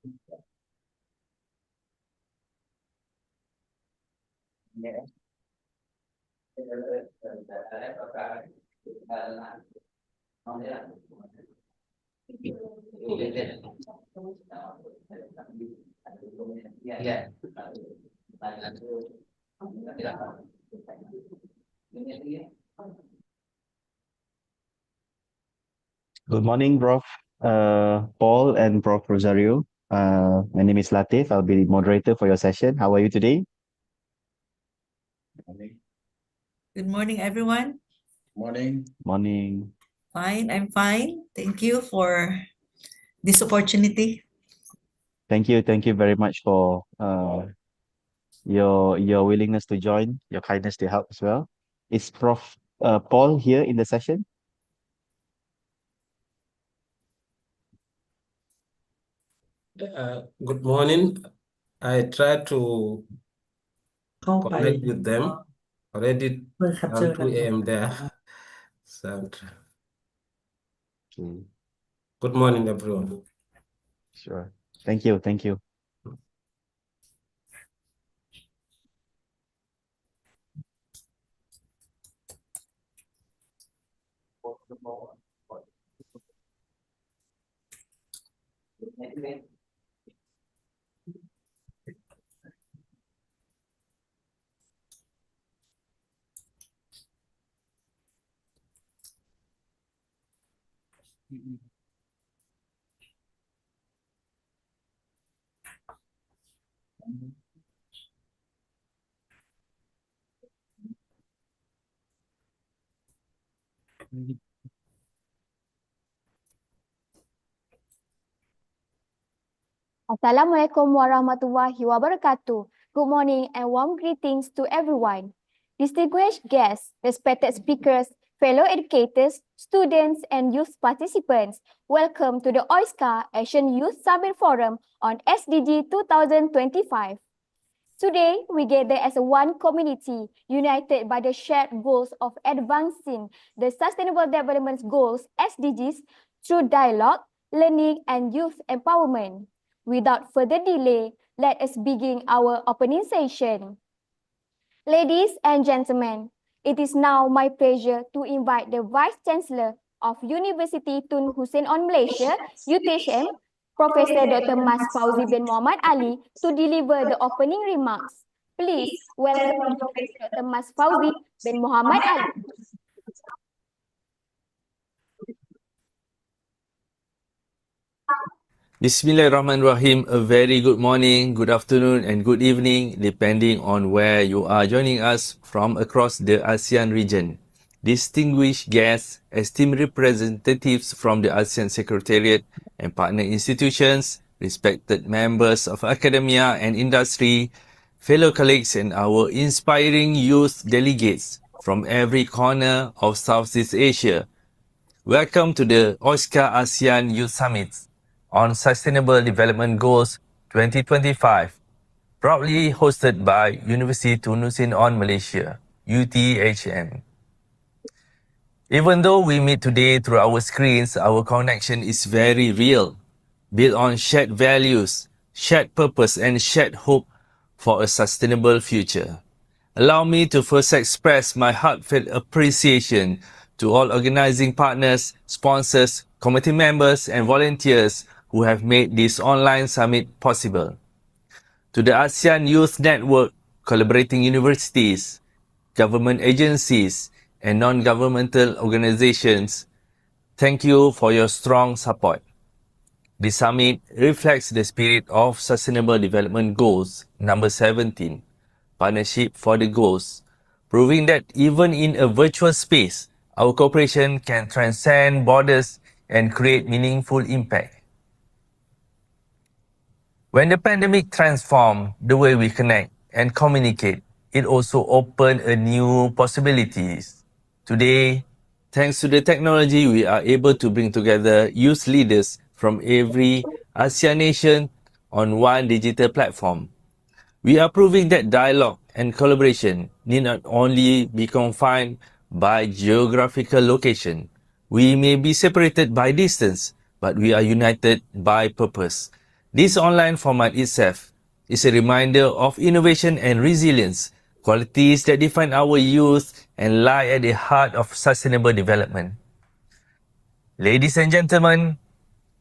Good morning, Prof. Paul and Prof. Rosario. My name is Latif. I'll be the moderator for your session. How are you today? Good morning, everyone. Morning. Morning. Fine, I'm fine. Thank you for this opportunity. Thank you very much for your willingness to join, your kindness to help as well. Is Prof. Paul here in the session? Good morning. I tried to connect with them already around 2 a.m. there. So, good morning, everyone. Sure. Thank you. Assalamualaikum warahmatullahi wabarakatuh. Good morning and warm greetings to everyone. Distinguished guests, respected speakers, fellow educators, students, and youth participants, welcome to the Oisca Asian Youth Summit Forum on SDG 2025. Today, we gather as one community united by the shared goals of advancing the Sustainable Development Goals (SDGs) through dialogue, learning, and youth empowerment. Without further delay, let us begin our opening session. Ladies and gentlemen, it is now my pleasure to invite the Vice Chancellor of University Tun Hussein on Malaysia, UTHM, Professor Dr. Mas Fauzi bin Muhammad Ali, to deliver the opening remarks. Please welcome Professor Dr. Mas Fauzi bin Muhammad Ali. Bismillahirrahmanirrahim. A very good morning, good afternoon, and good evening, depending on where you are joining us from across the ASEAN region. Distinguished guests, esteemed representatives from the ASEAN Secretariat and partner institutions, respected members of academia and industry, fellow colleagues, and our inspiring youth delegates from every corner of Southeast Asia. Welcome to the Oisca ASEAN Youth Summit on Sustainable Development Goals 2025, proudly hosted by University Tun Hussein on Malaysia, UTHM. Even though we meet today through our screens, our connection is very real, built on shared values, shared purpose, and shared hope for a sustainable future. Allow me to first express my heartfelt appreciation to all organizing partners, sponsors, committee members, and volunteers who have made this online summit possible. To the ASEAN Youth Network, collaborating universities, government agencies, and non-governmental organizations, thank you for your strong support. The summit reflects the spirit of Sustainable Development Goals number 17, Partnership for the Goals, proving that even in a virtual space, our cooperation can transcend borders and create meaningful impact. When the pandemic transformed the way we connect and communicate, it also opened a new possibilities. Today, thanks to the technology, we are able to bring together youth leaders from every ASEAN nation on one digital platform. We are proving that dialogue and collaboration need not only be confined by geographical location. We may be separated by distance, but we are united by purpose. This online format itself is a reminder of innovation and resilience, qualities that define our youth and lie at the heart of sustainable development. Ladies and gentlemen,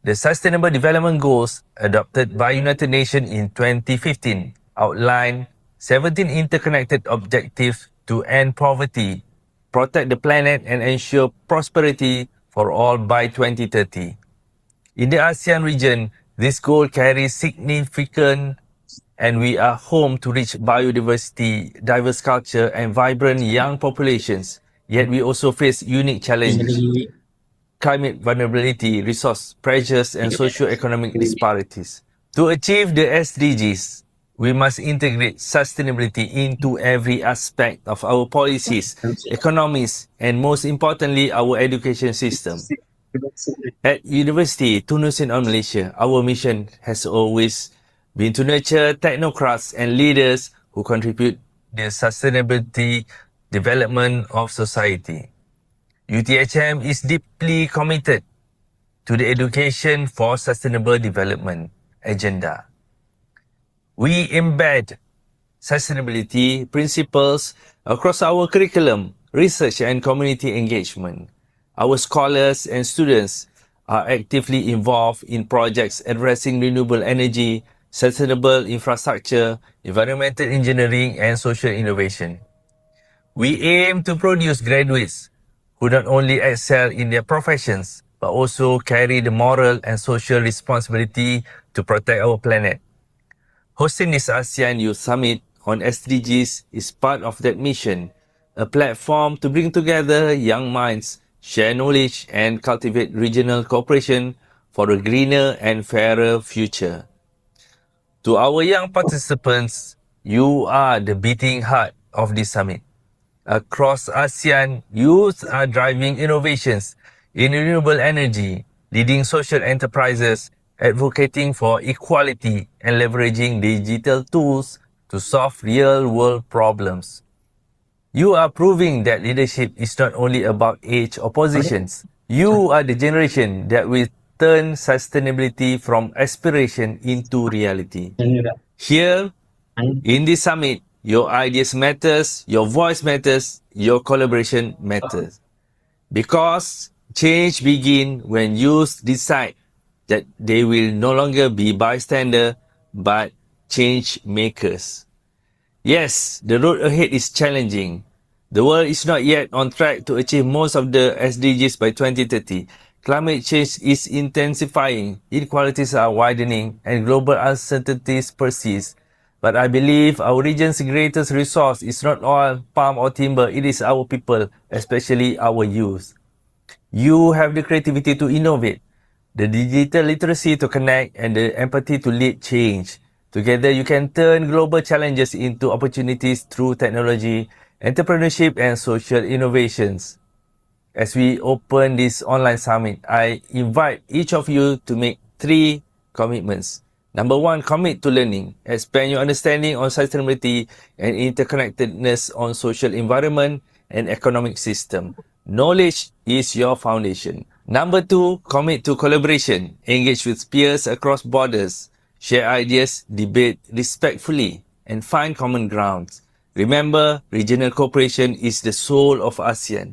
the Sustainable Development Goals adopted by United Nations in 2015 outline 17 interconnected objectives to end poverty, protect the planet and ensure prosperity for all by 2030. In the ASEAN region, this goal carries significant and we are home to rich biodiversity, diverse culture and vibrant young populations. Yet we also face unique challenges. Climate vulnerability, resource pressures, and socio-economic disparities. To achieve the SDGs, we must integrate sustainability into every aspect of our policies, economies, and most importantly, our education system. At University Tun Usin Malaysia, our mission has always been to nurture technocrats and leaders who contribute the sustainability development of society. UTHM is deeply committed to the Education for Sustainable Development agenda. We embed sustainability principles across our curriculum, research and community engagement. Our scholars and students are actively involved in projects addressing renewable energy, sustainable infrastructure, environmental engineering and social innovation. We aim to produce graduates who not only excel in their professions, but also carry the moral and social responsibility to protect our planet. Hosting this ASEAN Youth Summit on SDGs is part of that mission, a platform to bring together young minds, share knowledge, and cultivate regional cooperation for a greener and fairer future. To our young participants, you are the beating heart of this summit. Across ASEAN, youth are driving innovations in renewable energy, leading social enterprises, advocating for equality, and leveraging digital tools to solve real-world problems. You are proving that leadership is not only about age or positions. You are the generation that will turn sustainability from aspiration into reality. Here, in this summit, your ideas matters, your voice matters, your collaboration matters. Because change begins when youth decide that they will no longer be bystander, but change makers. Yes, the road ahead is challenging. The world is not yet on track to achieve most of the SDGs by 2030. Climate change is intensifying, inequalities are widening, and global uncertainties persist. But I believe our region's greatest resource is not oil, palm, or timber. It is our people, especially our youth. You have the creativity to innovate, the digital literacy to connect, and the empathy to lead change. Together, you can turn global challenges into opportunities through technology, entrepreneurship, and social innovations. As we open this online summit, I invite each of you to make 3 commitments. Number 1, commit to learning. Expand your understanding on sustainability and interconnectedness on social environment and economic system. Knowledge is your foundation. Number 2, commit to collaboration. Engage with peers across borders. Share ideas, debate respectfully, and find common grounds. Remember, regional cooperation is the soul of ASEAN.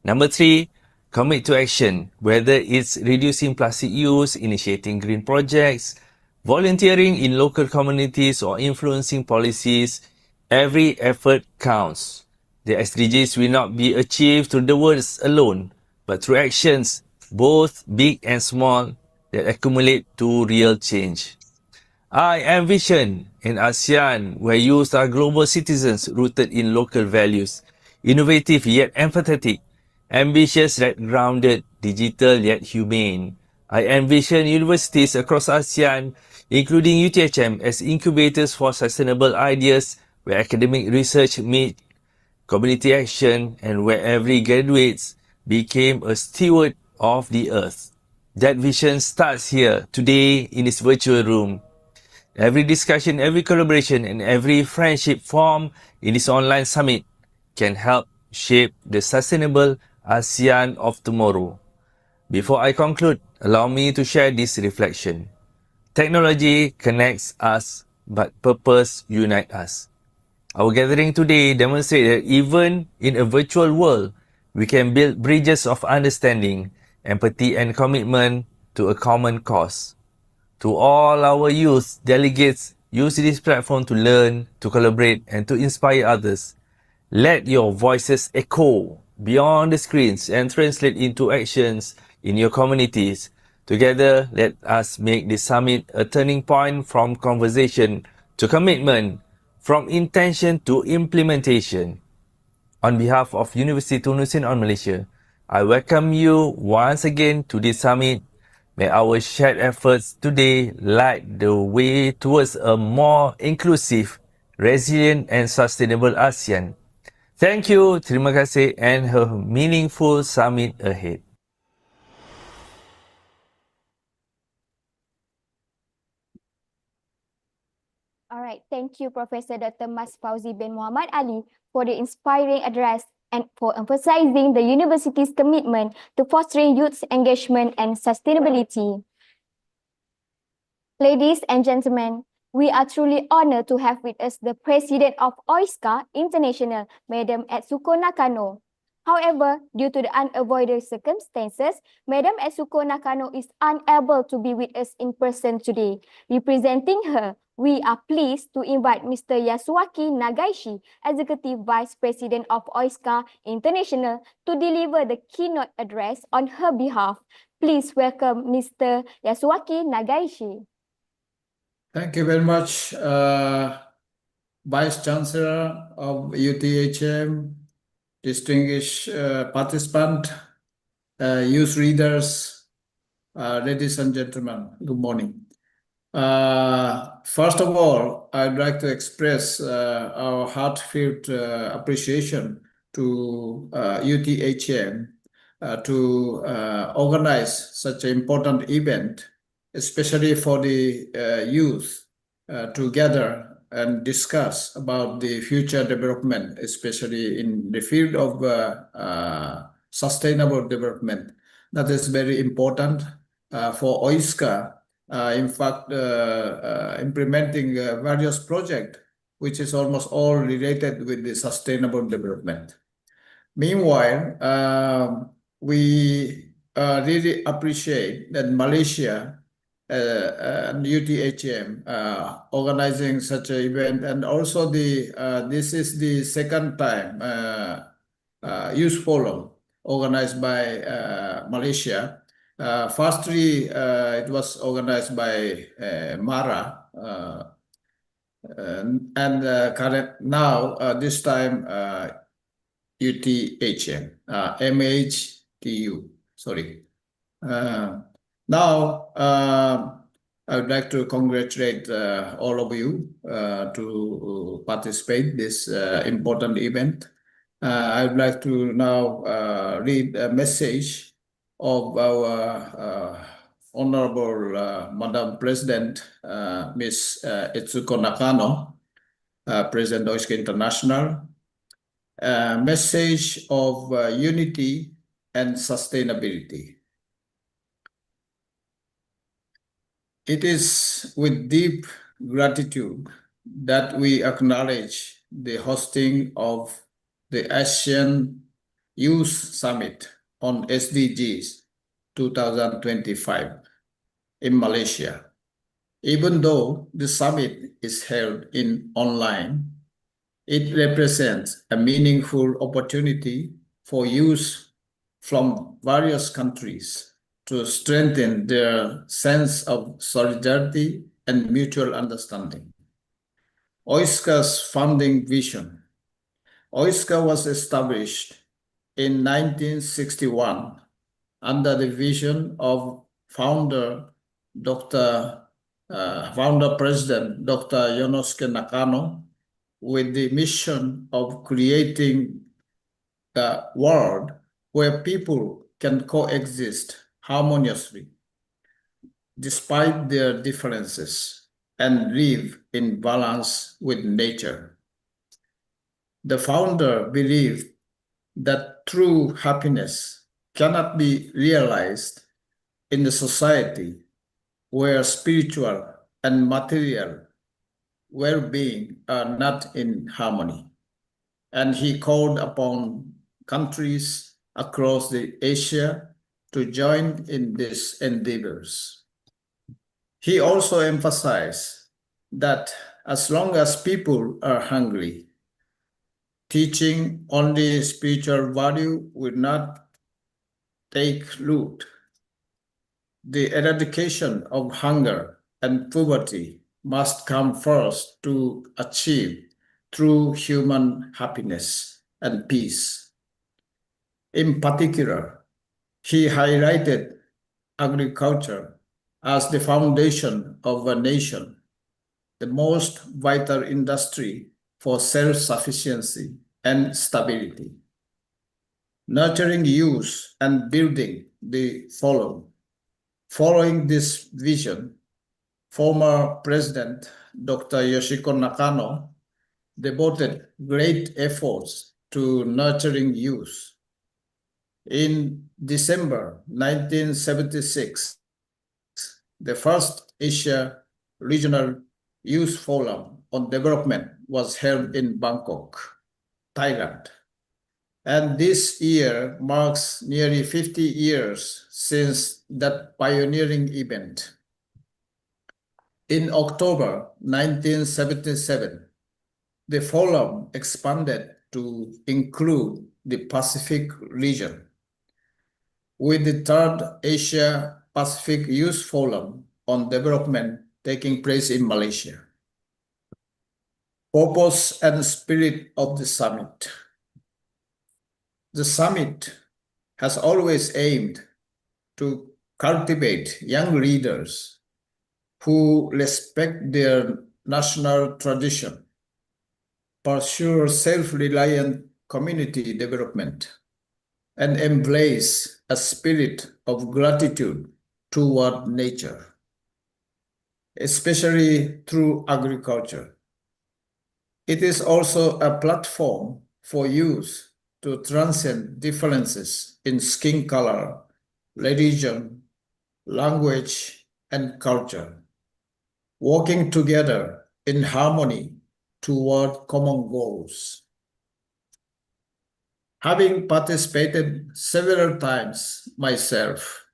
Number 3, commit to action, whether it's reducing plastic use, initiating green projects, volunteering in local communities, or influencing policies. Every effort counts. The SDGs will not be achieved through the words alone, but through actions, both big and small, that accumulate to real change. I envision an ASEAN where youth are global citizens rooted in local values, innovative yet empathetic, ambitious yet grounded, digital yet humane. I envision universities across ASEAN, including UTHM, as incubators for sustainable ideas where academic research meets community action and where every graduate became a steward of the earth. That vision starts here, today, in this virtual room. Every discussion, every collaboration, and every friendship formed in this online summit can help shape the sustainable ASEAN of tomorrow. Before I conclude, allow me to share this reflection. Technology connects us, but purpose unites us. Our gathering today demonstrates that even in a virtual world, we can build bridges of understanding, empathy, and commitment to a common cause. To all our youth delegates, use this platform to learn, to collaborate, and to inspire others. Let your voices echo beyond the screens and translate into actions in your communities. Together, let us make this summit a turning point from conversation to commitment, from intention to implementation. On behalf of University Tun Hussein on Malaysia, I welcome you once again to this summit. May our shared efforts today light the way towards a more inclusive, resilient and sustainable ASEAN. Thank you, terima kasih, and a meaningful summit ahead. All right, thank you, Professor Dr. Mas Fauzi bin Muhammad Ali, for the inspiring address and for emphasizing the university's commitment to fostering youth engagement and sustainability. Ladies and gentlemen, we are truly honored to have with us the President of Oisca International, Madam Etsuko Nakano. However, due to the unavoidable circumstances, Madam Etsuko Nakano is unable to be with us in person today. Representing her, we are pleased to invite Mr. Yasuaki Nagaishi, Executive Vice President of Oisca International, to deliver the keynote address on her behalf. Please welcome Mr. Yasuaki Nagaishi. Thank you very much, Vice Chancellor of UTHM, distinguished participant, youth readers, ladies and gentlemen, good morning. First of all, I'd like to express our heartfelt appreciation to UTHM to organize such an important event, especially for the youth to gather and discuss about the future development, especially in the field of sustainable development. That is very important for Oisca. In fact, implementing various projects, which is almost all related with the sustainable development. Meanwhile, we really appreciate that Malaysia and UTHM organizing such an event, and also this is the second time youth forum organized by Malaysia. Firstly, it was organized by MARA, and now this time UTHM, MHTU, sorry. Now, I would like to congratulate all of you to participate in this important event. I would like to now read a message of our Honorable Madam President, Ms. Etsuko Nakano, President Oisca International. Message of unity and sustainability. It is with deep gratitude that we acknowledge the hosting of the ASEAN Youth Summit on SDGs 2025 in Malaysia. Even though the summit is held in online, it represents a meaningful opportunity for youth from various countries to strengthen their sense of solidarity and mutual understanding. Oisca's founding vision. Oisca was established in 1961 under the vision of founder President Dr. Yonosuke Nakano, with the mission of creating a world where people can coexist harmoniously despite their differences and live in balance with nature. The founder believed that true happiness cannot be realized in the society where spiritual and material well-being are not in harmony. And he called upon countries across Asia to join in these endeavors. He also emphasized that as long as people are hungry, teaching only spiritual value will not take root. The eradication of hunger and poverty must come first to achieve true human happiness and peace. In particular, he highlighted agriculture as the foundation of a nation, the most vital industry for self-sufficiency and stability. Nurturing youth and building the following. Following this vision, former President Dr. Yoshiko Nakano devoted great efforts to nurturing youth. In December 1976, the first Asia Regional Youth Forum on Development was held in Bangkok, Thailand. And this year marks nearly 50 years since that pioneering event. In October 1977, the forum expanded to include the Pacific region, with the third Asia Pacific Youth Forum on Development taking place in Malaysia. Purpose and spirit of the summit. The summit has always aimed to cultivate young leaders who respect their national tradition, pursue self-reliant community development, and embrace a spirit of gratitude toward nature, especially through agriculture. It is also a platform for youth to transcend differences in skin color, religion, language, and culture, working together in harmony toward common goals. Having participated several times myself,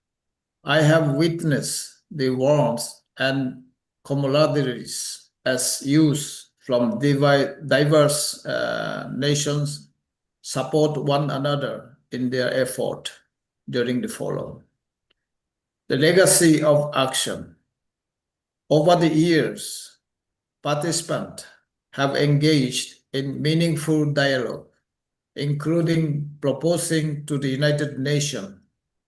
I have witnessed the warmth and camaraderies as youth from diverse nations support one another in their effort during the forum. The legacy of action. Over the years, participants have engaged in meaningful dialogue, including proposing to the United Nations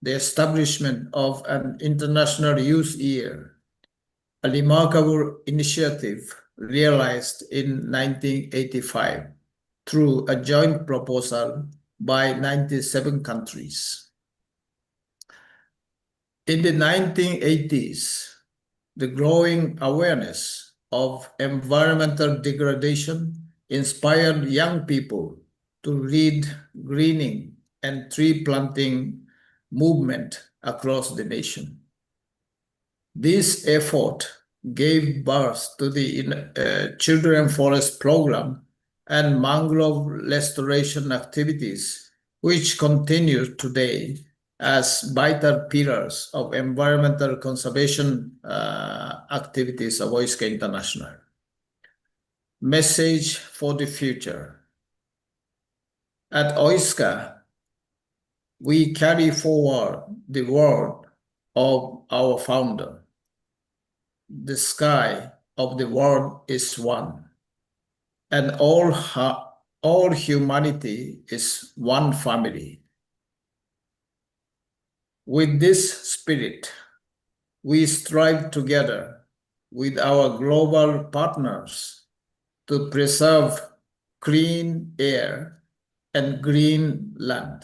the establishment of an International Youth Year, a remarkable initiative realized in 1985 through a joint proposal by 97 countries. In the 1980s, the growing awareness of environmental degradation inspired young people to lead greening and tree planting movement across the nation. This effort gave birth to the Children Forest Program and mangrove restoration activities, which continue today as vital pillars of environmental conservation activities of Oisca International. Message for the future. At Oisca, we carry forward the word of our founder. The sky of the world is one, and all humanity is one family. With this spirit, we strive together with our global partners to preserve clean air and green land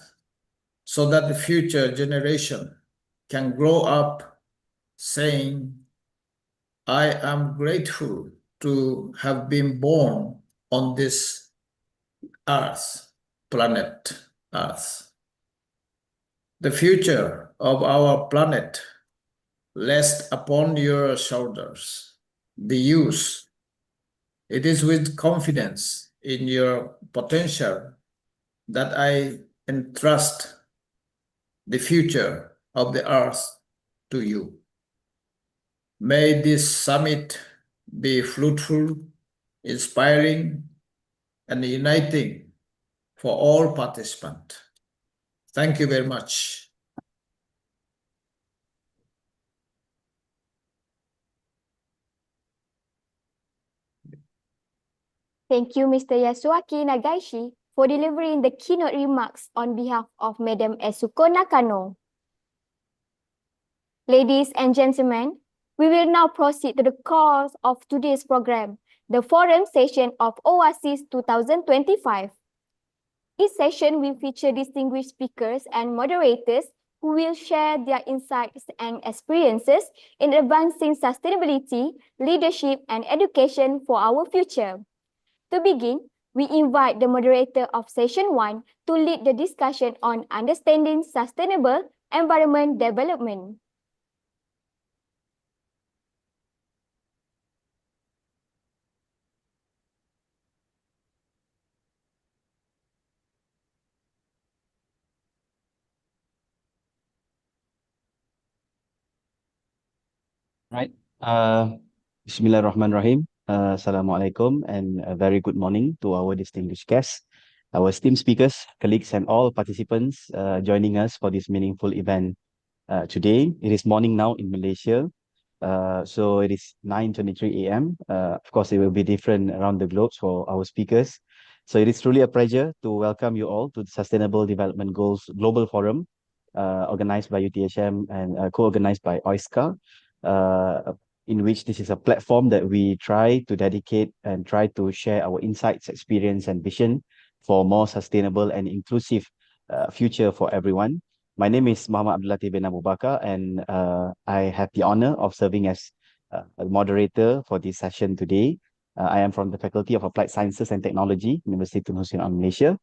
so that the future generation can grow up saying, I am grateful to have been born on this earth, planet Earth. The future of our planet rests upon your shoulders. The youth. It is with confidence in your potential that I entrust the future of the earth to you. May this summit be fruitful, inspiring, and uniting for all participants. Thank you very much. Thank you, Mr. Yasuaki Nagaishi, for delivering the keynote remarks on behalf of Madam Esuko Nakano. Ladies and gentlemen, we will now proceed to the course of today's program, the forum session of Oasys 2025. Each session will feature distinguished speakers and moderators who will share their insights and experiences in advancing sustainability, leadership, and education for our future. To begin, we invite the moderator of session 1 to lead the discussion on understanding sustainable environment development. Right. Bismillahirrahmanirrahim. Assalamualaikum and a very good morning to our distinguished guests, our esteemed speakers, colleagues, and all participants joining us for this meaningful event today. It is morning now in Malaysia. So it is 9:23 a.m. Of course, it will be different around the globe for our speakers. So it is truly a pleasure to welcome you all to the Sustainable Development Goals Global Forum, organized by UTHM and co-organized by Oisca, in which this is a platform that we try to dedicate and try to share our insights, experience, and vision for more sustainable and inclusive future for everyone. My name is Muhammad Abdul Latif bin Abu Bakar, and I have the honor of serving as a moderator for this session today. I am from the Faculty of Applied Sciences and Technology, University Tun Hussein of Malaysia.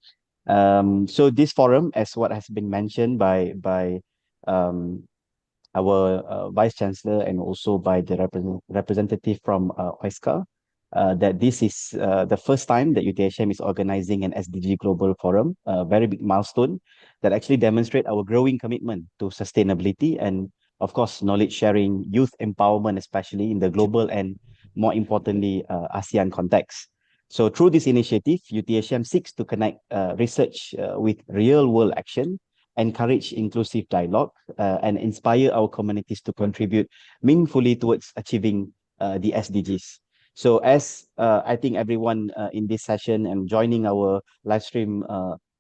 So this forum, as what has been mentioned by um, our Vice Chancellor and also by the representative from Oisca, that this is the first time that UTHM is organizing an SDG Global Forum, a very big milestone that actually demonstrate our growing commitment to sustainability and, of course, knowledge sharing, youth empowerment, especially in the global and, more importantly, ASEAN context. So through this initiative, UTHM seeks to connect research with real-world action, encourage inclusive dialogue, and inspire our communities to contribute meaningfully towards achieving the SDGs. So as I think everyone in this session and joining our live stream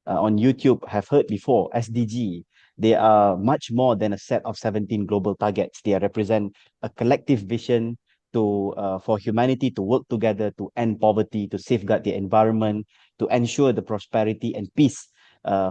on YouTube have heard before, SDG, they are much more than a set of 17 global targets. They represent a collective vision to for humanity to work together to end poverty, to safeguard the environment, to ensure the prosperity and peace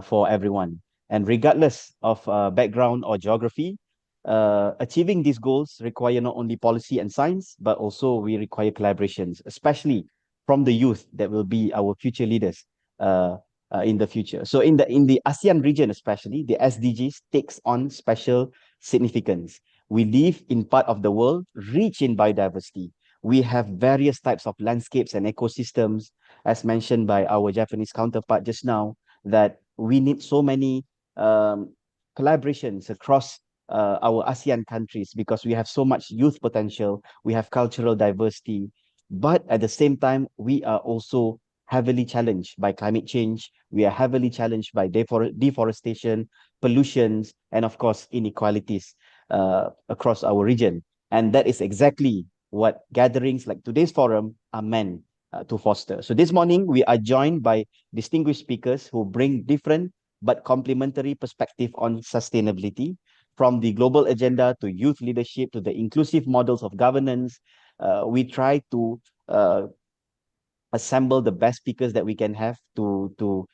for everyone. And regardless of background or geography, achieving these goals require not only policy and science, but also we require collaborations, especially from the youth that will be our future leaders in the future. So in the ASEAN region, especially, the SDGs takes on special significance. We live in part of the world rich in biodiversity. We have various types of landscapes and ecosystems, as mentioned by our Japanese counterpart just now, that we need so many collaborations across our ASEAN countries because we have so much youth potential, we have cultural diversity, but at the same time, we are also heavily challenged by climate change. We are heavily challenged by deforestation, pollutions, and of course, inequalities across our region. And that is exactly what gatherings like today's forum are meant to foster. So this morning, we are joined by distinguished speakers who bring different but complementary perspective on sustainability, from the global agenda to youth leadership to the inclusive models of governance. We try to assemble the best speakers that we can have to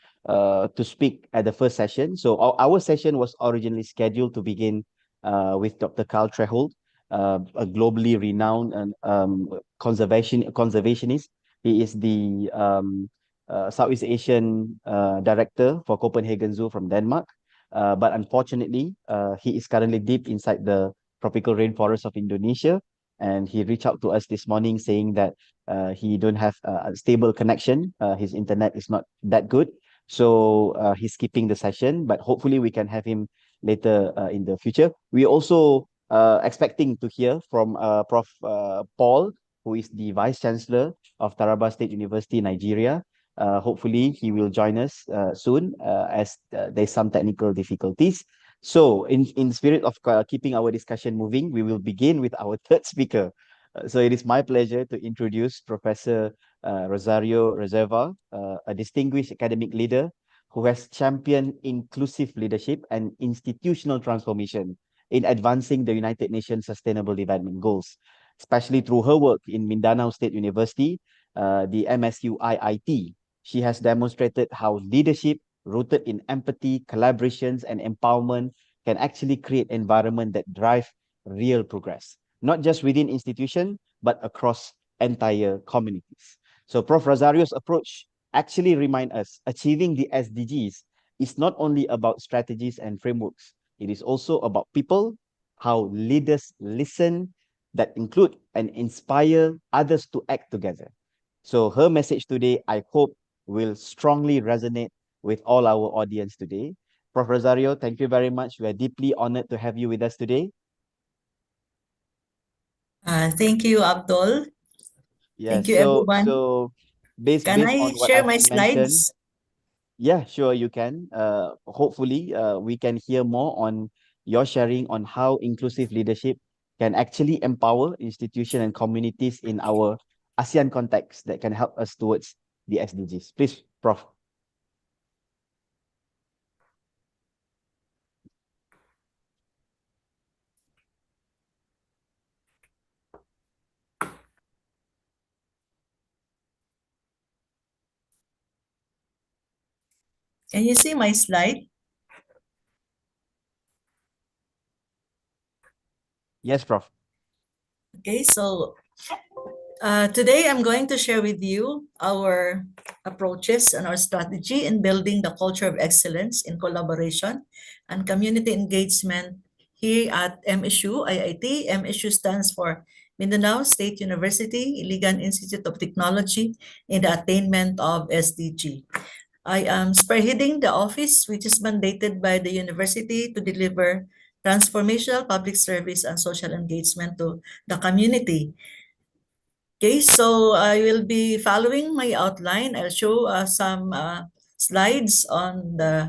speak at the first session. So our session was originally scheduled to begin with Dr. Carl Trehold, a globally renowned and conservationist. He is the Southeast Asian director for Copenhagen Zoo from Denmark. But unfortunately, he is currently deep inside the tropical rainforest of Indonesia. And he reached out to us this morning saying that he don't have a stable connection. His internet is not that good. So he's skipping the session, but hopefully we can have him later in the future. We also expecting to hear from Prof. Paul, who is the Vice Chancellor of Taraba State University, Nigeria. Hopefully he will join us soon as there's some technical difficulties. So in spirit of keeping our discussion moving, we will begin with our third speaker. So it is my pleasure to introduce Professor Rosario Reserva, a distinguished academic leader who has championed inclusive leadership and institutional transformation in advancing the United Nations Sustainable Development Goals, especially through her work in Mindanao State University, the MSU-IIT. She has demonstrated how leadership rooted in empathy, collaborations, and empowerment can actually create environment that drive real progress, not just within institutions, but across entire communities. So Prof. Rosario's approach actually remind us achieving the SDGs is not only about strategies and frameworks. It is also about people, how leaders listen, that include and inspire others to act together. So her message today, I hope, will strongly resonate with all our audience today. Prof. Rosario, thank you very much. We are deeply honored to have you with us today. Thank you, Abdul. Yes, Thank you, everyone. so based Can I on what share I've my mentioned, slides? yeah, sure, you can. Hopefully, we can hear more on your sharing on how inclusive leadership can actually empower institutions and communities in our ASEAN context that can help us towards the SDGs. Please, Prof. Can you see my slide? Yes, Prof. Okay, so today I'm going to share with you our approaches and our strategy in building the culture of excellence in collaboration and community engagement here at MSU IIT. MSU stands for Mindanao State University Iligan Institute of Technology in the attainment of SDG. I am spearheading the office, which is mandated by the university to deliver transformational public service and social engagement to the community. Okay, so I will be following my outline. I'll show some slides on the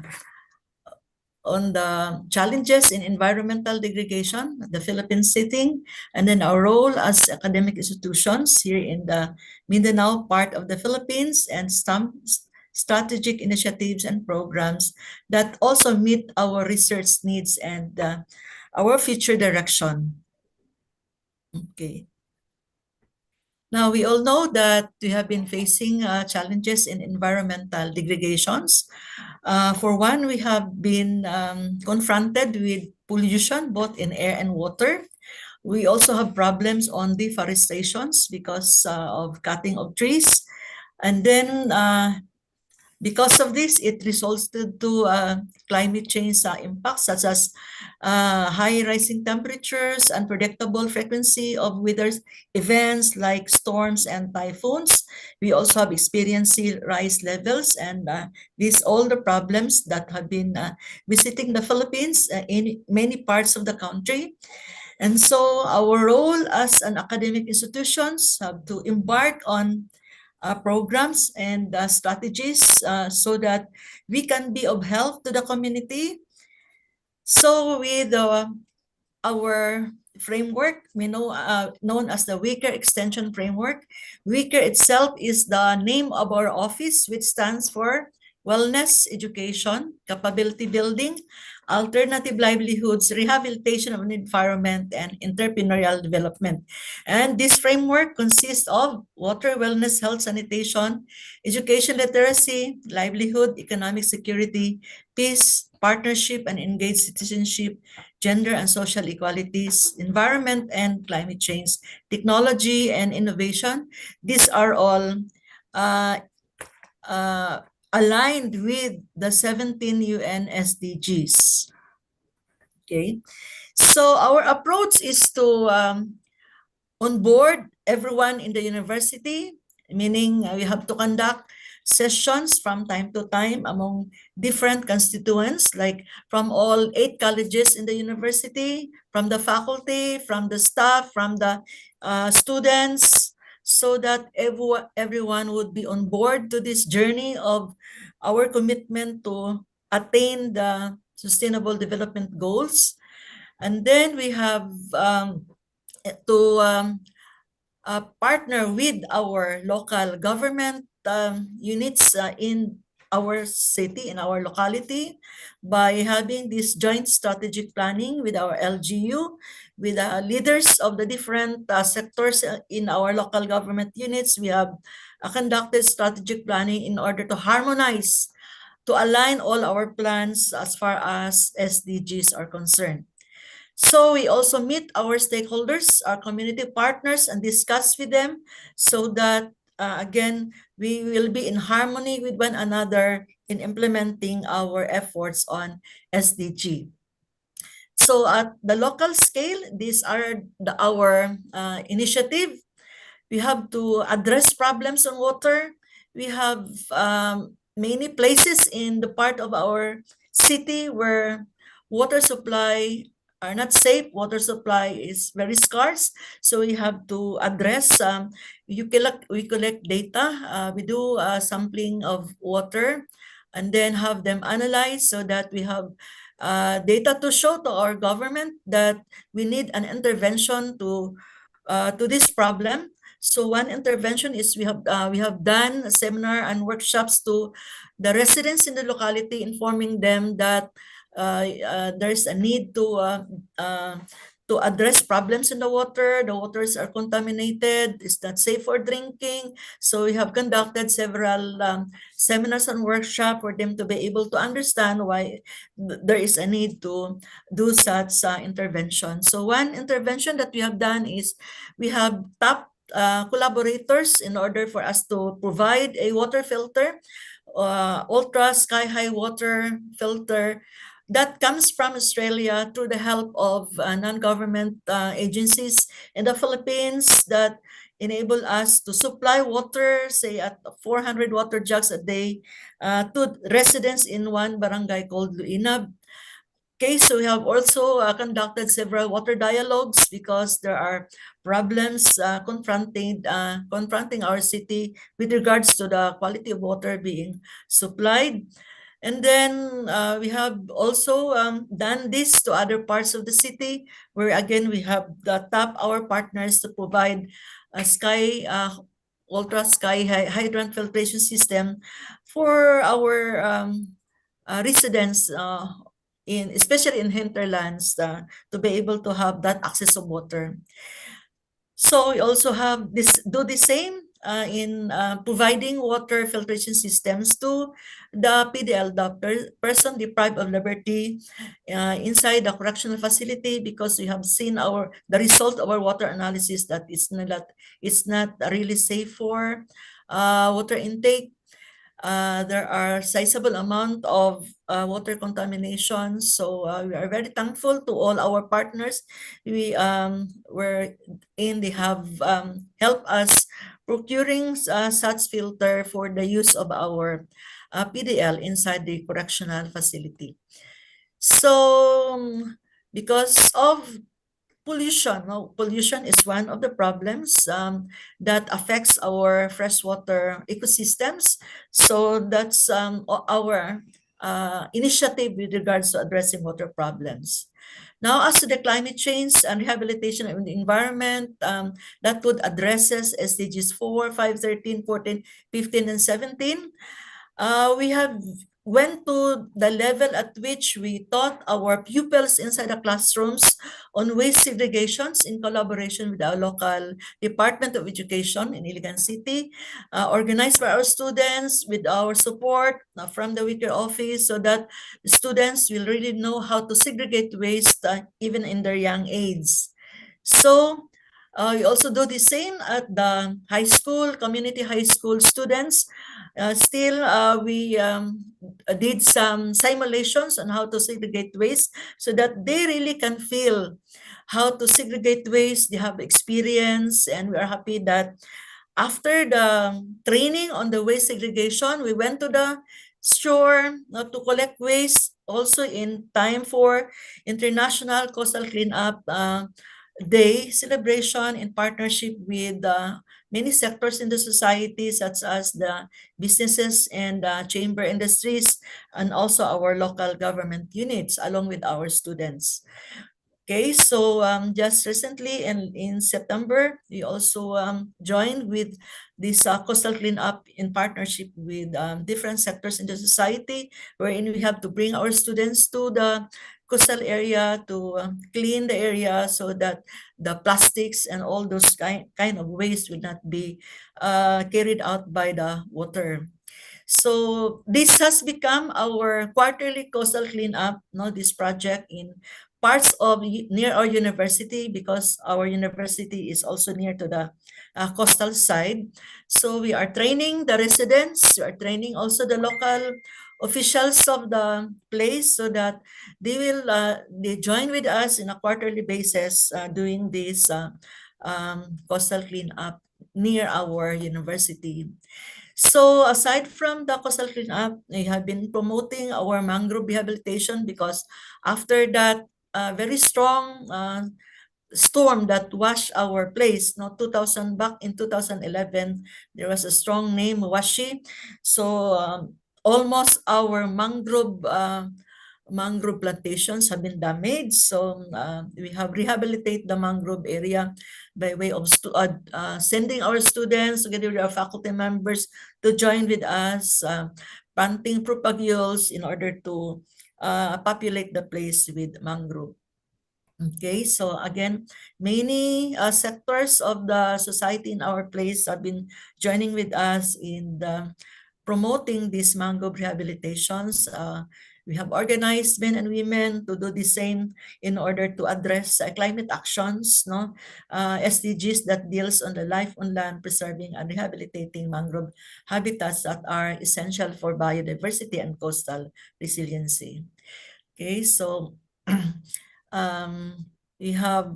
challenges in environmental degradation, the Philippines setting, and then our role as academic institutions here in the Mindanao part of the Philippines, and some strategic initiatives and programs that also meet our research needs and our future direction. Okay. Now, we all know that we have been facing challenges in environmental degradations. For one, we have been confronted with pollution, both in air and water. We also have problems on deforestations because of cutting of trees. And then because of this, it results to climate change impacts such as high rising temperatures, unpredictable frequency of weather events like storms and typhoons. We also have experienced sea rise levels, and these all the problems that have been visiting the Philippines in many parts of the country. And so our role as an academic institutions have to embark on programs and strategies so that we can be of help to the community. So with our framework, we know known as the WICAR Extension Framework. WICAR itself is the name of our office, which stands for Wellness, Education, Capability Building, Alternative Livelihoods, Rehabilitation of an Environment, and Entrepreneurial Development. And this framework consists of water, wellness, health, sanitation, education literacy, livelihood, economic security, peace, partnership and engaged citizenship, gender and social equalities, environment and climate change, technology and innovation. These are all aligned with the 17 UN SDGs. Okay, So our approach is to onboard everyone in the university, meaning we have to conduct sessions from time to time among different constituents, like from all 8 colleges in the university, from the faculty, from the staff, from the students, so that everyone would be on board to this journey of our commitment to attain the Sustainable Development Goals. And then we have to partner with our local government units in our city, in our locality, by having this joint strategic planning with our LGU, with leaders of the different sectors in our local government units. We have conducted strategic planning in order to harmonize, to align all our plans as far as SDGs are concerned. So we also meet our stakeholders, our community partners, and discuss with them so that, again, we will be in harmony with one another in implementing our efforts on SDG. So at the local scale, these are our initiative. We have to address problems on water. We have many places in the part of our city where water supply are not safe. Water supply is very scarce. So we have to address, we collect data. We do sampling of water and then have them analyzed so that we have data to show to our government that we need an intervention to this problem. So one intervention is we have done a seminar and workshops to the residents in the locality, informing them that there's a need to address problems in the water. The waters are contaminated. It's not safe for drinking. So we have conducted several seminars and workshops for them to be able to understand why there is a need to do such intervention. So one intervention that we have done is we have tapped collaborators in order for us to provide a water filter, ultra sky high water filter that comes from Australia through the help of non-government agencies in the Philippines that enable us to supply water, say at 400 water jugs a day to residents in one barangay called Luinab. Okay, so we have also conducted several water dialogues because there are problems confronting our city with regards to the quality of water being supplied. And then we have also done this to other parts of the city, where again we have tapped our partners to provide a ultra sky hydrant filtration system for our residents especially in hinterlands to be able to have that access of water. So we also have do the same in providing water filtration systems to the PDL, the person deprived of liberty inside the correctional facility, because we have seen the result of our water analysis that it's not really safe for water intake. There are sizable amount of water contamination. So we are very thankful to all our partners. They have helped us procuring such filter for the use of our PDL inside the correctional facility. So because of pollution is one of the problems that affects our freshwater ecosystems. So that's our initiative with regards to addressing water problems. Now, as to the climate change and rehabilitation of the environment, that would addresses SDGs 4, 5, 13, 14, 15, and 17. We have went to the level at which we taught our pupils inside the classrooms on waste segregations in collaboration with our local Department of Education in Iligan City, organized by our students with our support from the Wicker office, so that students will really know how to segregate waste even in their young age. So We also do the same at the high school, community high school students. Still, we did some simulations on how to segregate waste so that they really can feel how to segregate waste. They have experience, and we are happy that after the training on the waste segregation, we went to the shore to collect waste, also in time for International Coastal Cleanup Day celebration in partnership with many sectors in the society, such as the businesses and chamber industries, and also our local government units, along with our students. Okay, so just recently in September, we also joined with this coastal cleanup in partnership with different sectors in the society, wherein we have to bring our students to the coastal area to clean the area so that the plastics and all those kind of waste will not be carried out by the water. So this has become our quarterly coastal cleanup, this project in parts of near our university, because our university is also near to the coastal side. So we are training the residents, we are training also the local officials of the place so that they join with us in a quarterly basis doing this coastal cleanup near our university. So aside from the coastal cleanup, we have been promoting our mangrove rehabilitation, because after that very strong storm that washed our place, 2000, back in 2011, there was a strong name, Washi. So almost our mangrove plantations have been damaged. So we have rehabilitated the mangrove area by way of sending our students together with our faculty members to join with us, planting propagules in order to populate the place with mangrove. Okay, so again, many sectors of the society in our place have been joining with us in promoting these mangrove rehabilitations. We have organized men and women to do the same in order to address climate actions, SDGs that deals on the life on land, preserving and rehabilitating mangrove habitats that are essential for biodiversity and coastal resiliency. Okay, so we have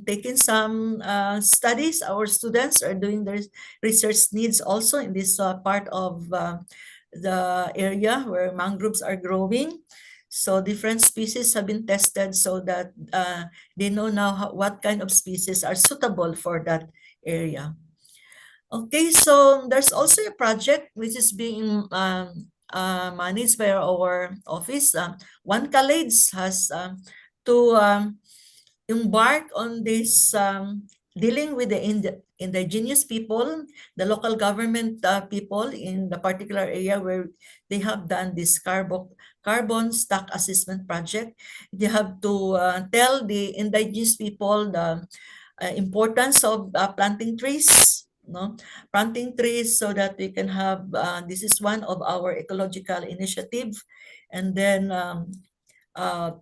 taken some studies. Our students are doing their research needs also in this part of the area where mangroves are growing. So different species have been tested so that they know now what kind of species are suitable for that area. Okay, so there's also a project which is being managed by our office. One college has to embark on this dealing with the indigenous people, the local government people in the particular area where they have done this carbon stock assessment project. They have to tell the indigenous people the importance of planting trees, planting trees so that we can have, this is one of our ecological initiative. And then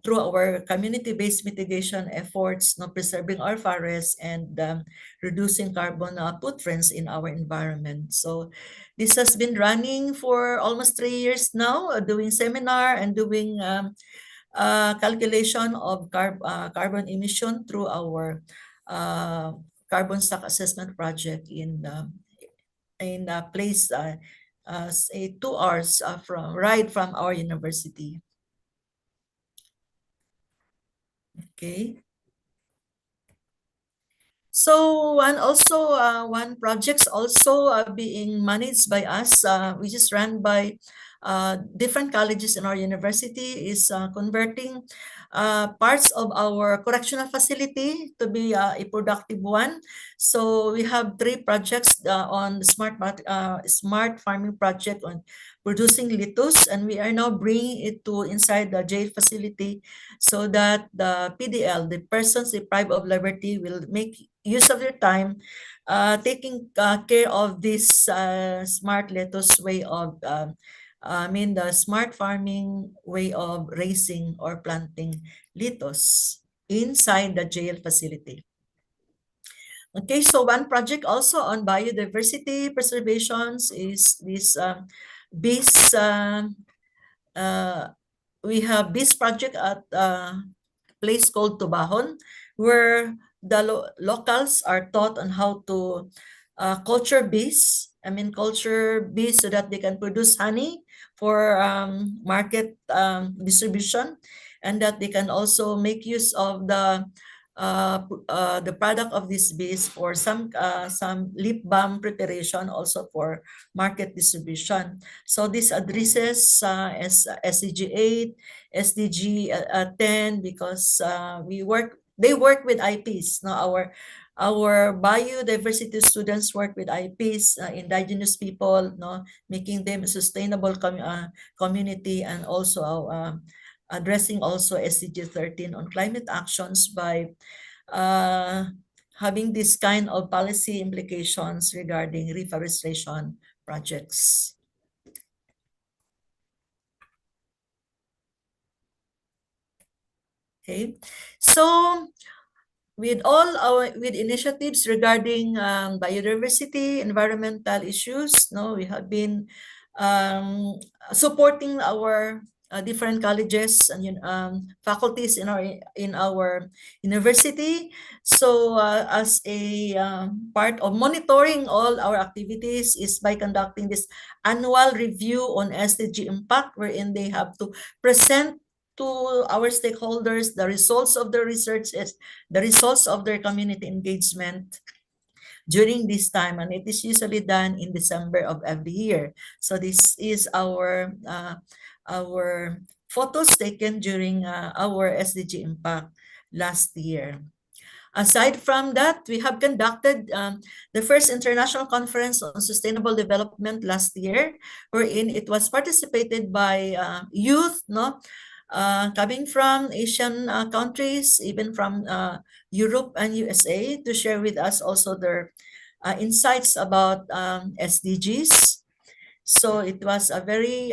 through our community-based mitigation efforts, preserving our forests and reducing carbon footprints in our environment. So this has been running for almost 3 years now, doing seminar and doing calculation of carbon emission through our carbon stock assessment project in a place say 2 hours from our university. Okay. So one project's also being managed by us, which is run by different colleges in our university, is converting parts of our correctional facility to be a productive one. So we have 3 projects on the smart farming project on producing lettuce, and we are now bringing it to inside the jail facility so that the PDL, the persons deprived of liberty, will make use of their time taking care of this smart lettuce way of the smart farming way of raising or planting lettuce inside the jail facility. Okay, so one project also on biodiversity preservations is this bees. We have this project at a place called Tubahon, where the locals are taught on how to culture bees. I mean, culture bees so that they can produce honey for market distribution, and that they can also make use of the product of these bees for some lip balm preparation, also for market distribution. So this addresses SDG 8, SDG 10, because they work with IPs. No, our biodiversity students work with IPs, indigenous people, no, making them a sustainable community, and also addressing also SDG 13 on climate actions by having this kind of policy implications regarding reforestation projects. Okay, so with initiatives regarding biodiversity, environmental issues, no, we have been supporting our different colleges and faculties in our university. So as a part of monitoring all our activities is by conducting this annual review on SDG impact, wherein they have to present to our stakeholders the results of their researches, the results of their community engagement during this time, and it is usually done in December of every year. So this is our photos taken during our SDG impact last year. Aside from that, we have conducted the first international conference on sustainable development last year, wherein it was participated by youth, no, coming from Asian countries, even from Europe and USA, to share with us also their insights about SDGs. So it was a very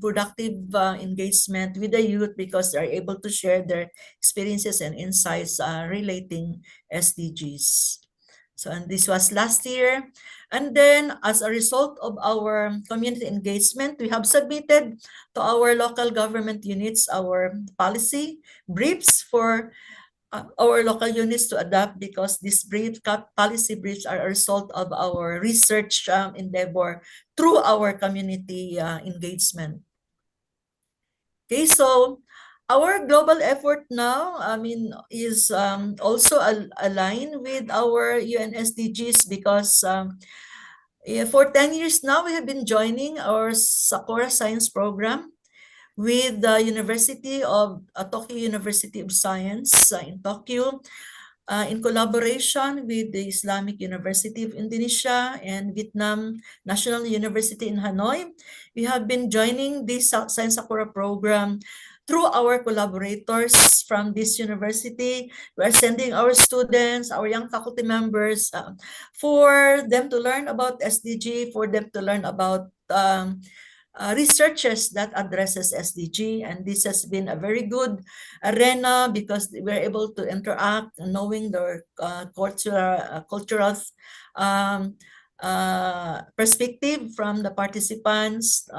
productive engagement with the youth, because they're able to share their experiences and insights relating SDGs. So, and this was last year. And then as a result of our community engagement, we have submitted to our local government units our policy briefs for our local units to adopt, because these policy briefs are a result of our research endeavor through our community engagement. Okay, so our global effort now, I mean, is also aligned with our UN SDGs, because for 10 years now, we have been joining our Sakura Science Program with the Tokyo University of Science in Tokyo, in collaboration with the Islamic University of Indonesia and Vietnam National University in Hanoi. We have been joining this Science Sakura program through our collaborators from this university. We are sending our students, our young faculty members, for them to learn about SDG, for them to learn about researches that addresses SDG, and this has been a very good arena, because we're able to interact, knowing their cultural perspective from the participants,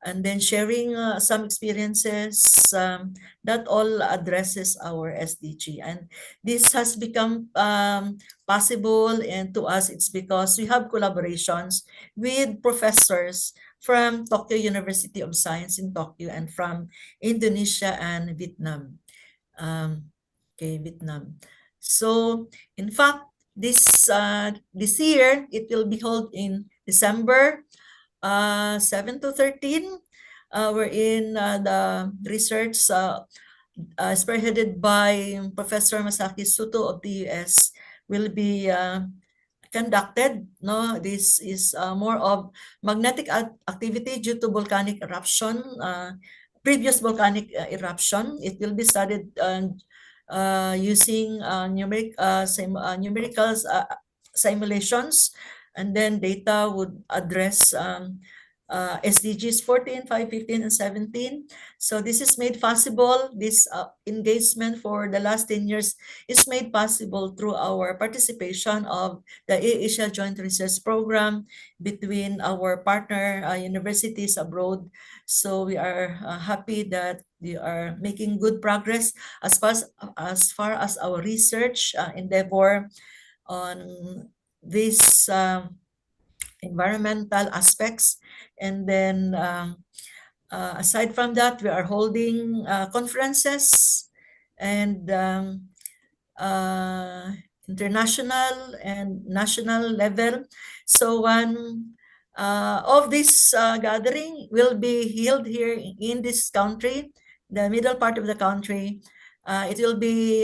and then sharing some experiences that all addresses our SDG. And this has become possible, and to us it's because we have collaborations with professors from Tokyo University of Science in Tokyo and from Indonesia and Vietnam. Vietnam. So in fact, this year it will be held in December 7 to 13, wherein the research spearheaded by Professor Masaki Suto of the US will be conducted. No, this is more of magnetic activity due to volcanic eruption, previous volcanic eruption. It will be studied using numerical simulations, and then data would address SDGs 14, 5, 15, and 17. So this is made possible, this engagement for the last 10 years is made possible through our participation of the Asia Joint Research Program between our partner universities abroad. So we are happy that we are making good progress as far as our research endeavor on this environmental aspects. And then aside from that, we are holding conferences and international and national level. So one of this gathering will be held here in this country, the middle part of the country. It will be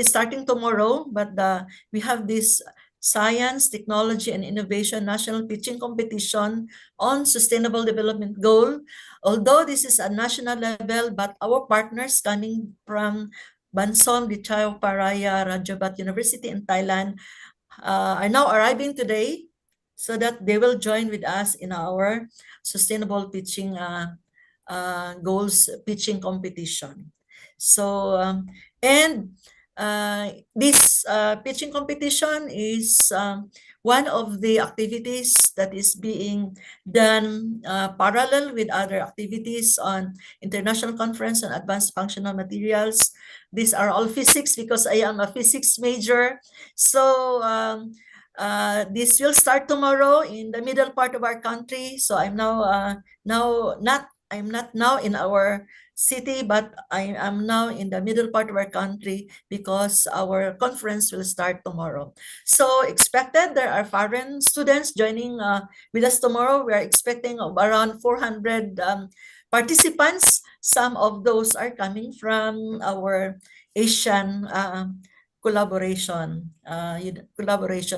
starting tomorrow, but we have this Science, Technology, and Innovation National Pitching Competition on Sustainable Development Goal. Although this is a national level, but our partners coming from Bansong Dichayo Paraya Rajabat University in Thailand are now arriving today so that they will join with us in our sustainable pitching goals pitching competition. So and this pitching competition is one of the activities that is being done parallel with other activities on International Conference on Advanced Functional Materials. These are all physics because I am a physics major. So this will start tomorrow in the middle part of our country. So I'm not now in our city, but I am now in the middle part of our country because our conference will start tomorrow. So expected there are foreign students joining with us tomorrow. We are expecting of around 400 participants. Some of those are coming from our Asian collaboration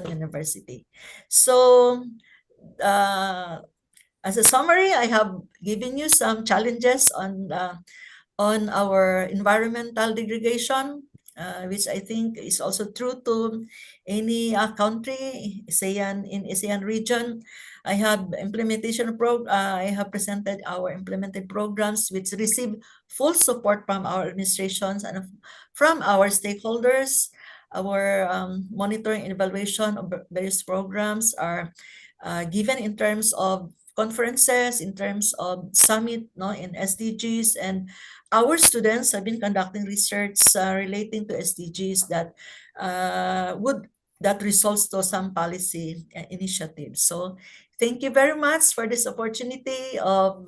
university. So as a summary, I have given you some challenges on our environmental degradation, which I think is also true to any country in ASEAN region. I have I have presented our implemented programs which receive full support from our administrations and from our stakeholders. Our monitoring and evaluation of various programs are given in terms of conferences, in terms of summit in SDGs, and our students have been conducting research relating to SDGs that results to some policy initiatives. So thank you very much for this opportunity of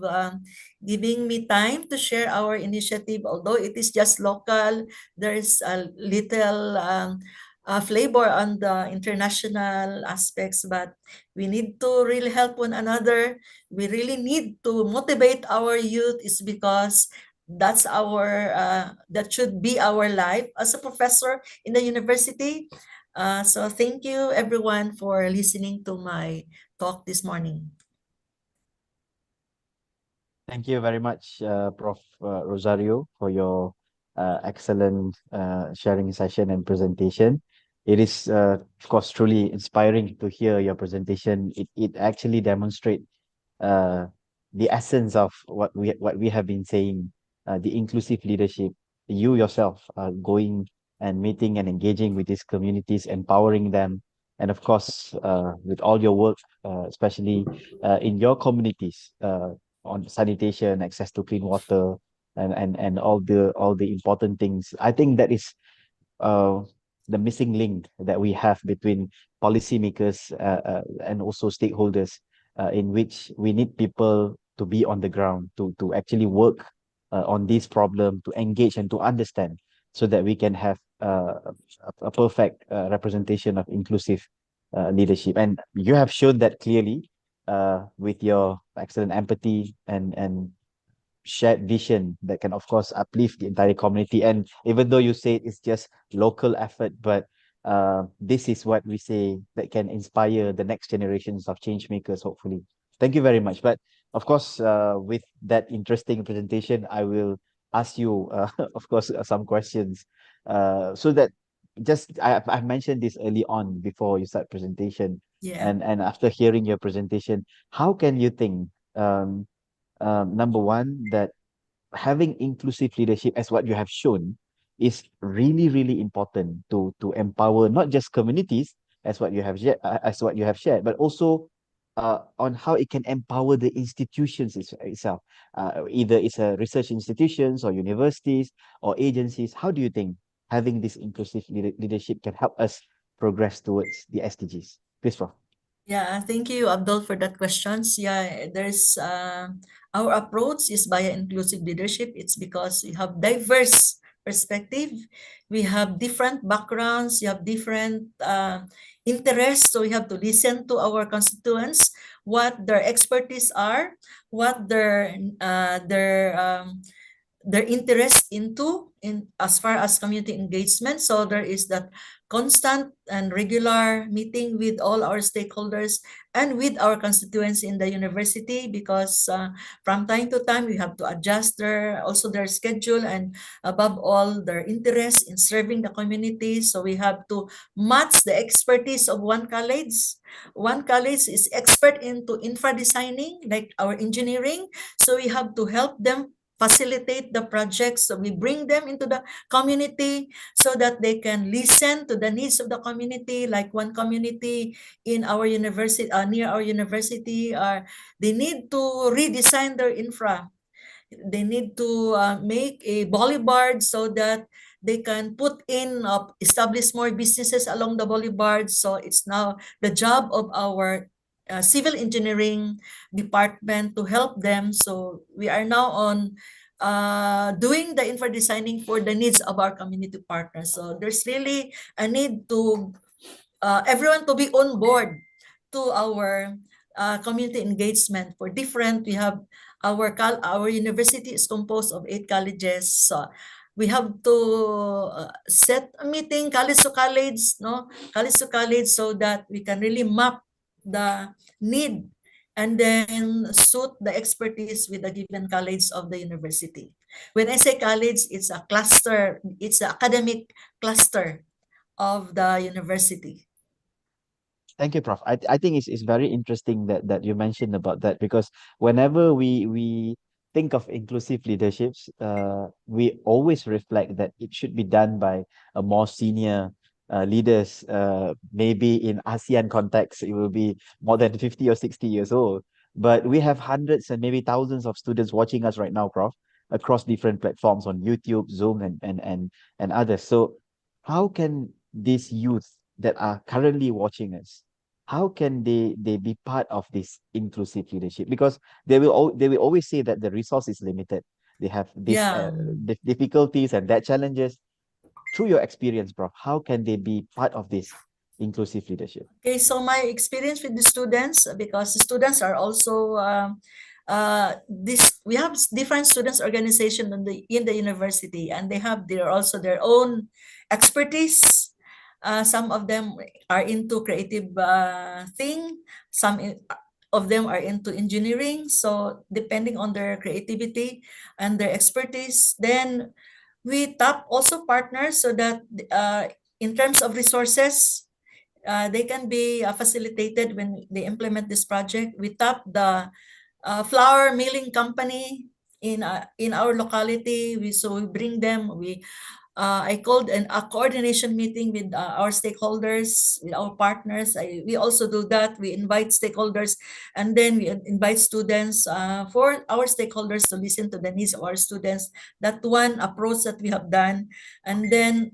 giving me time to share our initiative. Although it is just local, there is a little flavor on the international aspects, but we need to really help one another. We really need to motivate our youth, is because that's that should be our life as a professor in the university. So thank you everyone for listening to my talk this morning. Thank you very much, Prof. Rosario, for your excellent sharing session and presentation. It is, of course, truly inspiring to hear your presentation. It actually demonstrates the essence of what we have been saying, the inclusive leadership. You yourself going and meeting and engaging with these communities, empowering them, and of course, with all your work, especially in your communities. On sanitation, access to clean water, and all the important things. I think that is the missing link that we have between policymakers and also stakeholders, in which we need people to be on the ground to actually work on this problem, to engage and to understand, so that we can have a perfect representation of inclusive leadership. And you have shown that clearly with your excellent empathy and shared vision that can, of course, uplift the entire community. And even though you say it's just local effort, but this is what we say that can inspire the next generations of change makers, hopefully. Thank you very much. But of course, with that interesting presentation, I will ask you, of course, some questions, so that I mentioned this early on before you start presentation. Yeah. And after hearing your presentation, how can you think, number one, that having inclusive leadership as what you have shown is really really important to empower not just communities as what you have shared, but also on how it can empower the institutions itself, either it's a research institutions or universities or agencies. How do you think having this inclusive leadership can help us progress towards the SDGs? Please, Prof. Yeah, thank you, Abdul, for that questions. Yeah, there's our approach is via inclusive leadership. It's because we have diverse perspective, we have different backgrounds, you have different interests. So we have to listen to our constituents, what their expertise are, what their interest into in as far as community engagement. So there is that constant and regular meeting with all our stakeholders and with our constituents in the university, because from time to time we have to adjust their schedule, and above all their interest in serving the community. So we have to match the expertise of one college. One college is expert into infra designing, like our engineering, so we have to help them facilitate the projects. So we bring them into the community so that they can listen to the needs of the community. Like one community in our university, near our university, they need to redesign their infra. They need to make a boulevard so that they can put in establish more businesses along the boulevard. So it's now the job of our civil engineering department to help them. So we are now on doing the infra designing for the needs of our community partners. So there's really a need to everyone to be on board to our community engagement for different. We have our university is composed of 8 colleges. So we have to set a meeting college to college, no, college to college, so that we can really map the need and then suit the expertise with the given college of the university. When I say college, it's a cluster, it's an academic cluster of the university. Thank you, Prof. I think it's very interesting that you mentioned about that, because whenever we think of inclusive leaderships, we always reflect that it should be done by a more senior leaders. Maybe in ASEAN context, it will be more than 50 or 60 years old. But we have hundreds and maybe thousands of students watching us right now, Prof, across different platforms on YouTube, Zoom, and others. So how can these youth that are currently watching us, how can they be part of this inclusive leadership? Because they will always say that the resource is limited. They have these Yeah. difficulties and that challenges. Through your experience, Prof, how can they be part of this inclusive leadership? Okay, so my experience with the students, because the students are also this, we have different students organization in the university, and they have also their own expertise. Some of them are into creative thing, of them are into engineering. So depending on their creativity and their expertise, then we tap also partners so that in terms of resources, they can be facilitated when they implement this project. We tap the flour milling company in our locality. We bring them. I called a coordination meeting with our stakeholders, with our partners. We also do that. We invite stakeholders, and then we invite students for our stakeholders to listen to the needs of our students. That one approach that we have done. And then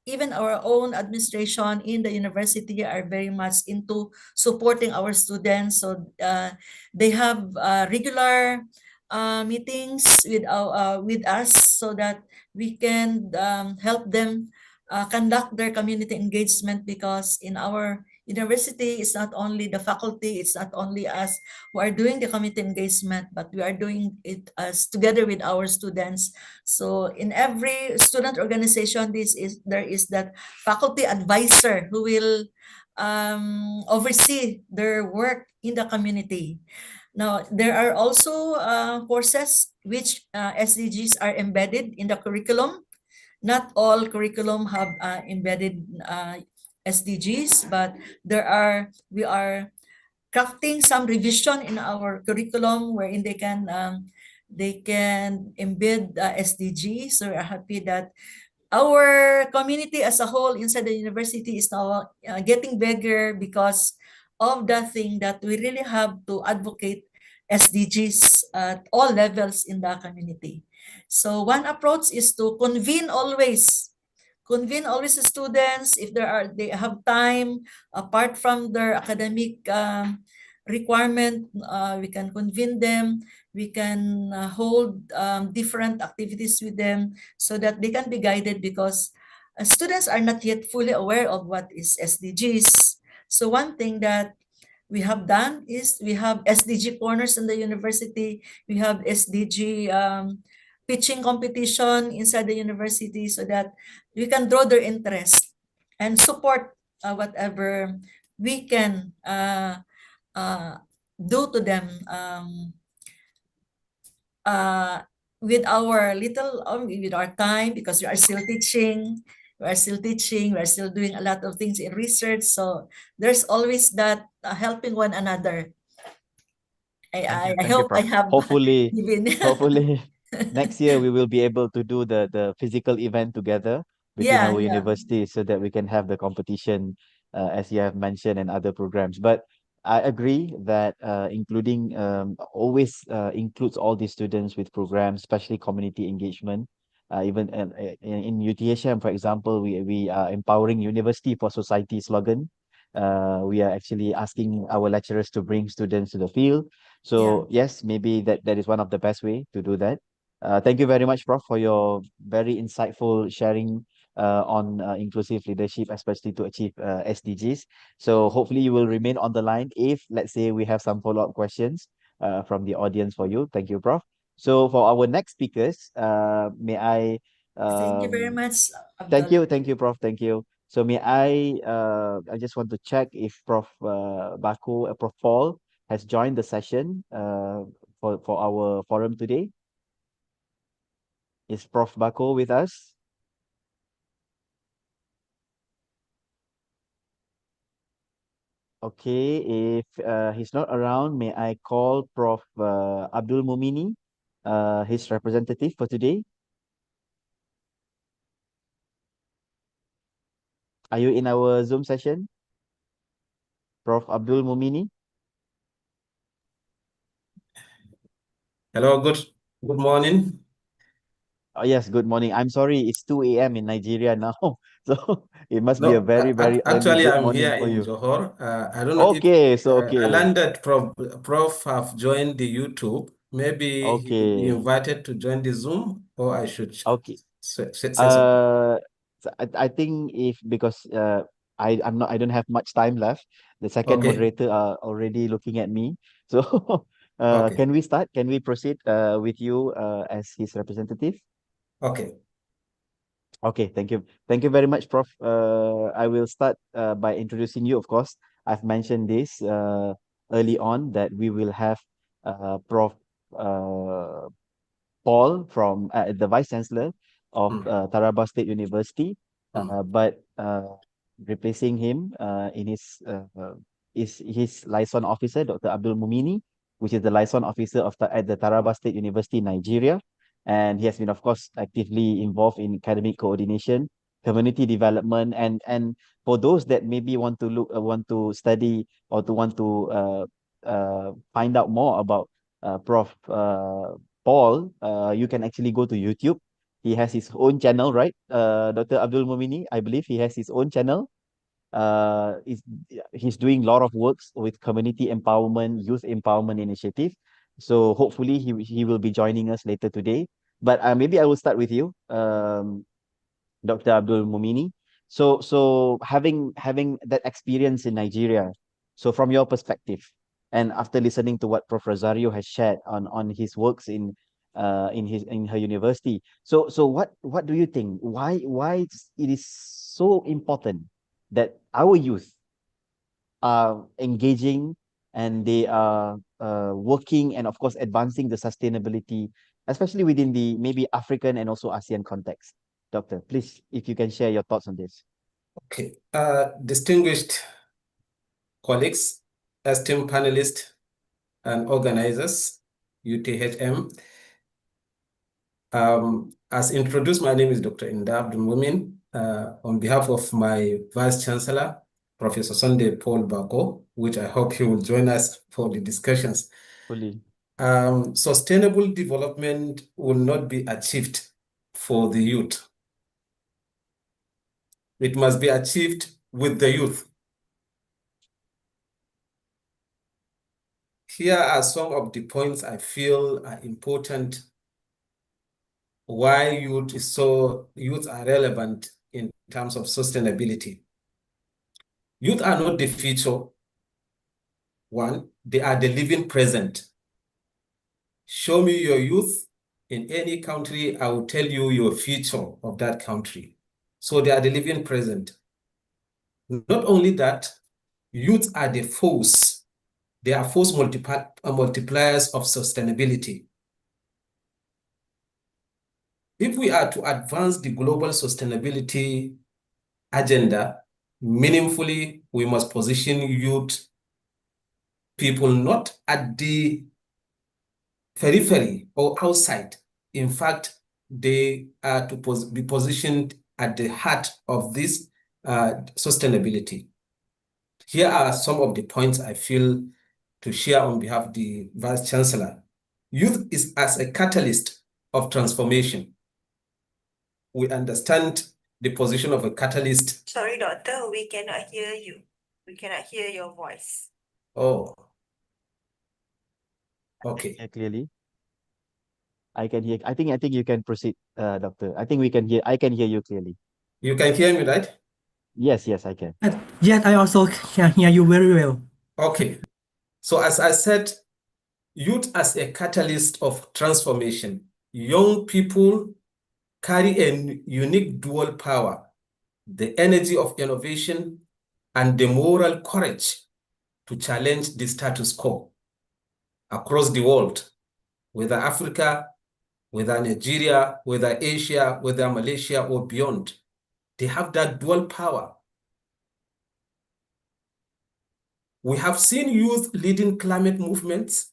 even our own administration in the university are very much into supporting our students. So they have regular meetings with us, so that we can help them conduct their community engagement, because in our university, it's not only the faculty, it's not only us who are doing the community engagement, but we are doing it as together with our students. So in every student organization, there is that faculty advisor who will oversee their work in the community. Now, there are also courses which SDGs are embedded in the curriculum. Not all curriculum have embedded SDGs, but we are crafting some revision in our curriculum wherein they can embed SDG. So we're happy that our community as a whole inside the university is now getting bigger because of the thing that we really have to advocate SDGs at all levels in the community. So one approach is to convene always the students if they have time apart from their academic requirement. We can convene them, we can hold different activities with them so that they can be guided, because students are not yet fully aware of what is SDGs. So one thing that we have done is we have SDG corners in the university. We have SDG pitching competition inside the university so that we can draw their interest and support whatever we can uh, do to them uh, with our with our time, because we are still teaching. We are still doing a lot of things in research. So there's always that helping one another. I Thank you, hope I Prof. have Hopefully, given. hopefully next year we will be able to do the physical event together between Yeah, our yeah, universities so that we can have the competition as you have mentioned and other programs. But I agree that including always includes all the students with programs, especially community engagement. Even in UTHM, for example, we are empowering University for Society slogan. We are actually asking our lecturers to bring students to the field. yeah. So yes, maybe that is one of the best way to do that. Thank you very much, Prof, for your very insightful sharing on inclusive leadership, especially to achieve SDGs. So hopefully you will remain on the line if, let's say, we have some follow-up questions from the audience for you. Thank you, Prof. So for our next speakers, may I Thank you very um, much, Abdul. thank you, Prof. Thank you. So may I just want to check if Prof. Baku, Prof. Paul has joined the session for our forum today. Is Prof. Baku with us? Okay, if he's not around, may I call Prof. Abdul Mumini, his representative for today? Are you in our Zoom session, Prof. Abdul Mumini? Hello, good morning. Oh, yes, good morning. I'm sorry, it's 2 a.m. in Nigeria now. So it must be a No, very, very early actually, good I'm morning here for in you. Johor. I don't know if Okay, so I okay. landed. Prof have joined the YouTube. Maybe he will be Okay. invited to join the Zoom, or I should Okay. say something. Uh, so I think if because I don't have much time left. The second Okay, moderator are already looking at me. So okay, can we start? Can we proceed with you as his representative? okay. Okay, thank you. Thank you very much, Prof. I will start by introducing you, of course. I've mentioned this early on that we will have Prof. Uh, Paul from the Vice Chancellor of Mm, Taraba State University, mm, but replacing him is his liaison officer, Dr. Abdul Mumini, which is the liaison officer at the Taraba State University, Nigeria. And he has been, of course, actively involved in academic coordination, community development, and for those that maybe want to study or to want to find out more about Prof. Paul, you can actually go to YouTube. He has his own channel, right? Dr. Abdul Mumini, I believe he has his own channel. Is he's doing a lot of works with community empowerment, youth empowerment initiative. So hopefully he will be joining us later today. But maybe I will start with you, Dr. Abdul Mumini. So having that experience in Nigeria, so from your perspective, and after listening to what Prof. Rosario has shared on his works in her university, so what do you think? It is so important that our youth are engaging and they are working and of course advancing the sustainability, especially within the maybe African and also ASEAN context. Doctor, please, if you can share your thoughts on this. Okay, distinguished colleagues, esteemed panelists, and organizers, UTHM. As introduced, my name is Dr. Inda Abdul Mumin. On behalf of my Vice Chancellor, Professor Sunday Paul Bako, which I hope he will join us for the discussions. Fully. Sustainable development will not be achieved for the youth. It must be achieved with the youth. Here are some of the points I feel are important why youth are relevant in terms of sustainability. Youth are not the future. One, they are the living present. Show me your youth in any country, I will tell you your future of that country. So they are the living present. Not only that, youth are the force. They are force multipliers of sustainability. If we are to advance the global sustainability agenda meaningfully, we must position youth people not at the periphery or outside. In fact, they are to be positioned at the heart of this sustainability. Here are some of the points I feel to share on behalf of the Vice Chancellor. Youth is as a catalyst of transformation. We understand the position of a catalyst. Sorry, doctor, we cannot hear you. We cannot hear your voice. Oh, okay. Hear clearly. I can hear. I think you can proceed, doctor. I think we can hear. I can hear you clearly. You can hear me, right? Yes, I can. Yes, I also can hear you very well. Okay. So as I said, youth as a catalyst of transformation. Young people carry a unique dual power, the energy of innovation and the moral courage to challenge the status quo across the world, whether Africa, whether Nigeria, whether Asia, whether Malaysia or beyond. They have that dual power. We have seen youth leading climate movements,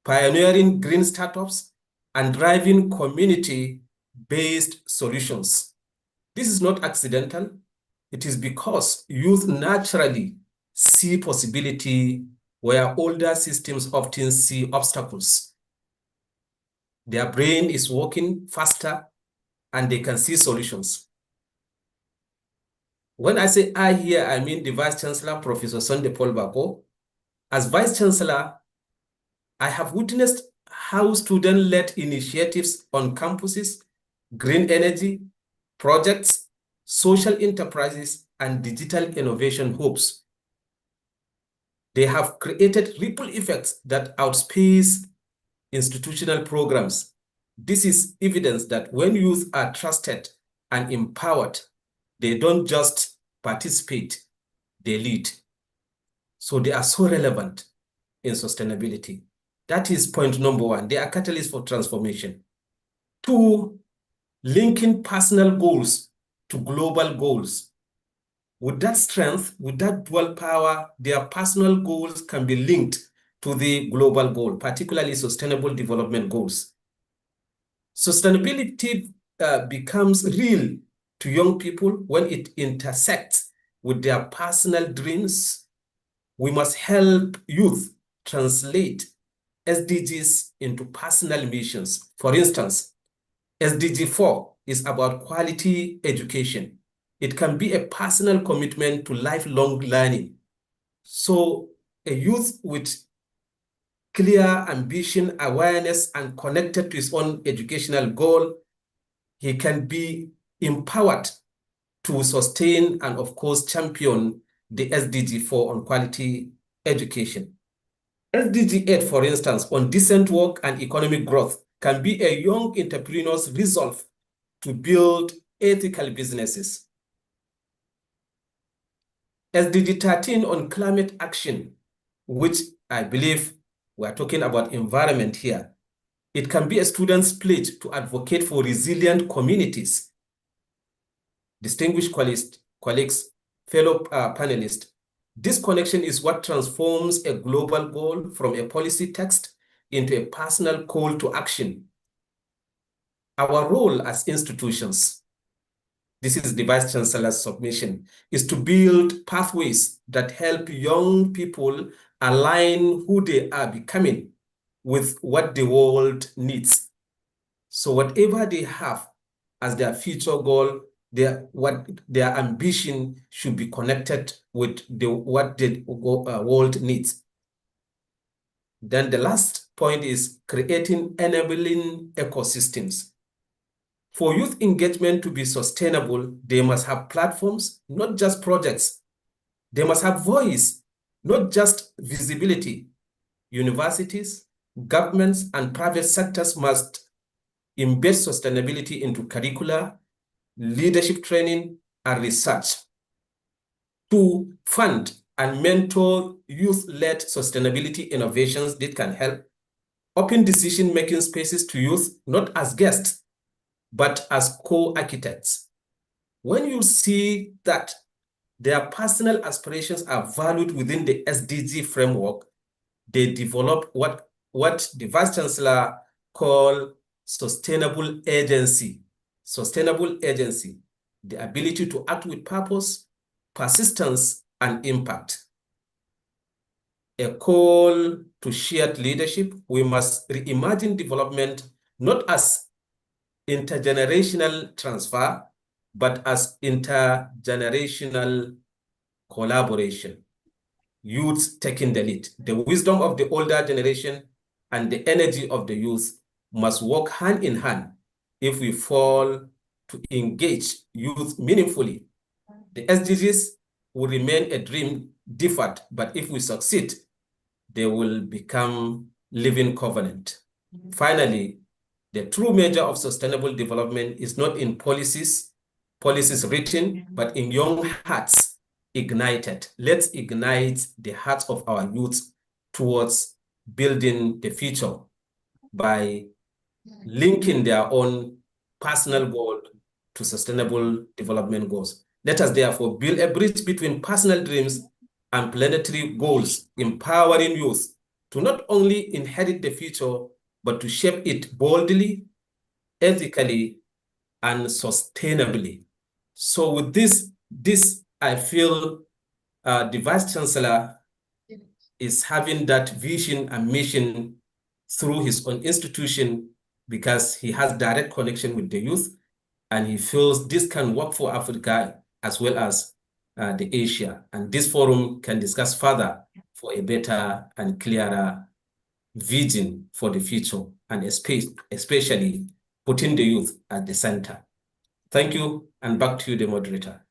pioneering green startups, and driving community-based solutions. This is not accidental. It is because youth naturally see possibility where older systems often see obstacles. Their brain is working faster and they can see solutions. When I say I here, I mean the Vice Chancellor, Professor Sunday Paul Bako. As Vice Chancellor, I have witnessed how student-led initiatives on campuses, green energy, projects, social enterprises, and digital innovation hubs. They have created ripple effects that outpace institutional programs. This is evidence that when youth are trusted and empowered, they don't just participate, they lead. So they are so relevant in sustainability. That is point number one. They are catalysts for transformation. Two, linking personal goals to global goals. With that strength, with that dual power, their personal goals can be linked to the global goal, particularly sustainable development goals. Sustainability becomes real to young people when it intersects with their personal dreams. We must help youth translate SDGs into personal missions. For instance, SDG 4 is about quality education. It can be a personal commitment to lifelong learning. So a youth with clear ambition, awareness, and connected to his own educational goal, he can be empowered to sustain and, of course, champion the SDG 4 on quality education. SDG 8, for instance, on decent work and economic growth, can be a young entrepreneur's resolve to build ethical businesses. SDG 13 on climate action, which I believe we're talking about environment here. It can be a student's pledge to advocate for resilient communities. Distinguished colleagues, fellow panelists, this connection is what transforms a global goal from a policy text into a personal call to action. Our role as institutions, this is the Vice Chancellor's submission, is to build pathways that help young people align who they are becoming with what the world needs. So whatever they have as their future goal, their ambition should be connected with what the world needs. Then the last point is creating enabling ecosystems. For youth engagement to be sustainable, they must have platforms, not just projects. They must have voice, not just visibility. Universities, governments, and private sectors must embed sustainability into curricula, leadership training, and research. To fund and mentor youth-led sustainability innovations that can help open decision-making spaces to youth, not as guests, but as co-architects. When you see that their personal aspirations are valued within the SDG framework, they develop what the Vice Chancellor called sustainable agency. Sustainable agency, the ability to act with purpose, persistence, and impact. A call to shared leadership. We must reimagine development not as intergenerational transfer, but as intergenerational collaboration. Youth taking the lead. The wisdom of the older generation and the energy of the youth must work hand in hand if we fall to engage youth meaningfully. The SDGs will remain a dream deferred, but if we succeed, they will become living covenant. Finally, the true measure of sustainable development is not in policies written, but in young hearts ignited. Let's ignite the hearts of our youth towards building the future by linking their own personal goal to sustainable development goals. Let us therefore build a bridge between personal dreams and planetary goals, empowering youth to not only inherit the future, but to shape it boldly, ethically, and sustainably. So with this I feel the Vice Chancellor is having that vision and mission through his own institution because he has direct connection with the youth, and he feels this can work for Africa as well as the Asia. And this forum can discuss further for a better and clearer vision for the future, and especially putting the youth at the center. Thank you, and back to you, the moderator.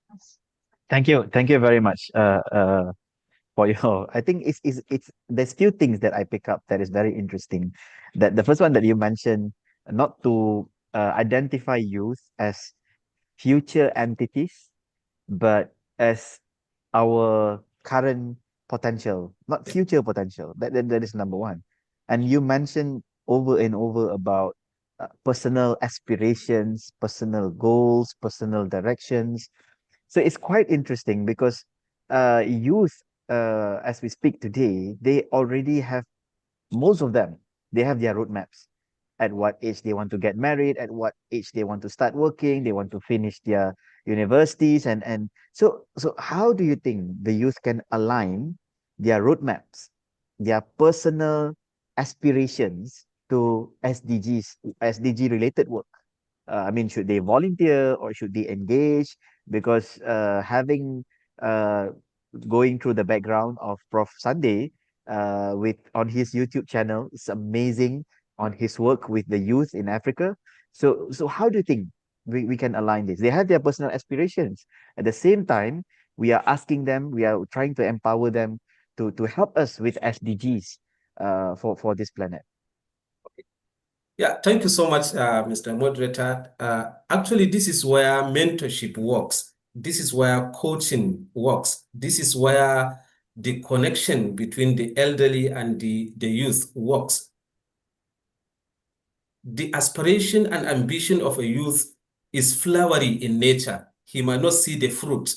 Thank you very much for your. I think it's there's few things that I pick up that is very interesting. That the first one that you mentioned, not to identify youth as future entities, but as our current potential, not future potential. That is number one. And you mentioned over and over about personal aspirations, personal goals, personal directions. So it's quite interesting because youth, as we speak today, they already have, most of them, they have their roadmaps. At what age they want to get married, at what age they want to start working, they want to finish their universities, and so how do you think the youth can align their roadmaps, their personal aspirations to SDG related work? I mean, should they volunteer or should they engage? Because having going through the background of Prof. Sunday with on his YouTube channel, it's amazing on his work with the youth in Africa. So how do you think we can align this? They have their personal aspirations. At the same time, we are asking them, we are trying to empower them to help us with SDGs for this planet. Yeah, thank you so much, Mr. Moderator. Actually, this is where mentorship works. This is where coaching works. This is where the connection between the elderly and the youth works. The aspiration and ambition of a youth is flowery in nature. He might not see the fruit,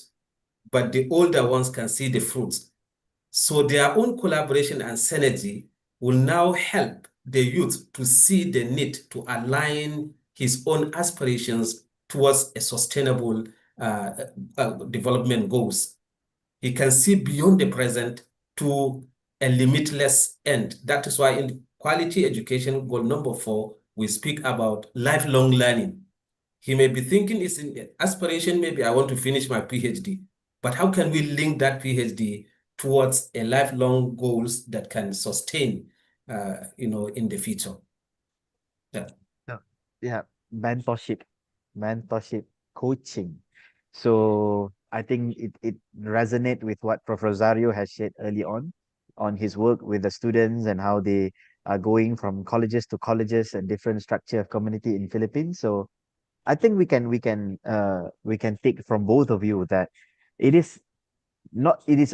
but the older ones can see the fruits. So their own collaboration and synergy will now help the youth to see the need to align his own aspirations towards a sustainable development goals. He can see beyond the present to a limitless end. That is why in quality education goal number 4, we speak about lifelong learning. He may be thinking it's an aspiration, maybe I want to finish my PhD, but how can we link that PhD towards a lifelong goals that can sustain, in the future? Yeah. Yeah, mentorship, coaching. So I think it resonate with what Prof. Rosario has shared early on his work with the students and how they are going from colleges to colleges and different structure of community in Philippines. So I think we can take from both of you that it is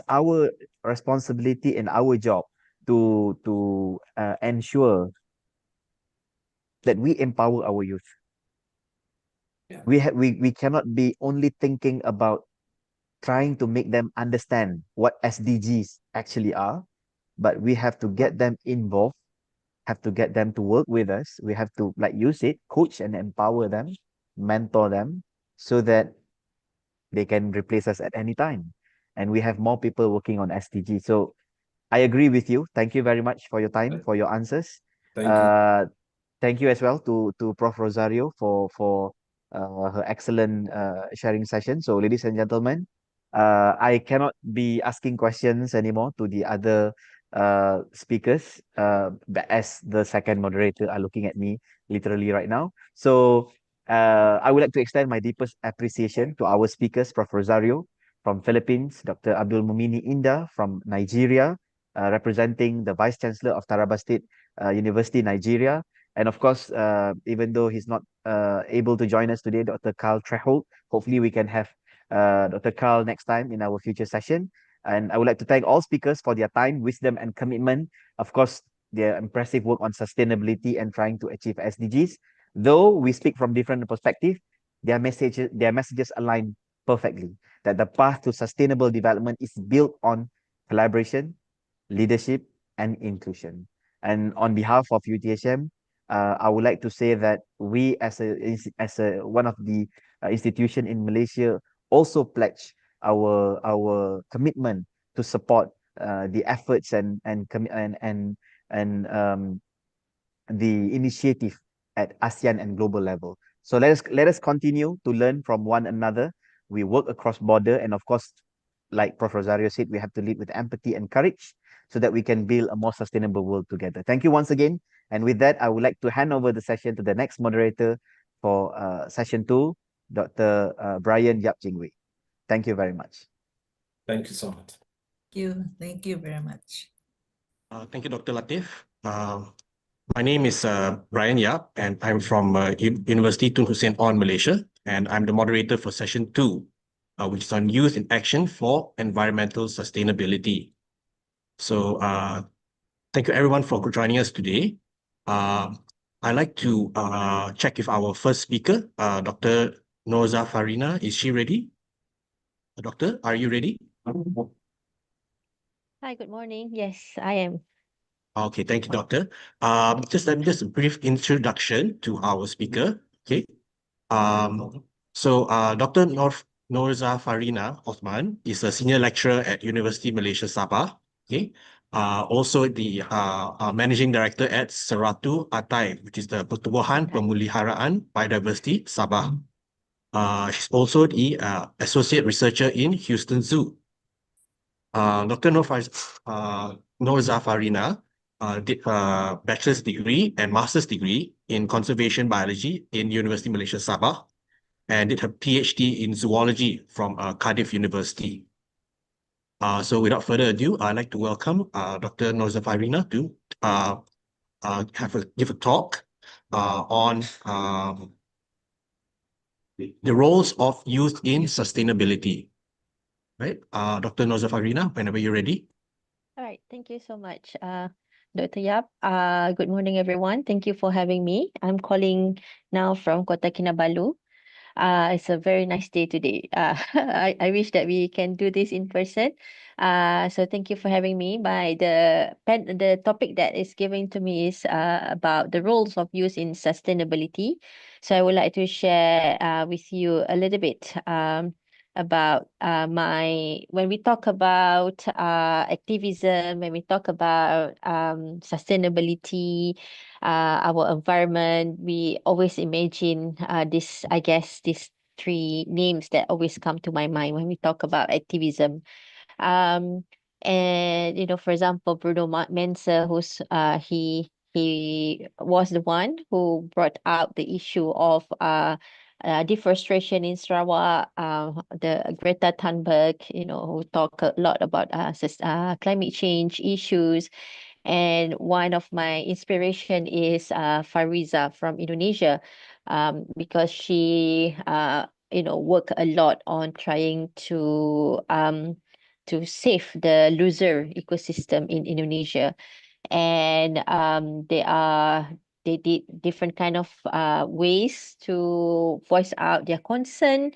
our responsibility and our job to ensure that we empower our youth. Yeah. We cannot be only thinking about trying to make them understand what SDGs actually are, but we have to get them involved, have to get them to work with us. We have to, like you said, coach and empower them, mentor them, so that they can replace us at any time. And we have more people working on SDG. So I agree with you. Thank you very much for your time, for your answers. Thank you. Thank you as well to Prof. Rosario for her excellent sharing session. So, ladies and gentlemen, I cannot be asking questions anymore to the other speakers, as the second moderator are looking at me literally right now. So, I would like to extend my deepest appreciation to our speakers, Prof. Rosario from Philippines, Dr. Abdul Mumini Indah from Nigeria, representing the Vice Chancellor of Taraba State University, Nigeria. And of course, even though he's not able to join us today, Dr. Carl Treholt, hopefully we can have Dr. Carl next time in our future session. And I would like to thank all speakers for their time, wisdom, and commitment. Of course, their impressive work on sustainability and trying to achieve SDGs. Though we speak from different perspectives, their messages align perfectly. That the path to sustainable development is built on collaboration, leadership, and inclusion. And on behalf of UTHM, I would like to say that we, as a one of the institution in Malaysia, also pledge our commitment to support the efforts and the initiative at ASEAN and global level. So let us continue to learn from one another. We work across border, and of course, like Prof. Rosario said, we have to lead with empathy and courage so that we can build a more sustainable world together. Thank you once again. And with that, I would like to hand over the session to the next moderator for session 2, Dr. Brian Yap Jingwei. Thank you very much. Thank you so much. Thank you very much. Thank you, Dr. Latif. My name is Brian Yap, and I'm from University Tun Hussein On, Malaysia, and I'm the moderator for session 2, which is on youth in action for environmental sustainability. So thank you everyone for joining us today. I'd like to check if our first speaker, Dr. Norza Farina, is she ready? Doctor, are you ready? Hi, good morning. Yes, I am. Okay, thank you, Doctor. Just a brief introduction to our speaker. Okay. Dr. Norza Farina Osman is a senior lecturer at University Malaysia Sabah. Okay. Also the managing director at Seratu Atai, which is the Pertubuhan Pemeliharaan Biodiversity Sabah. She's also the associate researcher in Houston Zoo. Dr. Norza Farina did a bachelor's degree and master's degree in conservation biology in University Malaysia Sabah, and did her PhD in zoology from Cardiff University. So without further ado, I'd like to welcome Dr. Norza Farina to give a talk on the roles of youth in sustainability. Right, Dr. Norza Farina, whenever you're ready. All right, thank you so much, Dr. Yap. Good morning, everyone. Thank you for having me. I'm calling now from Kota Kinabalu. It's a very nice day today. I wish that we can do this in person. So thank you for having me. The topic that is given to me is about the roles of youth in sustainability. So I would like to share with you a little bit about when we talk about activism, when we talk about sustainability, our environment, we always imagine I guess, these three names that always come to my mind when we talk about activism. Um, and for example, Mensa, he was the one who brought out the issue of deforestation in Sarawak. The Greta Thunberg, who talk a lot about climate change issues. And one of my inspiration is Fariza from Indonesia, because she work a lot on trying to save the loser ecosystem in Indonesia. And they did different kind of ways to voice out their concern.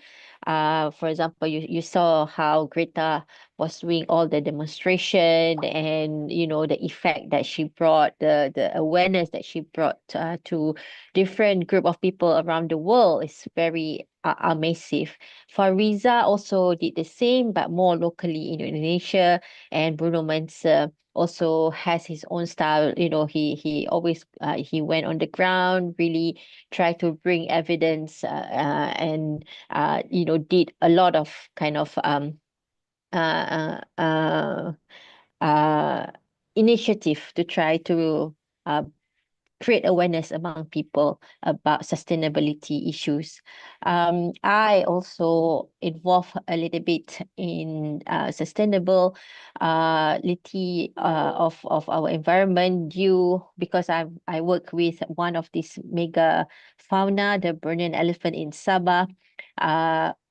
For example, you saw how Greta was doing all the demonstration, and the effect that she brought, the awareness that she brought to different group of people around the world is very massive. Fariza also did the same, but more locally in Indonesia. And Bruno Mensa also has his own style. He always he went on the ground, really tried to bring evidence, and did a lot of kind of uh, uh, uh, initiative to try to uh, create awareness among people about sustainability issues. I also involve a little bit in sustainability of our environment, due because I work with one of these mega fauna, the Bornean elephant in Sabah.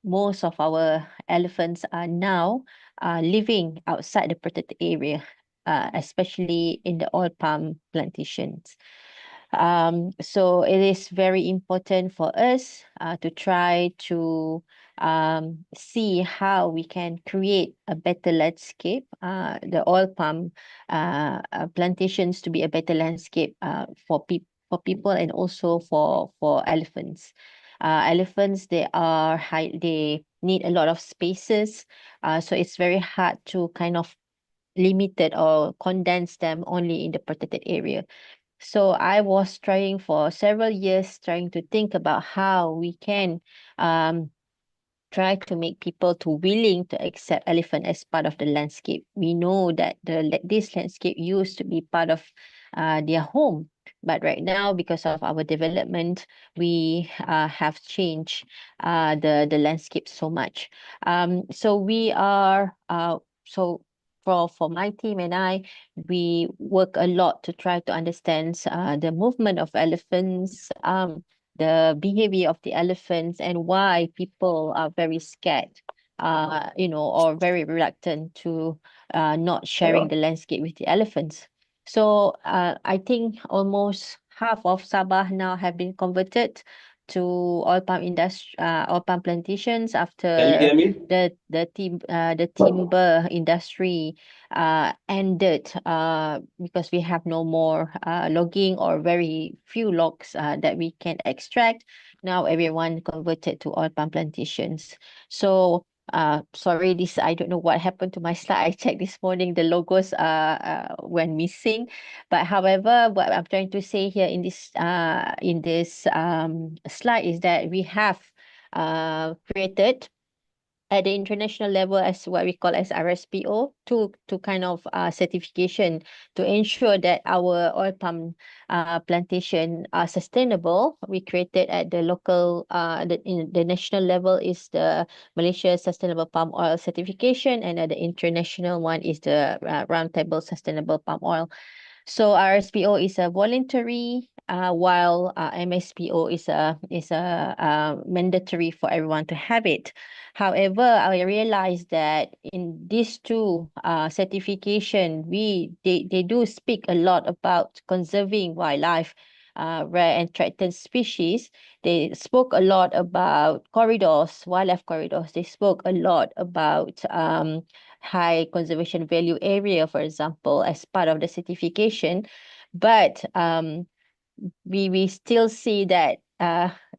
Most of our elephants are now living outside the protected area, especially in the oil palm plantations. So it is very important for us to try to see how we can create a better landscape, the oil palm plantations to be a better landscape for people, and also for elephants. Elephants, they need a lot of spaces, so it's very hard to kind of limited or condense them only in the protected area. So I was trying for several years, trying to think about how we can um, try to make people to willing to accept elephant as part of the landscape. We know that this landscape used to be part of their home, but right now, because of our development, we have changed the landscape so much. So we are so for my team and I, we work a lot to try to understand the movement of elephants, the behavior of the elephants, and why people are very scared, or very reluctant to not sharing the landscape with the elephants. So I think almost half of Sabah now have been converted to oil palm plantations after Can you hear me? the timber industry ended, because we have no more logging, or very few logs that we can extract. Now everyone converted to oil palm plantations. So sorry, I don't know what happened to my slide. I checked this morning, the logos went missing. But however, what I'm trying to say here in this slide is that we have created at the international level as what we call as RSPO to kind of certification to ensure that our oil palm plantation are sustainable. We created at the local in the national level is the Malaysia Sustainable Palm Oil Certification, and at the international one is the Roundtable Sustainable Palm Oil. So RSPO is a voluntary, while MSPO is a mandatory for everyone to have it. However, I realized that in these two certification, they do speak a lot about conserving wildlife. rare and threatened species. They spoke a lot about corridors, wildlife corridors. They spoke a lot about high conservation value area, for example, as part of the certification. But we still see that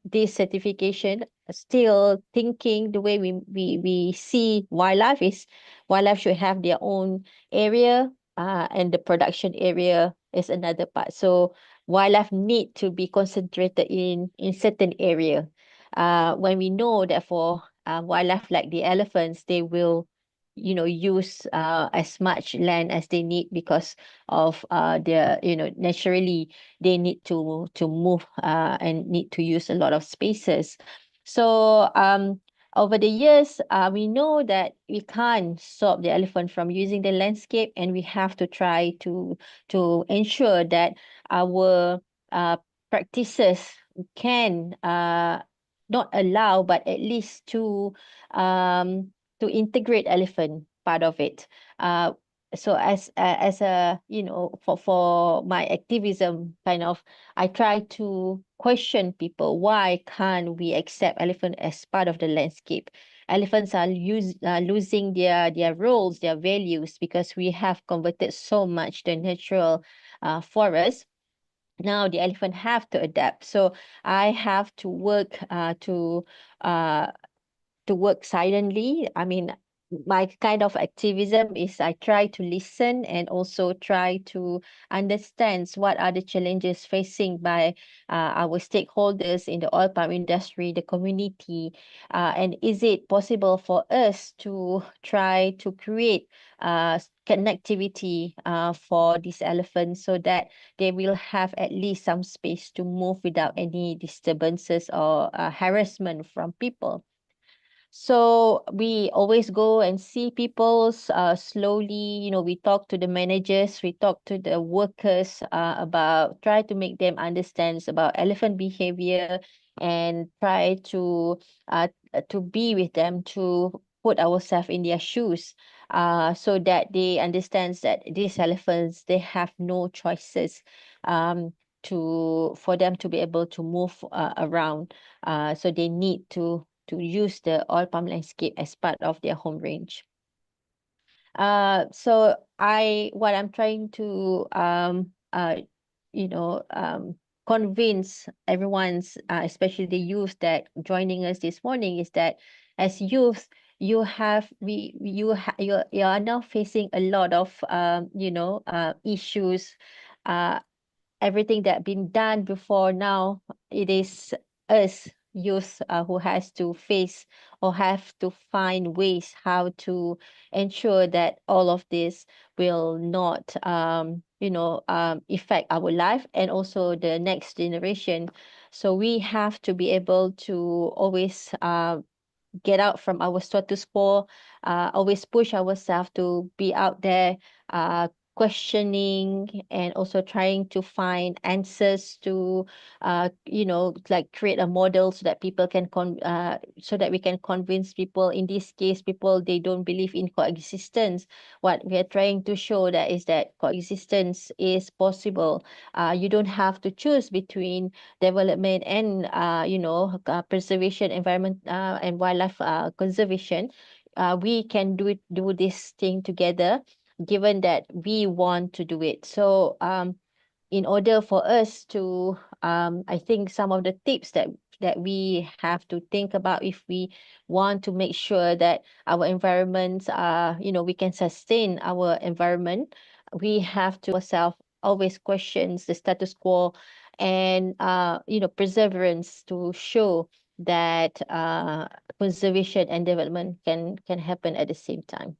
this certification still thinking the way we see wildlife is wildlife should have their own area, and the production area is another part. So wildlife need to be concentrated in certain area. When we know that for wildlife like the elephants, they will use as much land as they need because of their naturally they need to move and need to use a lot of spaces. So over the years, we know that we can't stop the elephant from using the landscape, and we have to try to ensure that our practices can not allow, but at least to integrate elephant part of it. So as a for my activism kind of, I try to question people, why can't we accept elephant as part of the landscape? Elephants are losing their roles, their values, because we have converted so much the natural forest. Now the elephant have to adapt. So I have to work to work silently. I mean, my kind of activism is I try to listen and also try to understand what are the challenges facing by our stakeholders in the oil palm industry, the community, and is it possible for us to try to create connectivity for these elephants so that they will have at least some space to move without any disturbances or harassment from people. So we always go and see people slowly. We talk to the managers, we talk to the workers about try to make them understand about elephant behavior and try to be with them, to put ourselves in their shoes, so that they understand that these elephants, they have no choices for them to be able to move around. So they need to use the oil palm landscape as part of their home range. So what I'm trying to convince everyone's, especially the youth that joining us this morning, is that as youth, you are now facing a lot of issues. Everything that been done before, now it is us youth who has to face or have to find ways how to ensure that all of this will not affect our life and also the next generation. So we have to be able to always get out from our status quo, always push ourselves to be out there, questioning and also trying to find answers to, like create a model so that people can so that we can convince people. In this case, people, they don't believe in coexistence. What we are trying to show that is that coexistence is possible. You don't have to choose between development and preservation, environment and wildlife conservation. We can do this thing together, given that we want to do it. So in order for us to I think some of the tips that we have to think about if we want to make sure that our environments we can sustain our environment, we have to ourselves always questions the status quo and perseverance to show that conservation and development can happen at the same time.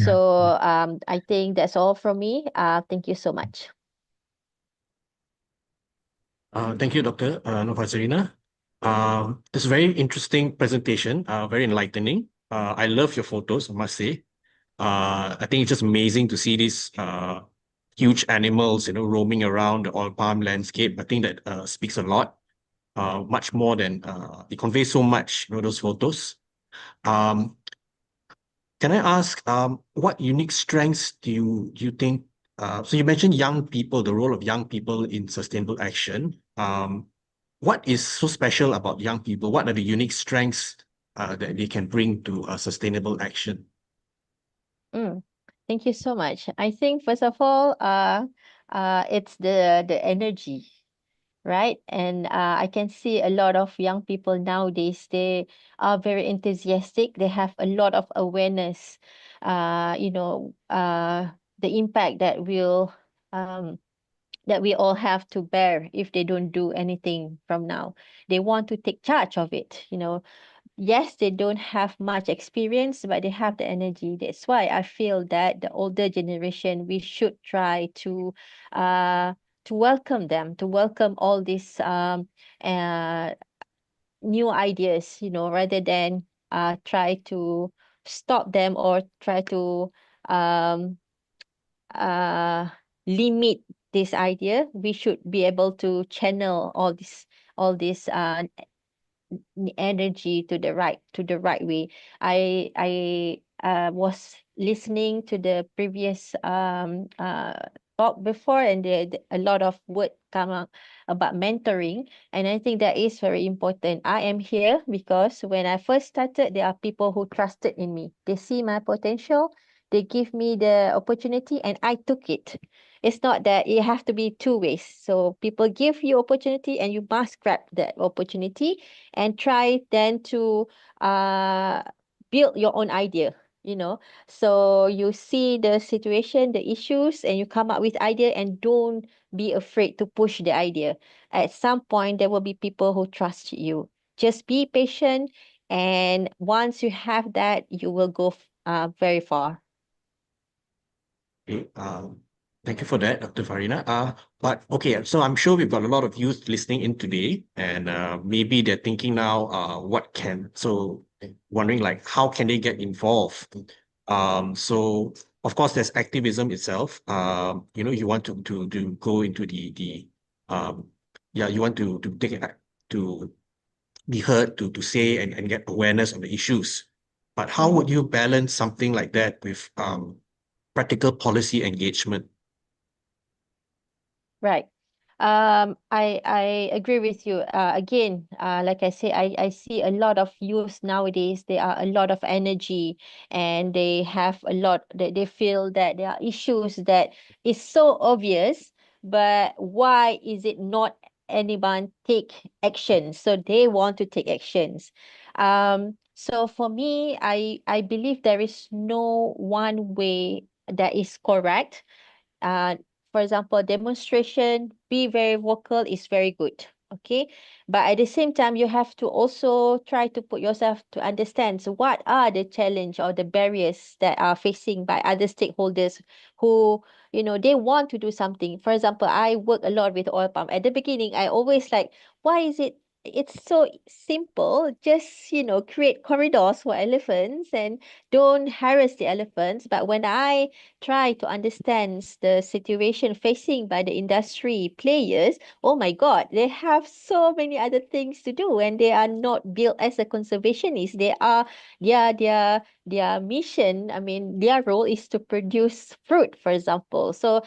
So I think that's all from me. Thank you so much. Thank you, Dr. Novazarina. This is a very interesting presentation, very enlightening. I love your photos, I must say. I think it's just amazing to see these huge animals, roaming around the oil palm landscape. I think that speaks a lot, much more than it conveys so much, those photos. Can I ask, what unique strengths do you think? So you mentioned young people, the role of young people in sustainable action. what is so special about young people? What are the unique strengths that they can bring to sustainable action? Thank you so much. I think first of all, it's the energy, right? And I can see a lot of young people nowadays, they are very enthusiastic. They have a lot of awareness, the impact that we all have to bear if they don't do anything from now. They want to take charge of it, yes, they don't have much experience, but they have the energy. That's why I feel that the older generation, we should try to welcome them, to welcome all these uh new ideas, rather than try to stop them or try to um uh limit this idea. We should be able to channel all this energy to the right way. I was listening to the previous talk before, and a lot of word come out about mentoring, and I think that is very important. I am here because when I first started, there are people who trusted in me. They see my potential, they give me the opportunity, and I took it. It's not that it have to be two ways. So people give you opportunity and you must grab that opportunity and try then to uh build your own idea, so you see the situation, the issues, and you come up with idea, and don't be afraid to push the idea. At some point there will be people who trust you. Just be patient, and once you have that, you will go very far. Okay, thank you for that, Dr. Farina. But okay, so I'm sure we've got a lot of youth listening in today, and maybe they're thinking now, wondering like how can they get involved? So of course there's activism itself. You want to go into you want to to be heard, to say and get awareness of the issues. But how would you balance something like that with practical policy engagement? Right. I agree with you. Again, like I say, I see a lot of youth nowadays. There are a lot of energy, and they have a lot. They feel that there are issues that is so obvious, but why is it not anyone take action? So they want to take actions. So for me, I believe there is no one way that is correct. uh for example, demonstration, be very vocal is very good. Okay. But at the same time, you have to also try to put yourself to understand, so what are the challenge or the barriers that are facing by other stakeholders who, they want to do something. For example, I work a lot with oil palm. At the beginning, I always like, why is it's so simple, just create corridors for elephants and don't harass the elephants. But when I try to understand the situation facing by the industry players, oh my God, they have so many other things to do, and they are not built as a conservationist. They are their mission, I mean, their role is to produce fruit, for example. So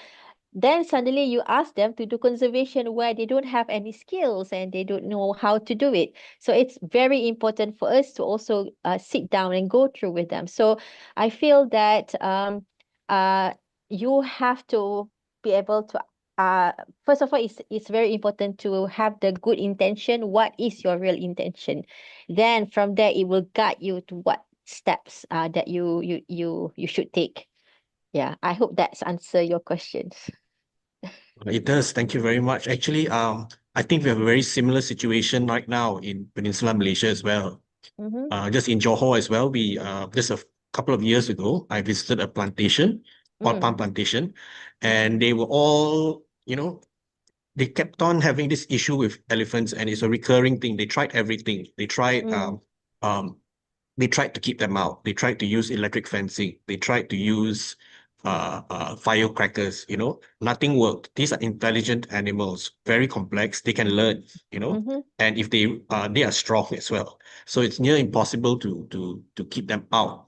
then suddenly you ask them to do conservation where they don't have any skills and they don't know how to do it. So it's very important for us to also sit down and go through with them. So I feel that uh, you have to be able to, first of all, it's very important to have the good intention. What is your real intention? Then from there, it will guide you to what steps that you should take. Yeah, I hope that's answer your questions. It does. Thank you very much. Actually, I think we have a very similar situation right now in Peninsular Malaysia as well. Just in Johor as well, we just a couple of years ago, I visited a plantation, oil palm plantation, and they were all, they kept on having this issue with elephants, and it's a recurring thing. They tried everything. They tried to keep them out. They tried to use electric fencing. They tried to use firecrackers, nothing worked. These are intelligent animals, very complex. They can learn, and if they are strong as well. So it's near impossible to keep them out.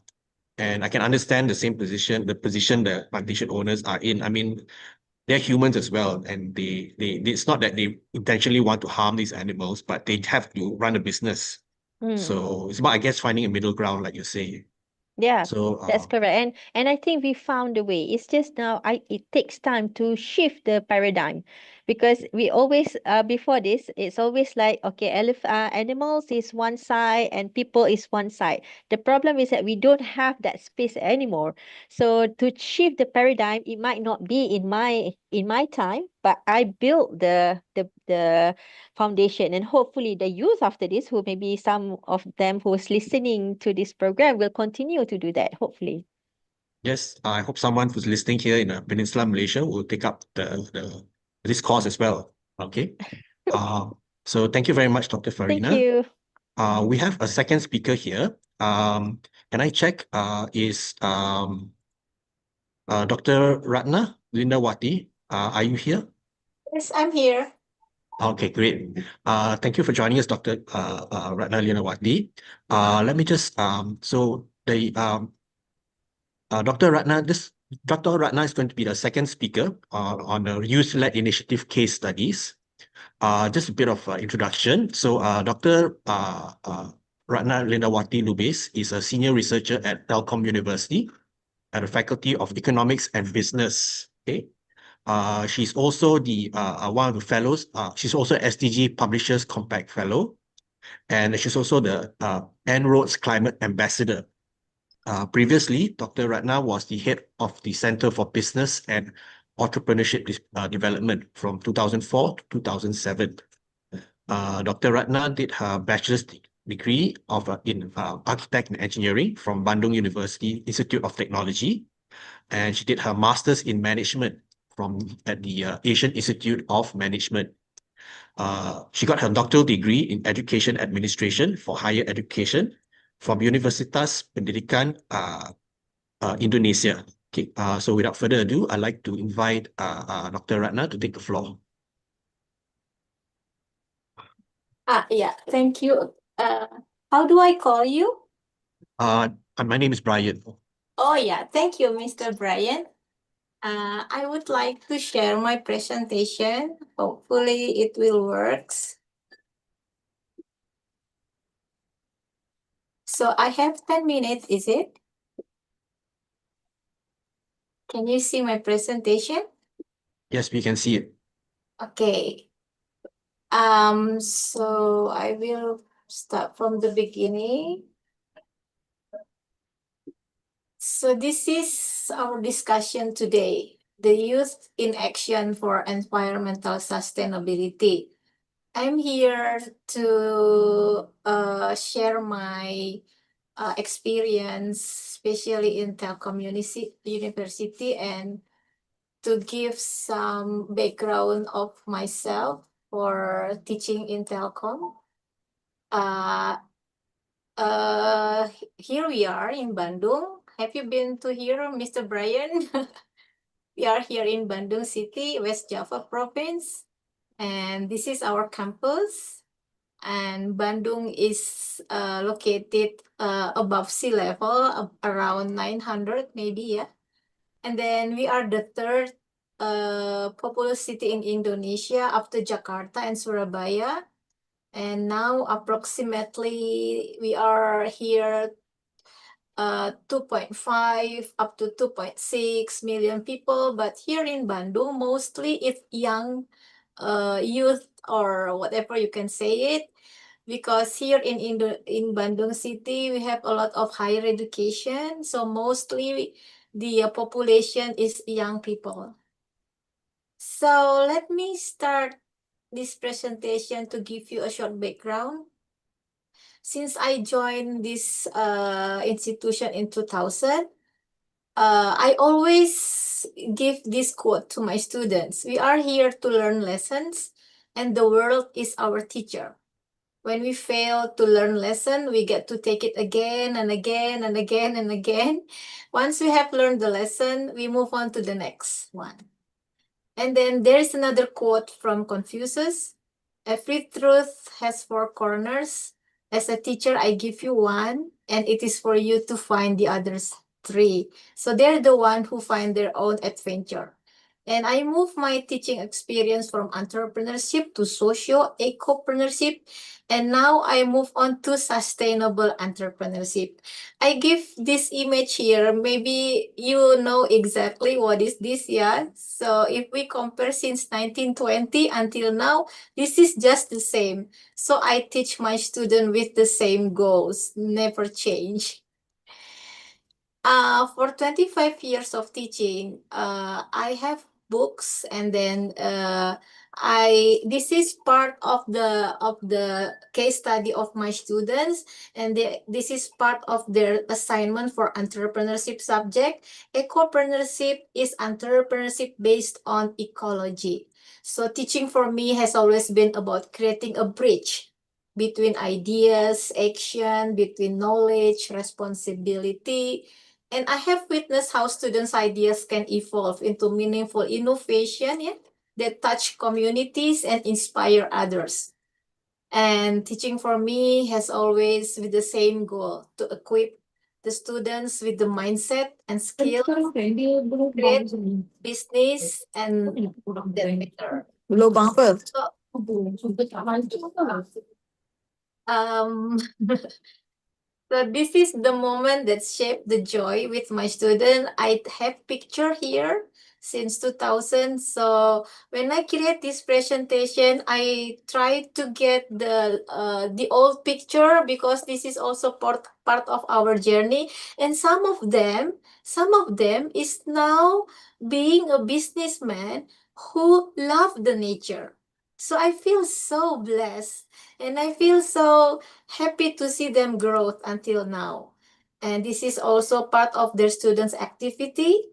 And I can understand the position the plantation owners are in. I mean, they're humans as well, and it's not that they intentionally want to harm these animals, but they have to run a business. So it's about, I guess, finding a middle ground, like you say. Yeah, So that's correct. And I think we found a way. It's just now it takes time to shift the paradigm, because we always before this it's always like, okay, animals is one side and people is one side. The problem is that we don't have that space anymore. So to shift the paradigm, it might not be in my time, but I built the foundation, and hopefully the youth after this, who maybe some of them who's listening to this program, will continue to do that, hopefully. yes, I hope someone who's listening here in Peninsula Malaysia will take up this course as well. Okay. So thank you very much, Dr. Thank Farina. you. We have a second speaker here. Can I check? Is Dr. Ratna Lindawati? Are you here? Yes, I'm here. Okay, great. Thank you for joining us, Dr. Ratna Lindawati. Let me just so the Dr. Ratna is going to be the second speaker on the youth-led initiative case studies. Just a bit of introduction. So Dr. Ratna Lindawati Lubis is a senior researcher at Telkom University at the Faculty of Economics and Business. Okay. She's also the one of the fellows. She's also SDG Publishers Compact Fellow, and she's also the En-ROADS Climate Ambassador. Previously, Dr. Ratna was the head of the Center for Business and Entrepreneurship Development from 2004 to 2007. Dr. Ratna did her bachelor's degree in Architect and Engineering from Bandung University Institute of Technology, and she did her master's in management at the Asian Institute of Management. She got her doctoral degree in Education Administration for Higher Education from Universitas Pendidikan Indonesia. Okay, so without further ado, I'd like to invite Dr. Ratna to take the floor. Yeah, thank you. How do I call you? My name is Brian. Oh, yeah, thank you, Mr. Brian. I would like to share my presentation. Hopefully it will work. So I have 10 minutes, is it? Can you see my presentation? Yes, we can see it. Okay. So I will start from the beginning. So this is our discussion today, the youth in action for environmental sustainability. I'm here to share my experience, especially in Telkom University, and to give some background of myself for teaching in Telkom. Here we are in Bandung. Have you been to here, Mr. Brian? We are here in Bandung City, West Java Province, and this is our campus. And Bandung is located above sea level, around 900 maybe, yeah. And then we are the third populous city in Indonesia after Jakarta and Surabaya. And now approximately we are here 2.5 up to 2.6 million people, but here in Bandung, mostly it's young youth or whatever you can say it, because here in Bandung City, we have a lot of higher education, so mostly the population is young people. So let me start this presentation to give you a short background. Since I joined this institution in 2000, I always give this quote to my students. We are here to learn lessons, and the world is our teacher. When we fail to learn lesson, we get to take it again and again and again and again. Once we have learned the lesson, we move on to the next one. And then there's another quote from Confucius. Every truth has four corners. As a teacher, I give you one, and it is for you to find the others three. So they're the one who find their own adventure. And I moved my teaching experience from entrepreneurship to socio-ecopreneurship. And now I move on to sustainable entrepreneurship. I give this image here. Maybe you know exactly what is this, yeah? So if we compare since 1920 until now, this is just the same. So I teach my student with the same goals, never change. For 25 years of teaching, I have books, and then this is part of the case study of my students, and this is part of their assignment for entrepreneurship subject. Ecopreneurship is entrepreneurship based on ecology. So teaching for me has always been about creating a bridge between ideas, action, between knowledge, responsibility. And I have witnessed how students' ideas can evolve into meaningful innovation, yeah, that touch communities and inspire others. And teaching for me has always with the same goal to equip the students with the mindset and skills to create business and that better. So, So this is the moment that shaped the joy with my student. I have picture here since 2000. So when I create this presentation, I try to get the old picture because this is also part of our journey. And some of them is now being a businessman who love the nature. So I feel so blessed, and I feel so happy to see them grow until now. And this is also part of their students' activity.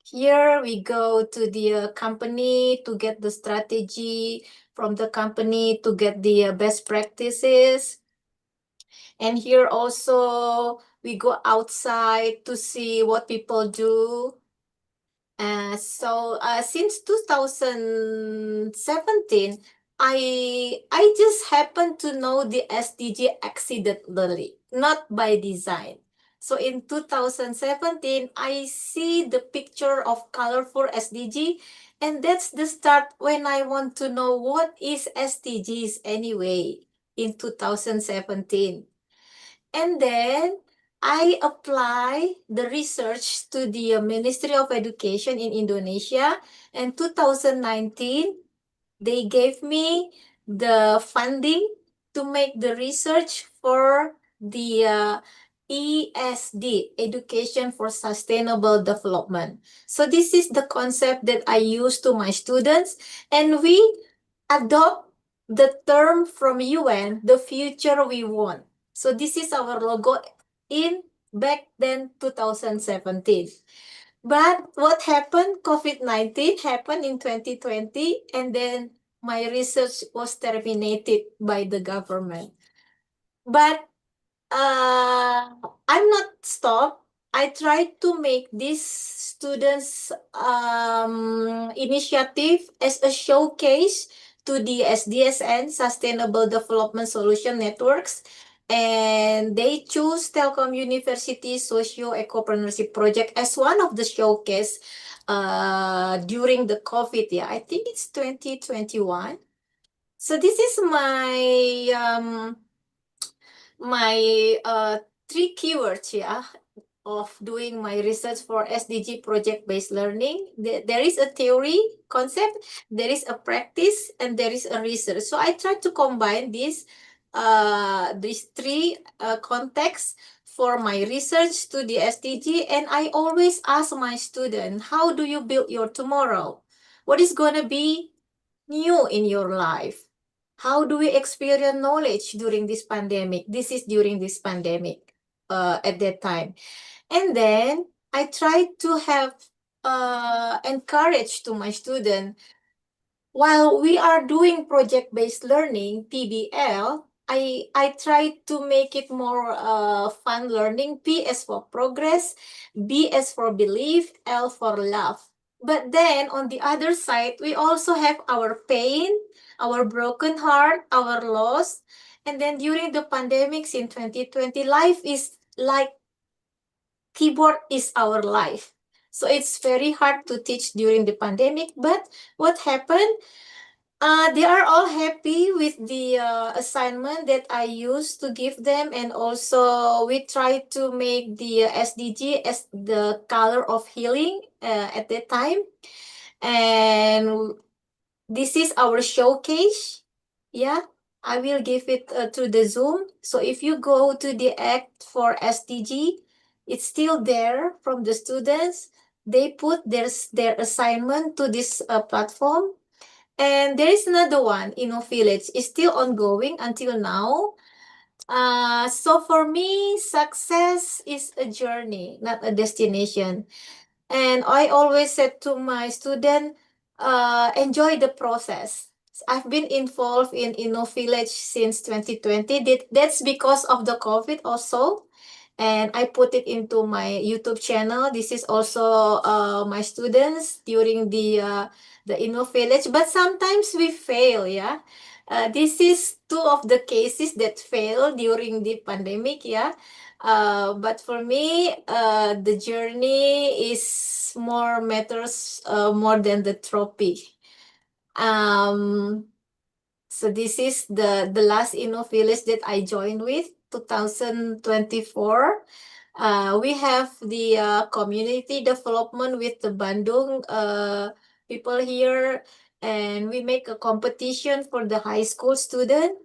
Here we go to the company to get the strategy from the company to get the best practices. And here also we go outside to see what people do. Since 2017, I just happened to know the SDG accidentally, not by design. So in 2017, I see the picture of colorful SDG, and that's the start when I want to know what is SDGs anyway in 2017. And then I apply the research to the Ministry of Education in Indonesia. And 2019, they gave me the funding to make the research for the ESD, Education for Sustainable Development. So this is the concept that I use to my students, and we adopt the term from UN, the future we want. So this is our logo in back then 2017. But what happened? COVID-19 happened in 2020, and then my research was terminated by the government. But I'm not stopped. I tried to make this students initiative as a showcase to the SDSN, Sustainable Development Solution Networks, and they choose Telkom University Socio-Ecopreneurship Project as one of the showcase during the COVID. Yeah, I think it's 2021. So this is my three keywords, yeah, of doing my research for SDG project-based learning. There is a theory concept, there is a practice, and there is a research. So I try to combine these three contexts for my research to the SDG, and I always ask my student, how do you build your tomorrow? What is going to be new in your life? How do we experience knowledge during this pandemic? This is during this pandemic at that time. And then I try to have encourage to my student, while we are doing project-based learning, PBL, I try to make it more fun learning. P as for progress, B as for belief, L for love. But then on the other side, we also have our pain, our broken heart, our loss. And then during the pandemics in 2020, life is like keyboard is our life. So it's very hard to teach during the pandemic. But what happened? They are all happy with the assignment that I used to give them, and also we try to make the SDG as the color of healing at that time. And this is our showcase. Yeah, I will give it through the Zoom. So if you go to the Act for SDG, it's still there from the students. They put their assignment to this platform. And there is another one, Village. It's still ongoing until now. So for me, success is a journey, not a destination. And I always said to my student, enjoy the process. I've been involved in Village since 2020. That's because of the COVID also. And I put it into my YouTube channel. This is also my students during the Village. But sometimes we fail, yeah. This is two of the cases that fail during the pandemic, yeah. But for me, the journey is more matters more than the trophy. So this is the last Village that I joined with, 2024. We have the community development with the Bandung people here, and we make a competition for the high school student.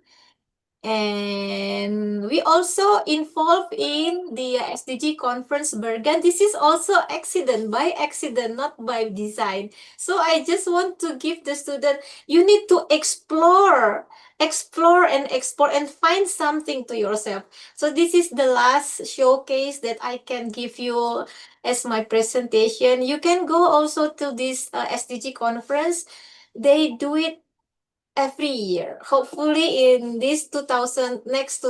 And we also involved in the SDG conference Bergen. This is also by accident, not by design. So I just want to give the student, you need to explore and find something to yourself. So this is the last showcase that I can give you as my presentation. You can go also to this SDG conference. They do it every year. Hopefully in this 2000 next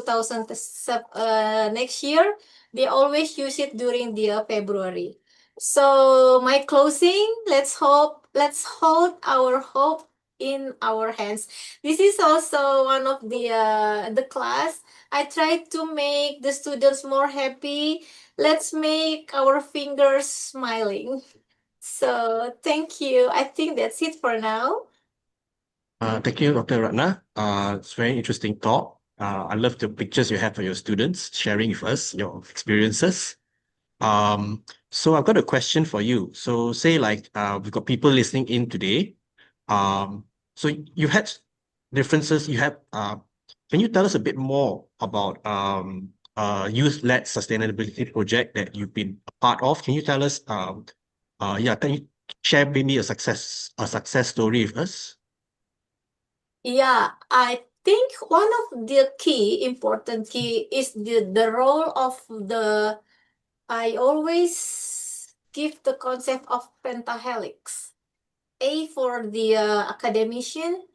year, they always use it during the February. So my closing, let's hold our hope in our hands. This is also one of the class. I try to make the students more happy. Let's make our fingers smiling. So thank you. I think that's it for now. Thank you, Dr. Ratna. It's very interesting talk. I love the pictures you have for your students, sharing with us your experiences. So I've got a question for you. So say like we've got people listening in today. So you had differences. Can you tell us a bit more about youth-led sustainability project that you've been a part of? Can you tell us? Can you share maybe a success story with us? Yeah, I think one of the important key is the role of I always give the concept of pentahelix. A for the academician,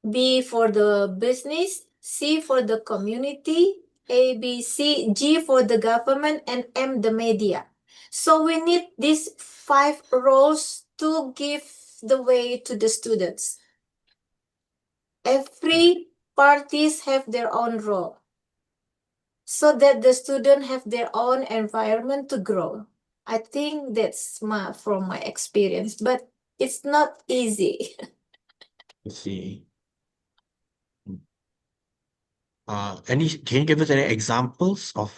B for the business, C for the community, A, B, C, G for the government, and M the media. So we need these 5 roles to give the way to the students. Every parties have their own role so that the student have their own environment to grow. I think that's from my experience, but it's not easy. Let's see. Can you give us any examples of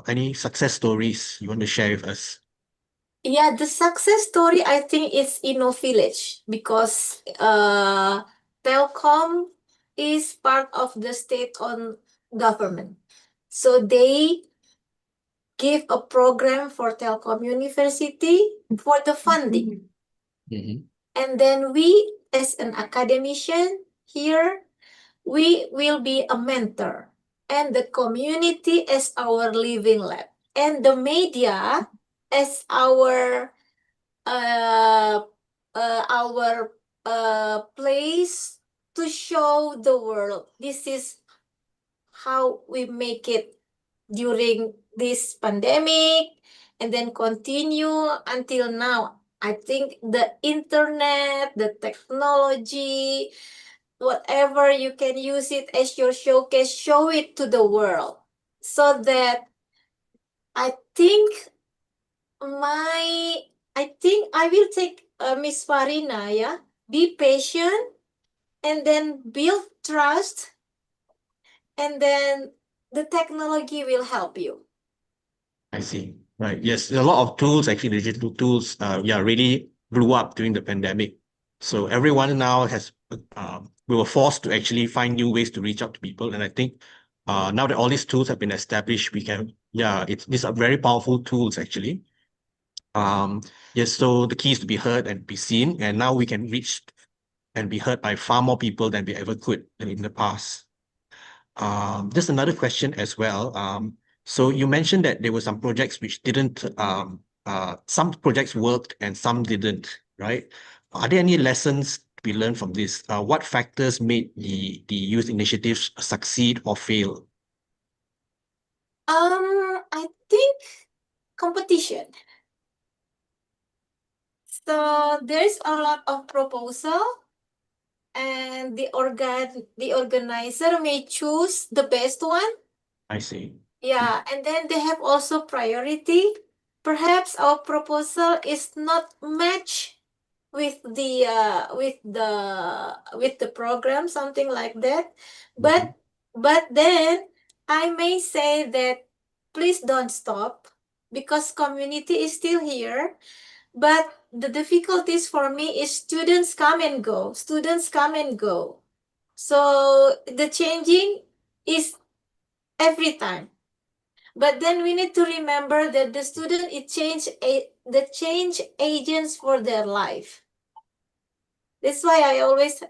any success stories you want to share with us? Yeah, the success story I think is Village because Telkom is part of the state-owned government. So they give a program for Telkom University for the funding. And then we, as an academician here, we will be a mentor. And the community as our living lab. And the media as our place to show the world. This is how we make it during this pandemic and then continue until now. I think the internet, the technology, whatever you can use it as your showcase, show it to the world so that I think my I think I will take Miss Farina, yeah. Be patient and then build trust, and then the technology will help you. I see. Right. Yes, a lot of tools, actually, digital tools, really blew up during the pandemic. So everyone now we were forced to actually find new ways to reach out to people. And I think now that all these tools have been established, these are very powerful tools, actually. Yes, so the key is to be heard and be seen. And now we can reach and be heard by far more people than we ever could in the past. Just another question as well. So you mentioned that there were some projects which didn't, some projects worked and some didn't, right? Are there any lessons to be learned from this? What factors made the youth initiatives succeed or fail? I think competition. So there's a lot of proposal, and the organizer may choose the best one. I see. Yeah, and then they have also priority. Perhaps our proposal is not matched with the program, something like that. But then I may say that please don't stop, because community is still here. But the difficulties for me is students come and go. So the changing is every time. But then we need to remember that the student the change agents for their life. That's why I always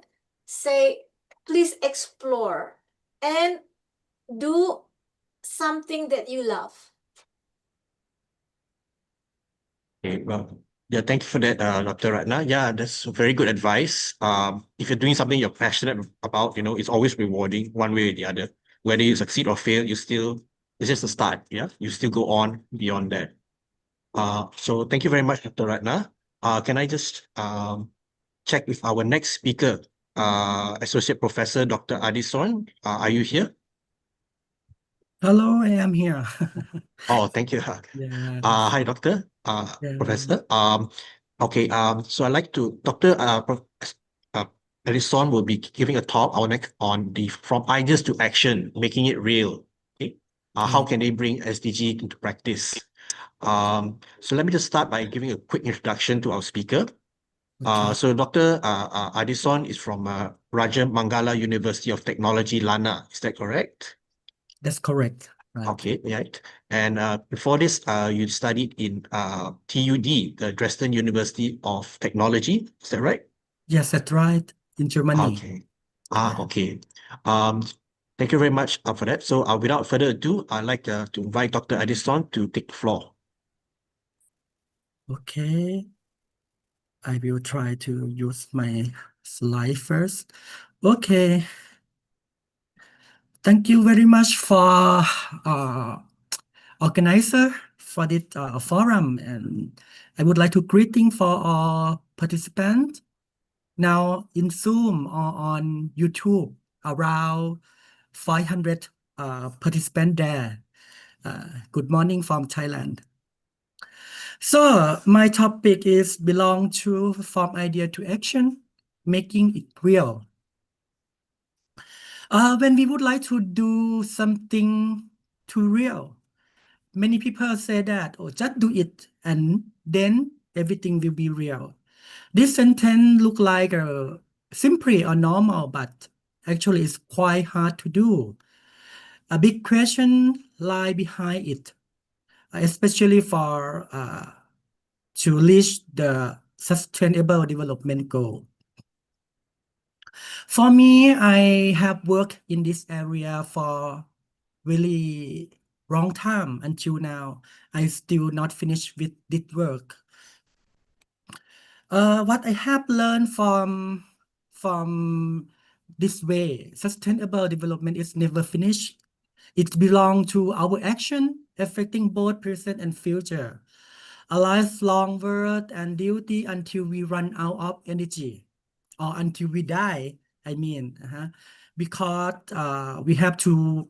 say, please explore and do something that you love. Okay, well, yeah, thank you for that, Dr. Ratna. Yeah, that's very good advice. If you're doing something you're passionate about, it's always rewarding one way or the other. Whether you succeed or fail, it's just a start. Yeah, you still go on beyond that. So thank you very much, Dr. Ratna. Can I just check with our next speaker, Associate Professor Dr. Addison? Are you here? Hello, I am here. Oh, thank you. Yeah. Hi, Doctor, Yeah. Professor. Okay. So I'd like to, Addison will be giving a talk on the from ideas to action, making it real. Okay. How can they bring SDG into practice? So let me just start by giving a quick introduction to our speaker. So Dr. Addison is from Raja Mangala University of Technology, Lana. Is that correct? That's correct. Right. Okay, right. And before this, you studied in TUD, the Dresden University of Technology. Is that right? Yes, that's right. In Germany. Okay. Okay. Thank you very much for that. So without further ado, I'd like to invite Dr. Addison to take the floor. Okay. I will try to use my slide first. Okay. Thank you very much for organizer for this forum, and I would like to greeting for all participants now in Zoom or on YouTube, around 500 participants there. Good morning from Thailand. So my topic is belong to from idea to action, making it real. When we would like to do something too real, many people say that, oh, just do it and then everything will be real. This sentence look like simple or normal, but actually it's quite hard to do. A big question lie behind it, especially for to reach the sustainable development goal. For me, I have worked in this area for really long time until now. I still not finished with this work. What I have learned from this way, sustainable development is never finished. It belongs to our action, affecting both present and future. A lifelong work and duty until we run out of energy, or until we die, I mean, because we have to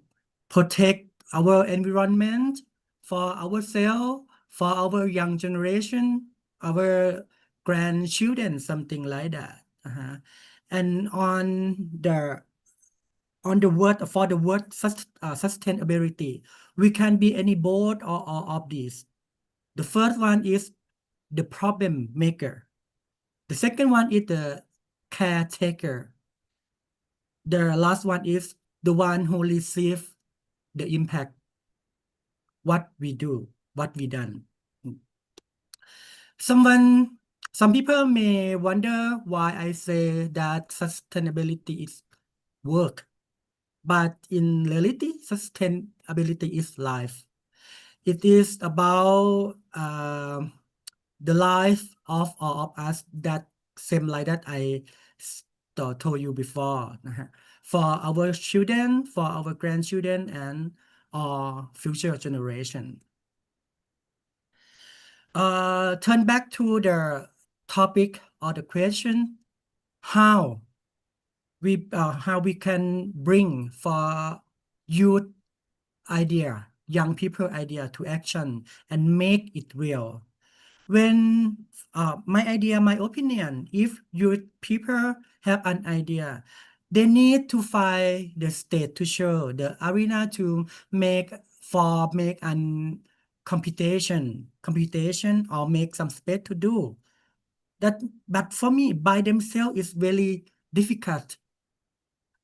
protect our environment for ourselves, for our young generation, our grandchildren, something like that. And on the word for the word sustainability, we can be any both or all of these. The first one is the problem maker. The second one is the caretaker. The last one is the one who receive the impact, what we do, what we done. Some people may wonder why I say that sustainability is work, but in reality, sustainability is life. It is about the life of all of us, that same like that I told you before. For our children, for our grandchildren, and our future generation. Turn back to the topic or the question, how we can bring for youth idea, young people idea to action and make it real. When my idea, my opinion, if youth people have an idea, they need to find the stage to show, the arena to make an computation or make some space to do that. But for me, by themselves is very difficult.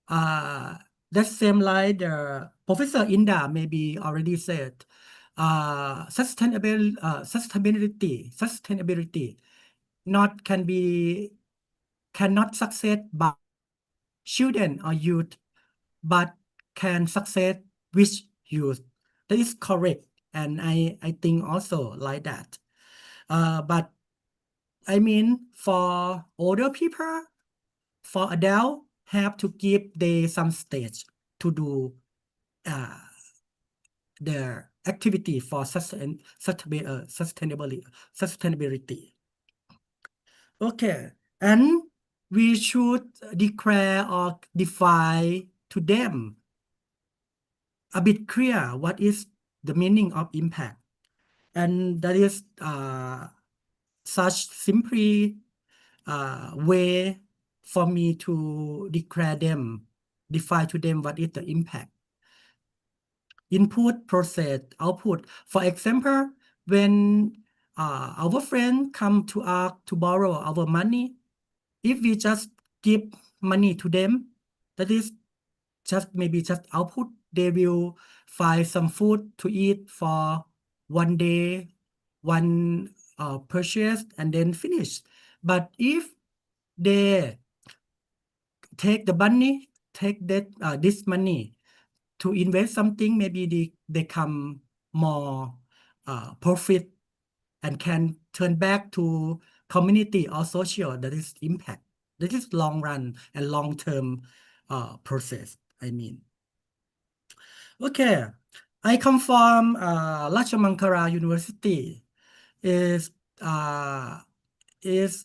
That same like the Professor Inda maybe already said, sustainability cannot succeed by children or youth, but can succeed with youth. That is correct, and I think also like that. But I mean, for older people, for adults, have to give them some stage to do the activity for sustainability. Okay, and we should declare or define to them a bit clear what is the meaning of impact, and that is such simply way for me to define to them what is the impact. Input, process, output. For example, when our friend come to us to borrow our money, if we just give money to them, that is maybe just output. They will find some food to eat for one day, one purchase, and then finish. But if they take the money, take this money to invest something, maybe they come more profit and can turn back to community or social. That is impact. That is long run and long term process, I mean. Okay, I come from Rajamankara University. Is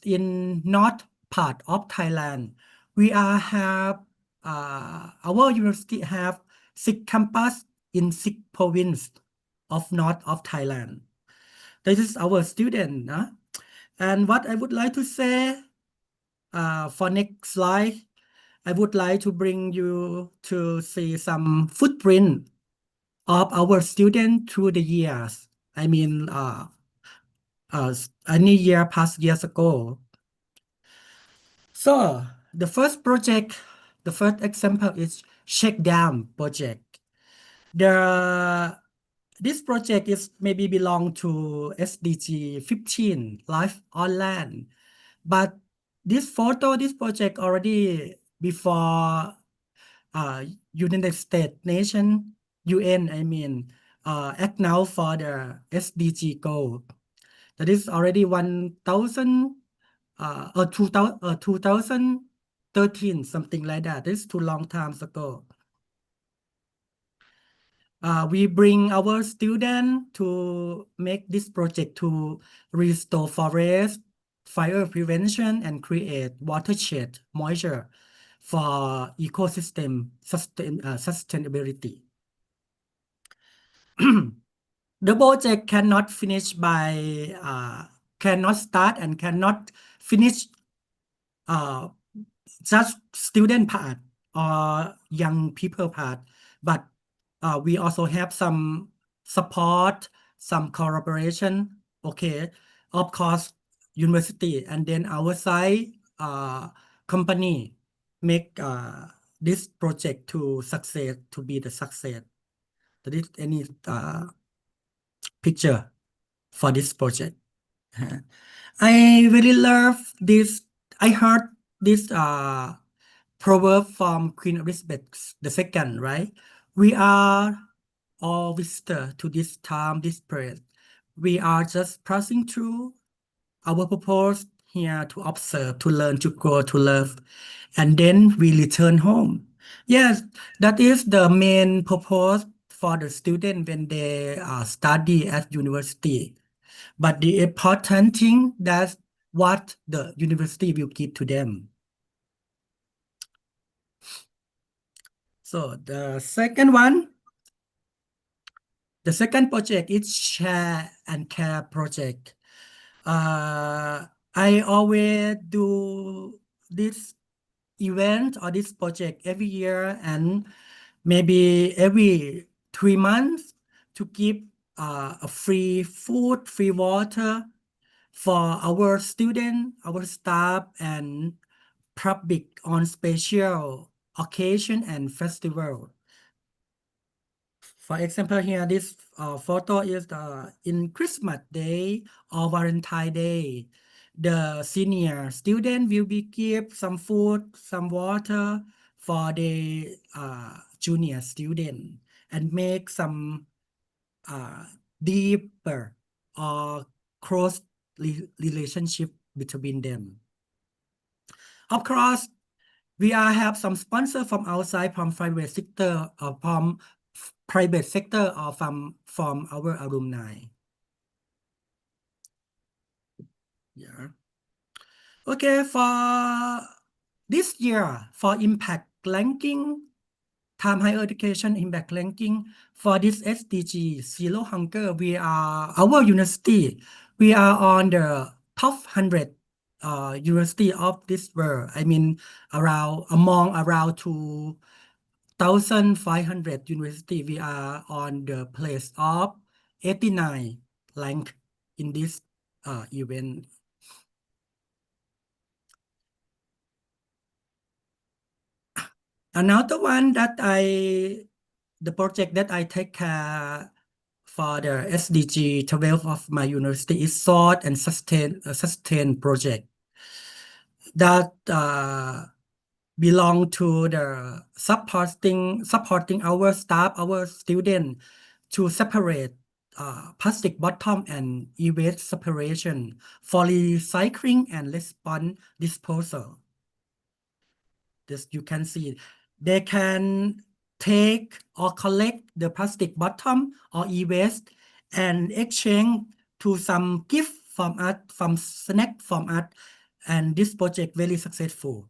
in north part of Thailand. We have our university have 6 campus in 6 provinces of north of Thailand. This is our student. And what I would like to say for next slide, I would like to bring you to see some footprint of our student through the years. I mean, any year past years ago. So the first project, the first example is Check Dam project. This project is maybe belong to SDG 15, Life on Land. But this project already before United States nation, UN, I mean, act now for the SDG goal. That is already 2013, something like that. It's too long times ago. We bring our students to make this project to restore forest, fire prevention, and create watershed moisture for ecosystem sustainability. The project cannot finish by cannot start and cannot finish just student part or young people part, but we also have some support, some collaboration. Okay, of course, university and then our side company make this project to success, to be the success. There is any picture for this project. I really love this. I heard this proverb from Queen Elizabeth II, right? We are all visitor to this time, this place. We are just passing through. Our purpose here to observe, to learn, to grow, to love, and then we return home. Yes, that is the main purpose for the student when they study at university. But the important thing, that's what the university will give to them. So the second project is Share and Care project. I always do this event or this project every year and maybe every 3 months to give a free food, free water for our student, our staff, and public on special occasion and festival. For example, here this photo is in Christmas Day or Valentine Day. The senior student will be give some food, some water for the junior student and make some deeper or close relationship between them. Of course, we have some sponsor from outside, from private sector or from private sector or from our alumni. Yeah. Okay, for this year, for impact ranking, time higher education impact ranking, for this SDG Zero Hunger, our university, we are on the top 100 university of this world. I mean, among around 2,500 university, we are on the place of 89 rank in this event. Another one that the project that I take care for the SDG 12 of my university is Sort and Sustain project that belong to the supporting our staff, our student to separate plastic bottom and e-waste separation for recycling and response disposal. This you can see, they can take or collect the plastic bottom or e-waste and exchange to some gift from us, from snack from us, and this project very successful.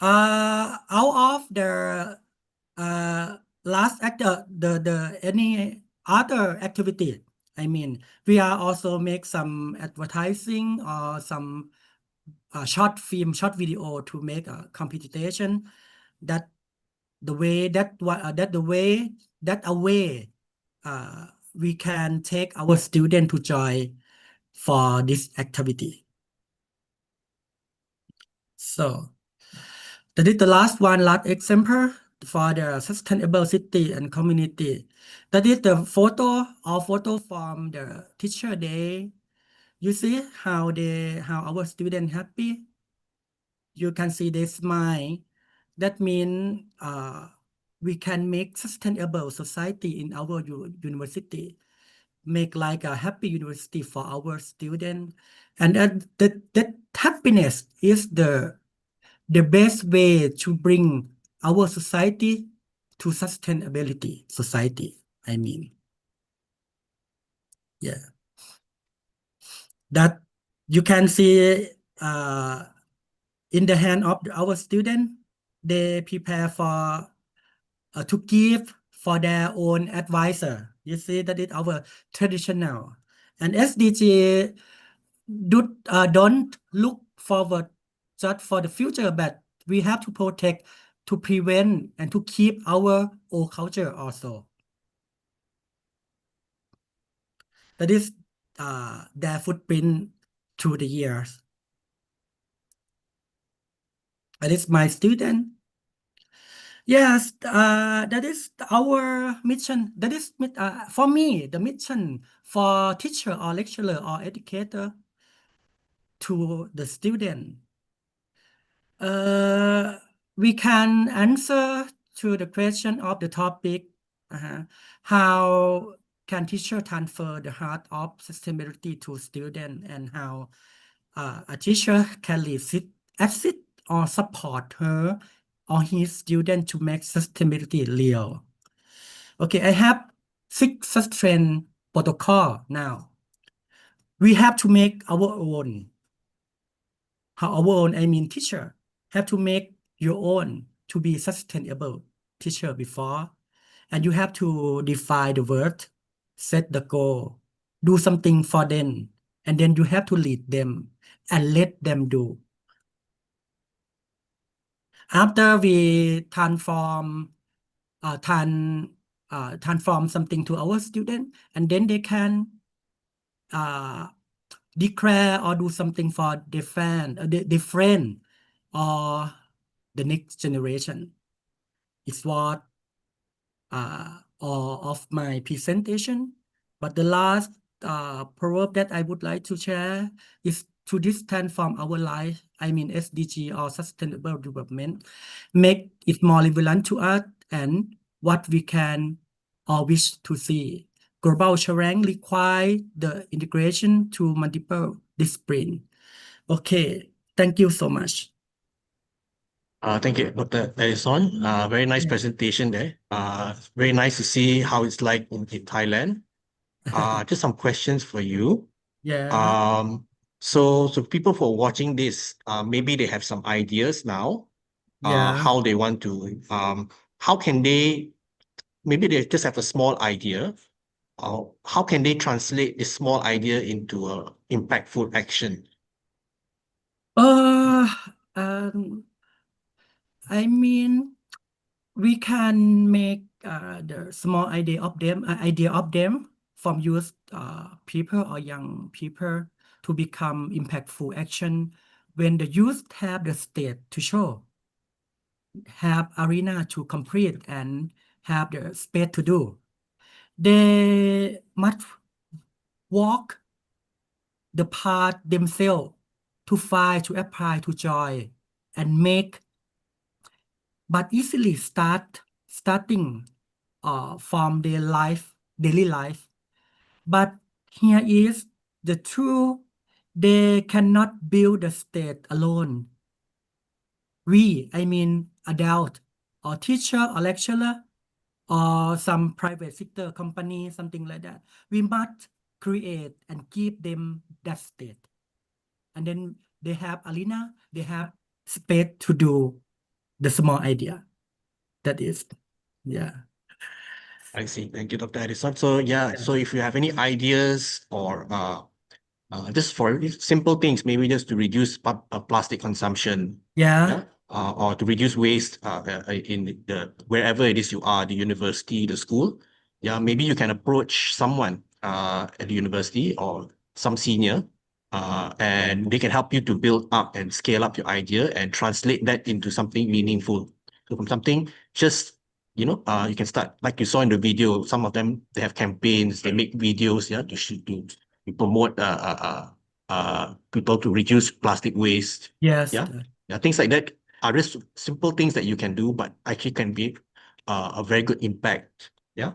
Out of the last any other activity, I mean, we are also make some advertising or some short video to make a competition that a way we can take our student to join for this activity. So that is the last example for the sustainable city and community. That is the photo from the teacher day. You see how our student happy. You can see they smile. That means we can make sustainable society in our university, make like a happy university for our students, and that happiness is the best way to bring our society to sustainability society. I mean, yeah, that you can see in the hand of our student, they prepare for to give for their own advisor You see, that is our traditional. And SDG don't look forward just for the future, but we have to protect, to prevent, and to keep our old culture also. That is their footprint through the years. That is my student. Yes, that is our mission. That is for me, the mission for teacher or lecturer or educator to the student. We can answer to the question of the topic, how can teacher transfer the heart of sustainability to student, and how a teacher can assist or support her or his student to make sustainability real. Okay, I have 6 sustain protocol now. We have to make our own. Our own, I mean teacher, have to make your own to be sustainable teacher before. And you have to define the word, set the goal, do something for them, and then you have to lead them and let them do. After we transform something to our student, and then they can declare or do something for their friend, or the next generation. It's what all of my presentation. But the last proverb that I would like to share is to distance from our life, I mean SDG or sustainable development, make it more relevant to us and what we can or wish to see. Global challenge require the integration to multiple disciplines. Okay, thank you so much. Thank you, Dr. Edison. Very nice presentation there. Very nice to see how it's like in Thailand. Just some questions for you. Yeah. So people who are watching this, maybe they have some ideas now, Yeah. how they want to, how can they, maybe they just have a small idea, how can they translate this small idea into a impactful action? I mean, we can make the small idea of them from youth people or young people to become impactful action when the youth have the stage to show, have arena to complete, and have the space to do. They must walk the path themselves to find, to apply, to join, and make, but easily starting from their daily life. But here is the truth: they cannot build the state alone. I mean adult or teacher or lecturer or some private sector company, something like that, we must create and give them that state. And then they have arena, they have space to do the small idea. That is, yeah. I see. Thank you, Dr. Edison. So yeah, so if you have any ideas or just for simple things, maybe just to reduce plastic consumption, Yeah. or to reduce waste in the wherever it is you are, the university, the school. Yeah, maybe you can approach someone at the university or some senior, and they can help you to build up and scale up your idea and translate that into something meaningful. So from something just, you can start, like you saw in the video, some of them, they have campaigns, they make videos, to promote people to reduce plastic waste. Yes. Yeah, things like that are just simple things that you can do, but actually can be a very good impact. Yeah.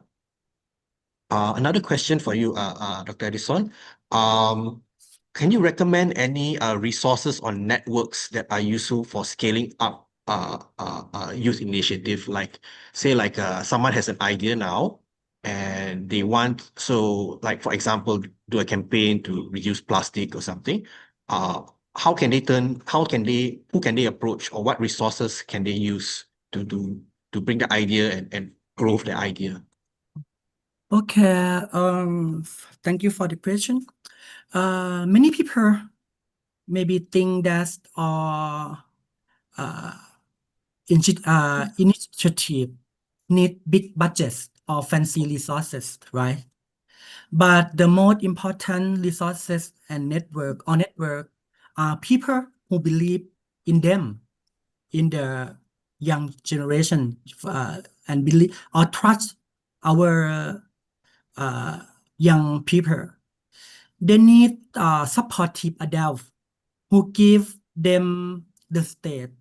Another question for you, Dr. Edison. Can you recommend any resources or networks that are useful for scaling up youth initiative? Like, say, someone has an idea now, and they want, so like for example, do a campaign to reduce plastic or something. Who can they approach, or what resources can they use to bring the idea and grow the idea? Okay, thank you for the question. Many people maybe think that uh, initiative need big budgets or fancy resources, right? But the most important resources and network are people who believe in them, in the young generation, and believe or trust our young people. They need supportive adults who give them the state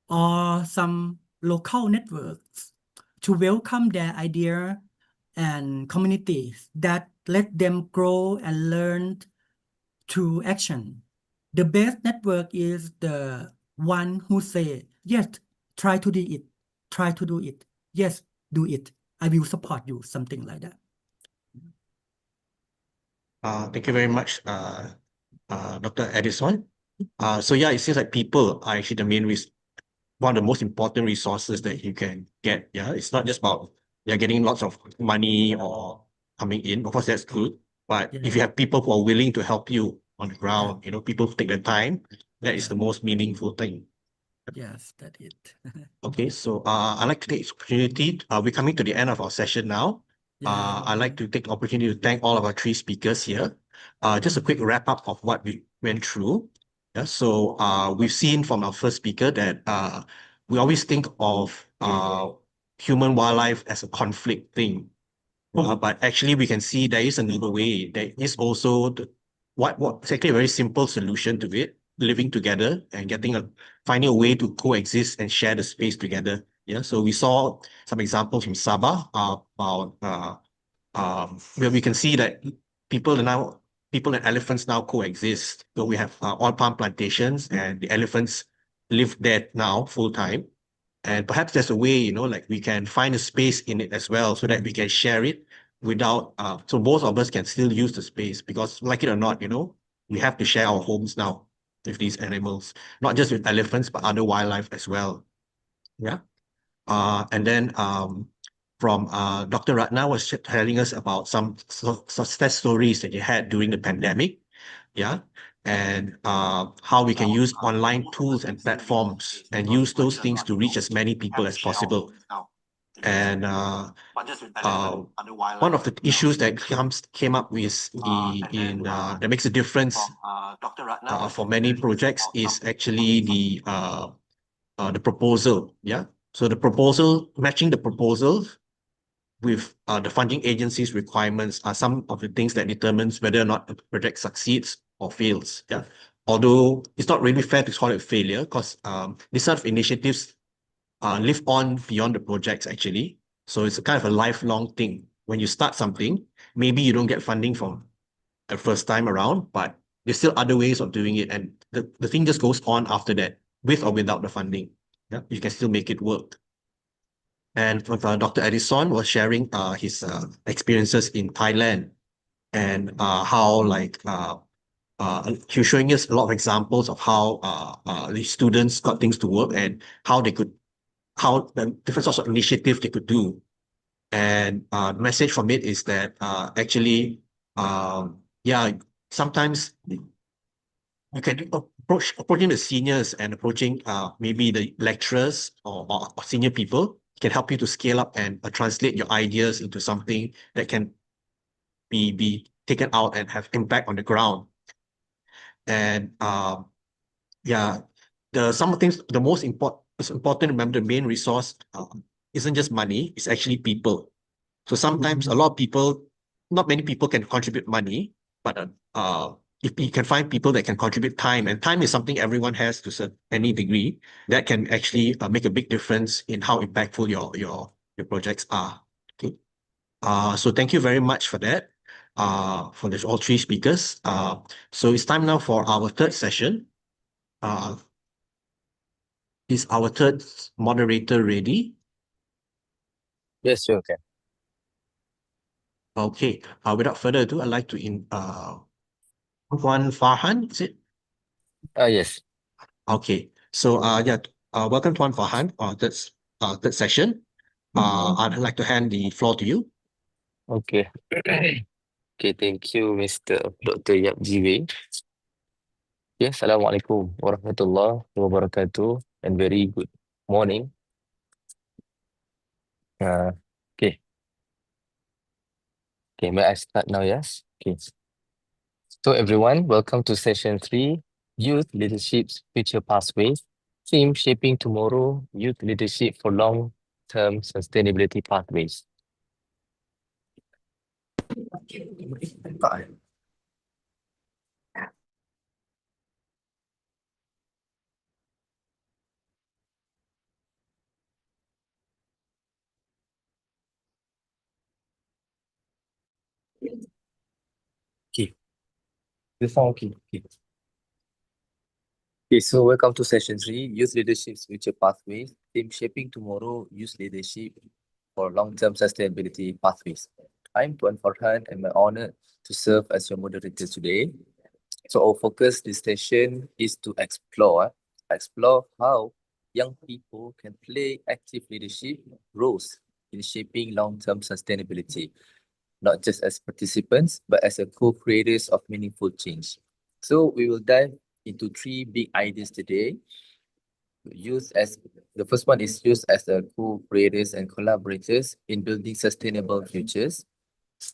or some local networks to welcome their idea and communities that let them grow and learn through action. The best network is the one who say, yes, try to do it, try to do it. Yes, do it. I will support you, something like that. Thank you very much, Dr. Edison. So yeah, it seems like people are actually the main one of the most important resources that you can get. Yeah, it's not just about you're getting lots of money or coming in. Of course, that's good. But if you have people who are willing to help you on the ground, people who take the time, that is the most meaningful thing. Yes, that's it. Okay, so I'd like to take this opportunity. We're coming to the end of our session now. I'd like to take the opportunity to thank all of our 3 speakers here. Just a quick wrap up of what we went through. Yeah, so we've seen from our first speaker that we always think of human wildlife as a conflict thing. But actually we can see there is another way. There is also what's actually a very simple solution to it, living together and finding a way to coexist and share the space together. Yeah, so we saw some examples from Sabah about where we can see that people and elephants now coexist. So we have oil palm plantations, and the elephants live there now full time. And perhaps there's a way, like we can find a space in it as well so that we can share it without, so both of us can still use the space, because like it or not, we have to share our homes now with these animals, not just with elephants, but other wildlife as well. Yeah. And then from Dr. Ratna was telling us about some success stories that he had during the pandemic. Yeah. And how we can use online tools and platforms and use those things to reach as many people as possible. And one of the issues that came up with that makes a difference for many projects is actually the proposal. Yeah. So the proposal, matching the proposals with the funding agency's requirements are some of the things that determines whether or not the project succeeds or fails. Yeah. Although it's not really fair to call it failure, because these sort of initiatives live on beyond the projects actually. So it's a kind of a lifelong thing. When you start something, maybe you don't get funding from the first time around, but there's still other ways of doing it. And the thing just goes on after that, with or without the funding. Yeah, you can still make it work. And Dr. Edison was sharing his experiences in Thailand, and how he was showing us a lot of examples of how the students got things to work and how the different sorts of initiatives they could do. And the message from it is that actually, sometimes you can approaching the seniors and approaching maybe the lecturers or senior people can help you to scale up and translate your ideas into something that can be taken out and have impact on the ground. And some things, the most important, it's important to remember the main resource isn't just money, it's actually people. So sometimes a lot of people, not many people can contribute money, but if you can find people that can contribute time, and time is something everyone has to any degree, that can actually make a big difference in how impactful your projects are. Okay. So thank you very much for that, for all 3 speakers. So it's time now for our third session. Is our third moderator ready? Yes, sure, okay. Okay. Without further ado, I'd like to Tuan Farhan, is it? Yes. Okay. So welcome Tuan Farhan, third session. I'd like to hand the floor to you. Okay. Okay, thank you, Mr. Dr. Yap Jiwei. Yes, Assalamualaikum warahmatullahi wabarakatuh, and very good morning. Okay. Okay, may I start now? Yes. Okay. So everyone, welcome to session 3, Youth Leadership's Future Pathways. Theme Shaping Tomorrow, Youth Leadership for Long-Term Sustainability Pathways. Okay. This one, okay. Okay, so welcome to session 3, Youth Leadership's Future Pathways. Theme Shaping Tomorrow, Youth Leadership for Long-Term Sustainability Pathways. I'm Tuan Farhan and I'm honored to serve as your moderator today. So our focus this session is to explore how young people can play active leadership roles in shaping long-term sustainability, not just as participants, but as a co-creators of meaningful change. So we will dive into 3 big ideas today. The first one is used as a co-creators and collaborators in building sustainable futures.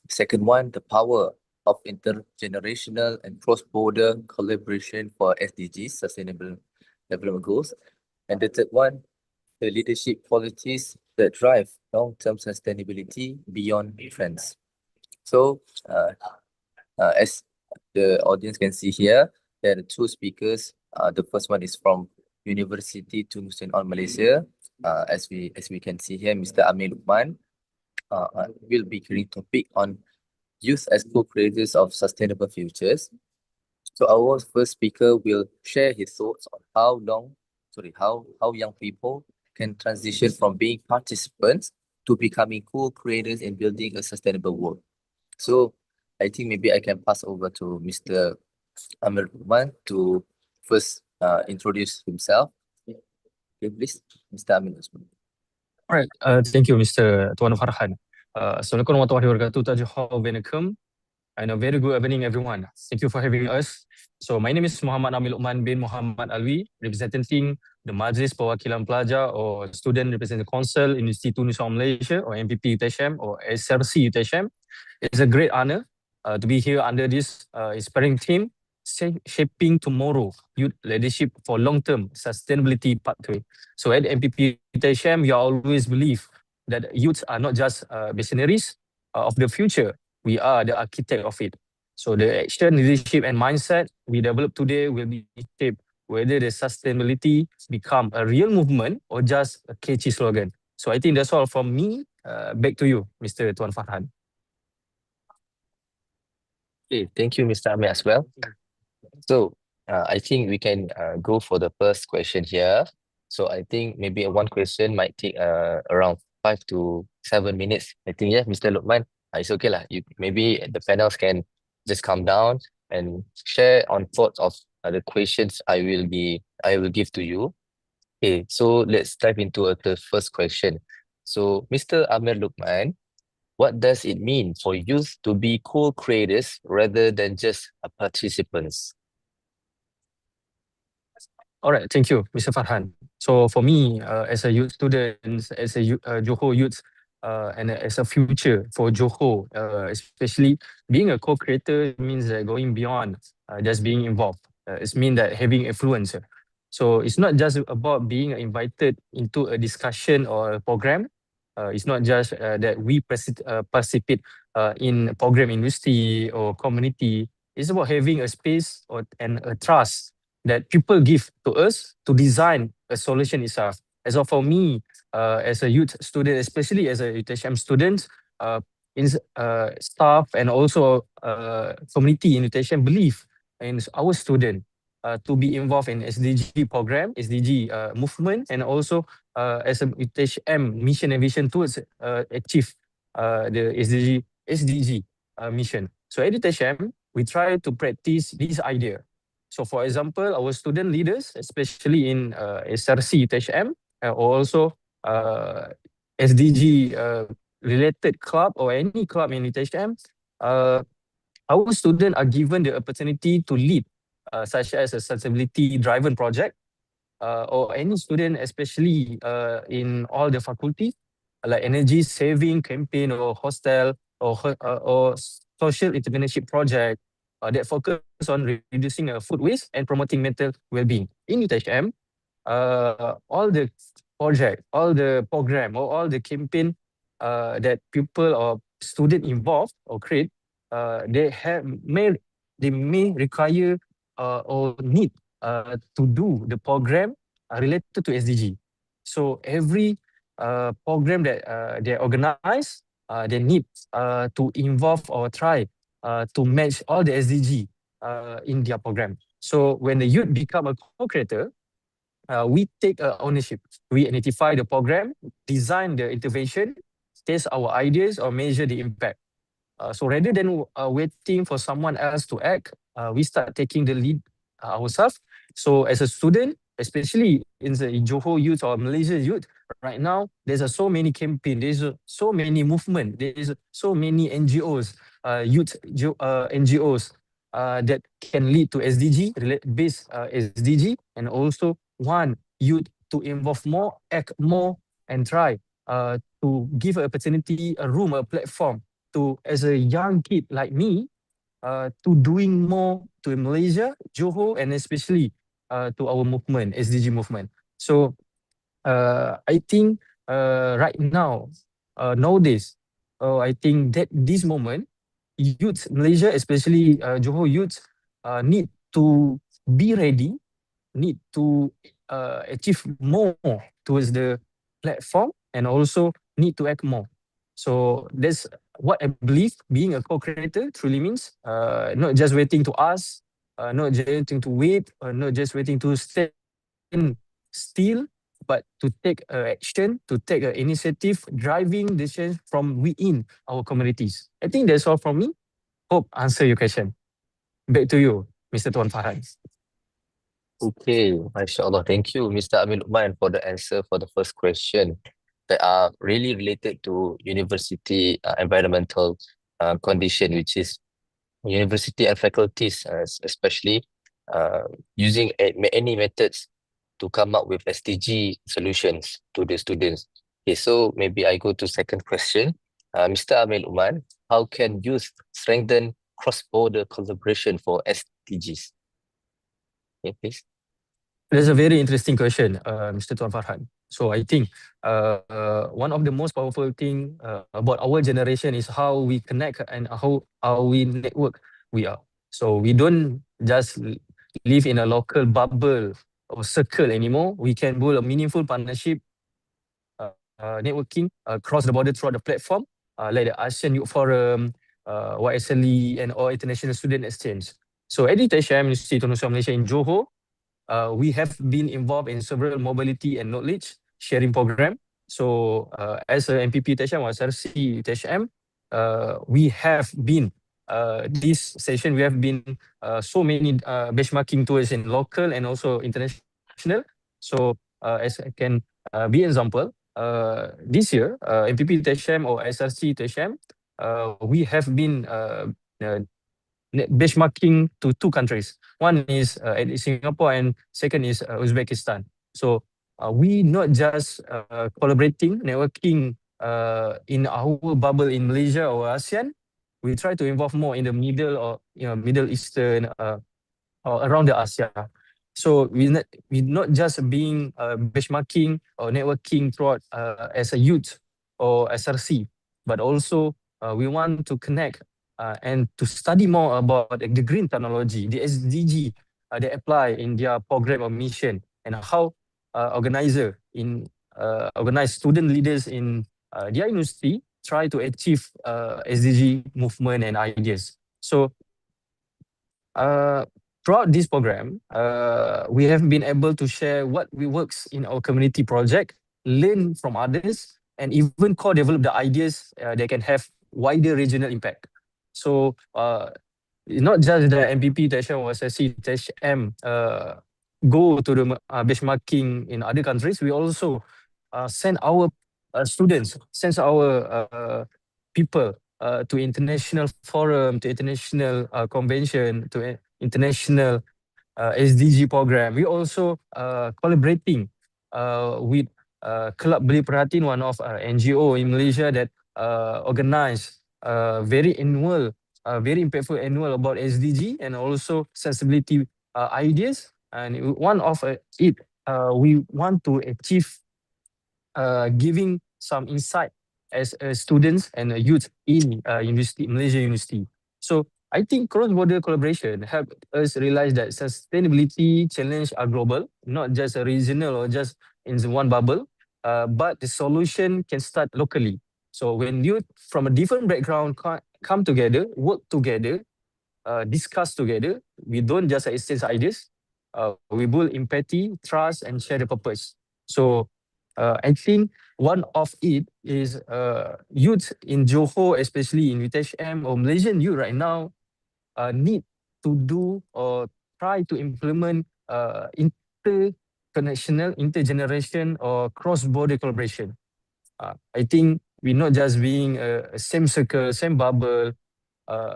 Second one, the power of intergenerational and cross-border collaboration for SDGs, Sustainable Development Goals. And the third one, the leadership qualities that drive long-term sustainability beyond trends. So, as the audience can see here, there are 2 speakers. The first one is from University Tun Malaysia. As we can see here, Mr. Amir Lukman will be carrying topic on youth as co-creators of sustainable futures. So our first speaker will share his thoughts on how young people can transition from being participants to becoming co-creators in building a sustainable world. So I think maybe I can pass over to Mr. Amir Rahman to first introduce himself. Okay, please, Mr. Amir Rahman. Alright, thank you, Mr. Tuan Farhan. Assalamualaikum warahmatullahi wabarakatuh. Tajihau Benakum. And a very good evening, everyone. Thank you for having us. So my name is Muhammad Amir Luqman bin Muhammad Alwi, representing the Majlis Perwakilan Pelajar or Student Representative Council Universiti Tunisia Malaysia or MPP UTSM or SRC UTSM. It's a great honor to be here under this inspiring theme, Shaping Tomorrow, Youth Leadership for Long-Term Sustainability Pathway. So at MPP UTSM, we always believe that youths are not just visionaries of the future, we are the architect of it. So the action, leadership, and mindset we develop today will be shaped whether the sustainability become a real movement or just a catchy slogan. So I think that's all from me. Back to you, Mr. Tuan Farhan. Okay, thank you, Mr. Amir, as well. So I think we can go for the first question here. So I think maybe one question might take around 5 to 7 minutes. I think, yeah, Mr. Luqman, it's okay lah. Maybe the panels can just come down and share on thoughts of the questions I will give to you. Okay, so let's dive into the first question. So Mr. Amir Luqman, what does it mean for youth to be co-creators rather than just participants? All right, thank you, Mr. Farhan. So for me, as a youth student, as a Johor youth, and as a future for Johor, especially being a co-creator means going beyond just being involved. It means that having influence. So it's not just about being invited into a discussion or a program. It's not just that we participate in program industry or community. It's about having a space and a trust that people give to us to design a solution itself. As of for me, as a youth student, especially as a UTSM student, staff and also community in UTSM believe in our student to be involved in SDG program, SDG movement, and also as a UTSM mission and vision towards achieve the SDG mission. So at UTSM, we try to practice this idea. So for example, our student leaders, especially in SRC UTSM, or also SDG related club or any club in UTHM, our students are given the opportunity to lead, such as a sustainability-driven project, or any student, especially in all the faculties, like energy saving campaign or hostel or social entrepreneurship project that focus on reducing food waste and promoting mental well-being. In UTHM, all the project, all the program, or all the campaign that people or student involved or create, they may require or need to do the program related to SDG. So every program that they organize, they need to involve or try to match all the SDG in their program. So when the youth become a co-creator, we take ownership. We identify the program, design the intervention, test our ideas, or measure the impact. So rather than waiting for someone else to act, we start taking the lead ourselves. So as a student, especially in the Johor youth or Malaysia youth, right now, there's so many campaign, there's so many movement, there's so many NGOs, youth NGOs that can lead to SDG, based SDG, and also want youth to involve more, act more, and try to give an opportunity, a room, a platform to, as a young kid like me, to doing more to Malaysia, Johor, and especially to our movement, SDG movement. So I think right now, nowadays, I think that this moment, youth Malaysia, especially Johor youth, need to be ready, need to achieve more towards the platform, and also need to act more. So that's what I believe being a co-creator truly means. Not just waiting to ask, not just waiting to wait, not just waiting to stand still, but to take action, to take an initiative, driving the change from within our communities. I think that's all from me. Hope answer your question. Back to you, Mr. Tuan Farhan. Okay, mashallah. Thank you, Mr. Amin Luqman, for the answer for the first question that are really related to university environmental condition, which is university and faculties, especially using any methods to come up with SDG solutions to the students. Okay, so maybe I go to second question. Mr. Amin Luqman, how can youth strengthen cross-border collaboration for SDGs? Okay, please. That's a very interesting question, Mr. Tuan Farhan. So I think one of the most powerful thing about our generation is how we connect and how we network we are. So we don't just live in a local bubble or circle anymore. We can build a meaningful partnership, networking across the border throughout the platform, like the Asean Youth Forum, YSLE, and or International Student Exchange. So at UTHM, University of Indonesia Malaysia in Johor, we have been involved in several mobility and knowledge sharing program. So as a MPP UTHM or SRC UTHM, we have been this session, we have been so many benchmarking tours in local and also international. So as I can be an example, this year, MPP UTHM or SRC UTHM, we have been benchmarking to two countries. One is Singapore and second is Uzbekistan. So we not just collaborating, networking in our bubble in Malaysia or ASEAN. We try to involve more in the Middle or Middle Eastern or around the Asia. So we not just being benchmarking or networking throughout as a youth or SRC, but also we want to connect and to study more about the green technology, the SDG they apply in their program or mission, and how organized student leaders in their university try to achieve SDG movement and ideas. So throughout this program, we have been able to share what we works in our community project, learn from others, and even co-develop the ideas that can have wider regional impact. So not just the MPP UTHM or SSC UTHM go to the benchmarking in other countries, we also send our students, sends our people to international forum, to international convention, to international SDG program. We also collaborating with Club Beli Perhatian, one of NGO in Malaysia that organize very annual, very impactful annual about SDG and also sensibility ideas. And one of it, we want to achieve giving some insight as students and youth in university, Malaysia University. So I think cross-border collaboration help us realize that sustainability challenge are global, not just a regional or just in one bubble, but the solution can start locally. So when youth from a different background come together, work together, discuss together, we don't just exchange ideas, we build empathy, trust, and share the purpose. So I think one of it is youth in Johor, especially in UTHM or Malaysian youth right now, need to do or try to implement intergeneration or cross-border collaboration. I think we're not just being a same circle, same bubble.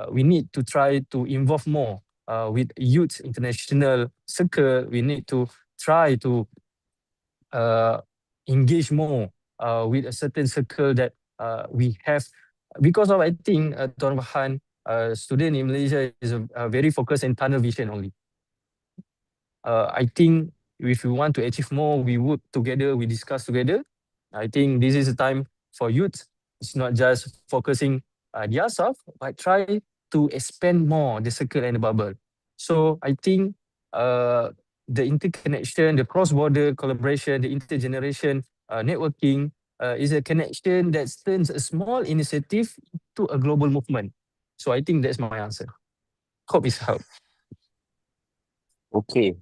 We need to try to involve more with youth international circle. We need to try to engage more with a certain circle that we have. Because of, I think, Tuan Farhan, student in Malaysia is very focused in tunnel vision only. I think if we want to achieve more, we work together, we discuss together. I think this is a time for youth. It's not just focusing their self, but try to expand more the circle and the bubble. So I think the interconnection, the cross-border collaboration, the intergeneration networking is a connection that turns a small initiative to a global movement. So I think that's my answer. Hope it's helped. Okay.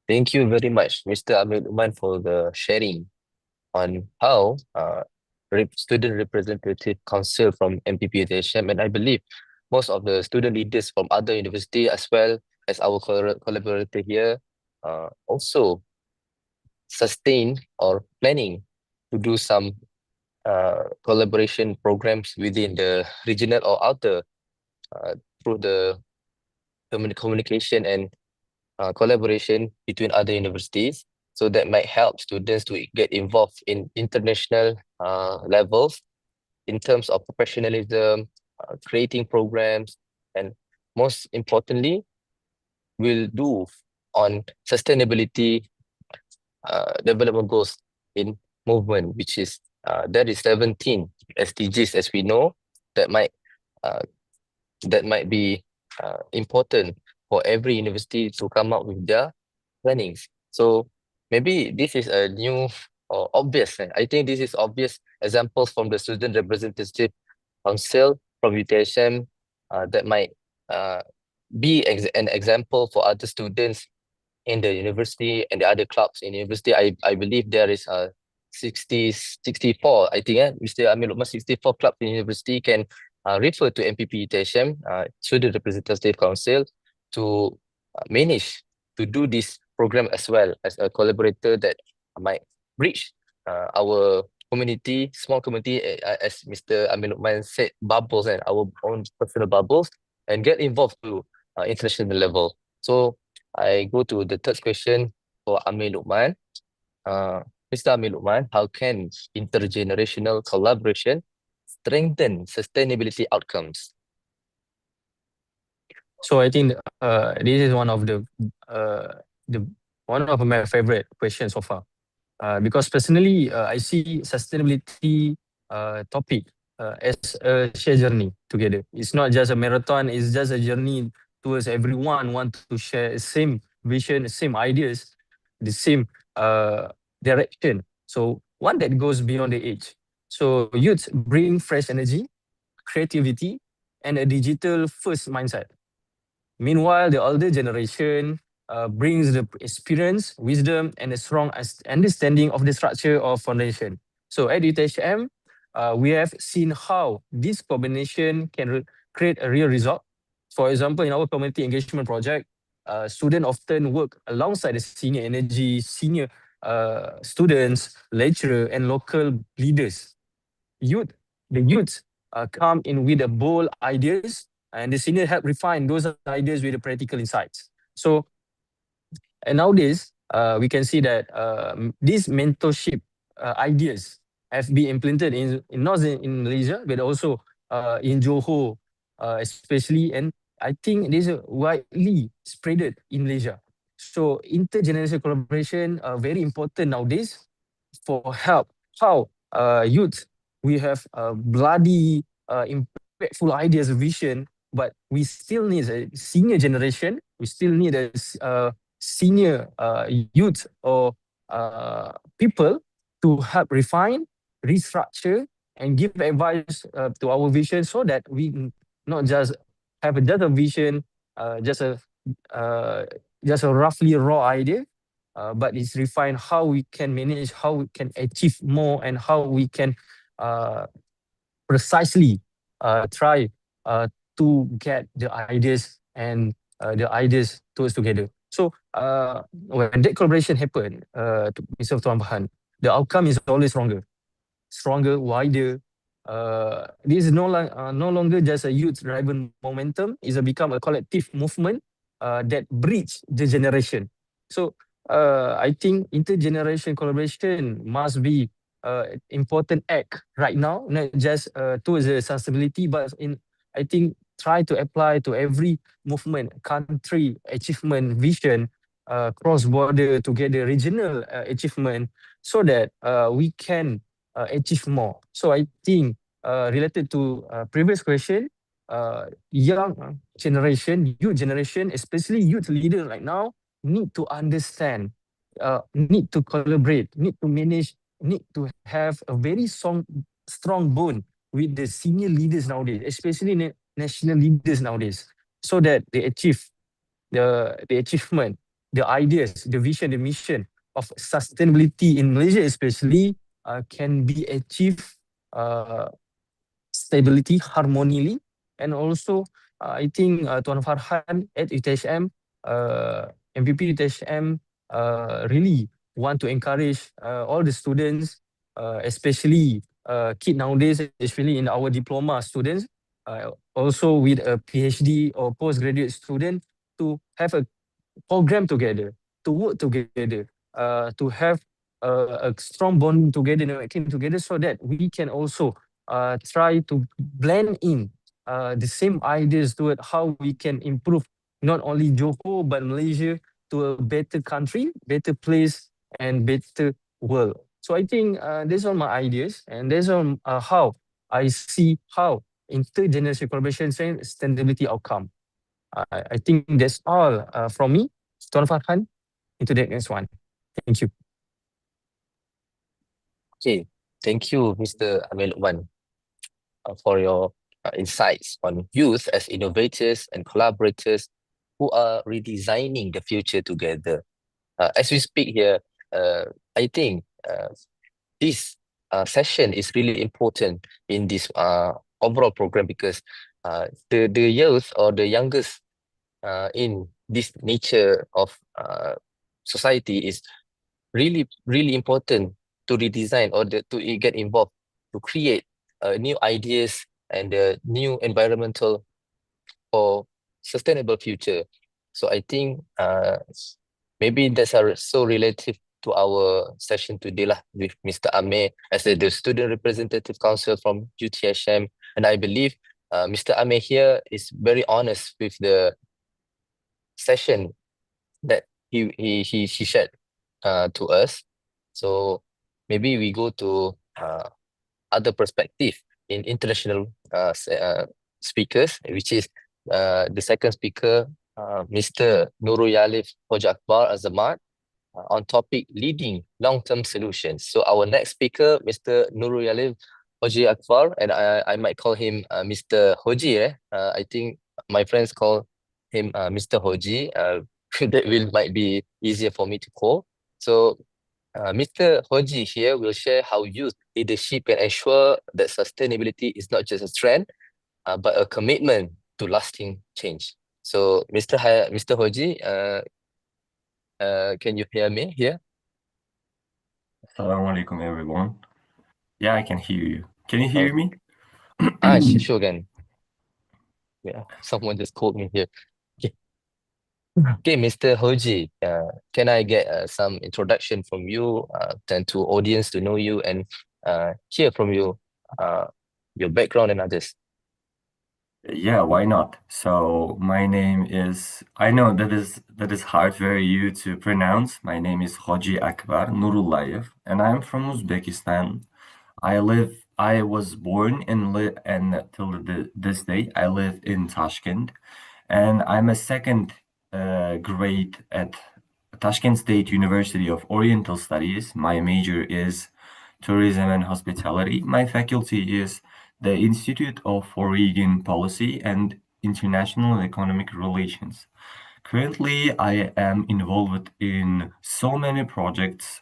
Thank you very much, Mr. Amir Uman, for the sharing on how Student Representative Council from MPP Asean, and I believe most of the student leaders from other university as well as our collaborator here also sustain or planning to do some collaboration programs within the regional or outer through the communication and collaboration between other universities. So that might help students to get involved in international levels in terms of professionalism, creating programs, and most importantly, will do on sustainability development goals in movement, which is there is 17 SDGs as we know that might be important for every university to come up with their plannings. So maybe this is a new or obvious. I think this is obvious examples from the Student Representative Council from UTHM that might be an example for other students in the university and the other clubs in university. I believe there is 64, I think, Mr. Amir Lukman, 64 clubs in university can refer to MPP UTHM, Student Representative Council, to manage to do this program as well as a collaborator that might reach our community, small community, as Mr. Amir Lukman said, bubbles and our own personal bubbles, and get involved to international level. So I go to the third question for Amir Lukman. Mr. Amir Lukman, how can intergenerational collaboration strengthen sustainability outcomes? So I think this is one of my favorite questions so far. Because personally, I see sustainability topic as a shared journey together. It's not just a marathon, it's just a journey towards everyone want to share the same vision, the same ideas, the same direction. So one that goes beyond the age. So youth bring fresh energy, creativity, and a digital first mindset. Meanwhile, the older generation brings the experience, wisdom, and a strong understanding of the structure of foundation. So at UTHM, we have seen how this combination can create a real result. For example, in our community engagement project, students often work alongside the senior students, lecturer, and local leaders. The youth come in with the bold ideas, and the senior help refine those ideas with the practical insights. So, and nowadays, we can see that these mentorship ideas have been implemented in not in Malaysia, but also in Johor, especially, and I think it is widely spreaded in Malaysia. So intergenerational collaboration are very important nowadays for help. How youth, we have bloody, impactful ideas, vision, but we still need a senior generation. We still need a senior youth or people to help refine, restructure, and give advice to our vision, so that we not just have a just a vision, just a uh, just a roughly raw idea, but it's refined how we can manage, how we can achieve more, and how we can precisely try to get the ideas and the ideas towards together. So when that collaboration happened, Mr. Tuan Bahan, the outcome is always stronger, wider. This is no longer just a youth-driven momentum. It's become a collective movement that bridge the generation. So I think intergeneration collaboration must be important act right now, not just towards the sustainability, but I think try to apply to every movement, country achievement, vision, cross-border together, regional achievement, so that we can achieve more. So I think related to previous question, young generation, youth generation, especially youth leader right now, need to understand, need to collaborate, need to manage, need to have a very strong bond with the senior leaders nowadays, especially national leaders nowadays, so that they achieve the achievement, the ideas, the vision, the mission of sustainability in Malaysia especially can be achieved stability, harmoniously, and also I think Tuan Farhan at UTHM, MVP UTHM really want to encourage all the students, especially kid nowadays, especially in our diploma students, also with a PhD or postgraduate student, to have a program together, to work together, to have a strong bond together, networking together, so that we can also try to blend in the same ideas toward how we can improve not only Johor but Malaysia to a better country, better place, and better world. So I think these are my ideas, and these are how I see how intergenerational collaboration and sustainability outcome. I think that's all from me. Tuan Farhan, into the next one. Thank you. Okay, thank you, Mr. Amir Lukman, for your insights on youth as innovators and collaborators who are redesigning the future together. As we speak here, I think this session is really important in this overall program, because the youth or the youngest in this nature of society is really important to redesign or to get involved to create new ideas and new environmental or sustainable future. So I think maybe that's so relative to our session today lah, with Mr. Amir as the Student Representative Council from UTHM. And I believe Mr. Amir here is very honest with the session that he shared to us. So maybe we go to other perspective in international speakers, which is the second speaker, Mr. Nurul Yalif Hoja Akbar Azamat, on topic leading long-term solutions. So our next speaker, Mr. Nurul Yalif Hoji Akbar, and I might call him Mr. Hoji. I think my friends call him Mr. Hoji. That might be easier for me to call. So Mr. Hoji here will share how youth leadership can ensure that sustainability is not just a trend, but a commitment to lasting change. So Mr. Hoji, can you hear me here? Assalamualaikum everyone. Yeah, I can hear you. Can you hear me? Sure can. Yeah, someone just called me here. Okay, okay, Mr. Hoji, can I get some introduction from you, then to audience to know you and hear from you, your background and others. Yeah, why not? So my name is, I know that is hard for you to pronounce. My name is Hoji Akbar Nurullayev, and I'm from Uzbekistan. I was born and till this day I live in Tashkent, and I'm a second grade at Tashkent State University of Oriental Studies. My major is tourism and hospitality. My faculty is the Institute of Foreign Policy and International Economic Relations. Currently, I am involved in so many projects,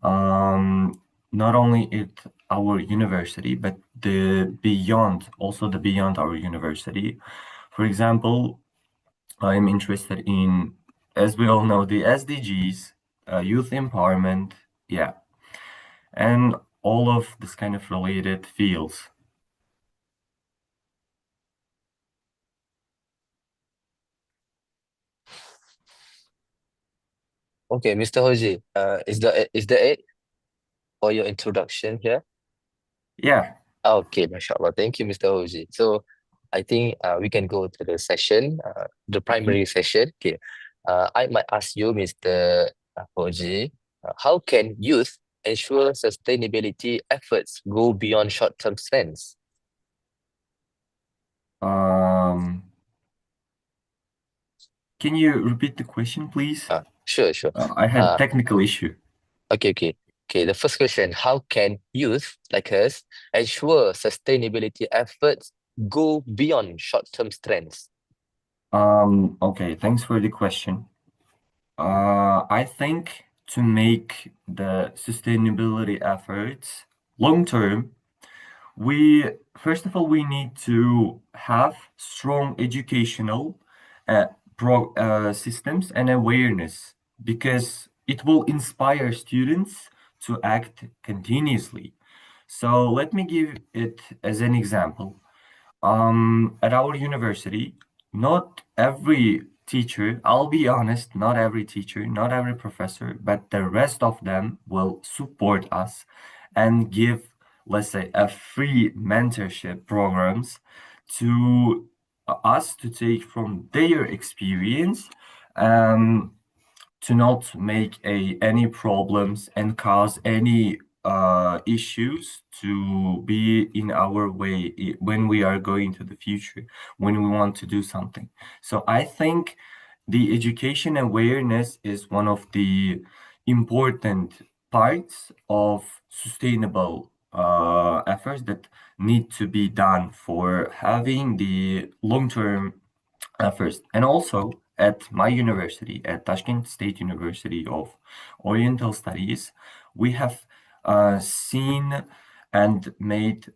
not only at our university, but also the beyond our university. For example, I'm interested in, as we all know, the SDGs, youth empowerment, yeah, and all of this kind of related fields. Okay, Mr. Hoji, is that it for your introduction here? Yeah. Okay, mashallah. Thank you, Mr. Hoji. So I think we can go to the session, the primary session. Okay. I might ask you, Mr. Hoji, how can youth ensure sustainability efforts go beyond short-term trends? Can you repeat the question, please? Sure. I had technical issue. Okay. The first question, how can youth like us ensure sustainability efforts go beyond short-term trends? Okay, thanks for the question. I think to make the sustainability efforts long term, first of all, we need to have strong educational systems and awareness, because it will inspire students to act continuously. So let me give it as an example. At our university, not every teacher, I'll be honest, not every teacher, not every professor, but the rest of them will support us and give, let's say, a free mentorship programs to us to take from their experience, to not make any problems and cause any issues to be in our way when we are going to the future, when we want to do something. So I think the education awareness is one of the important parts of sustainable efforts that need to be done for having the long-term efforts. And also at my university, at Tashkent State University of Oriental Studies, we have seen and made,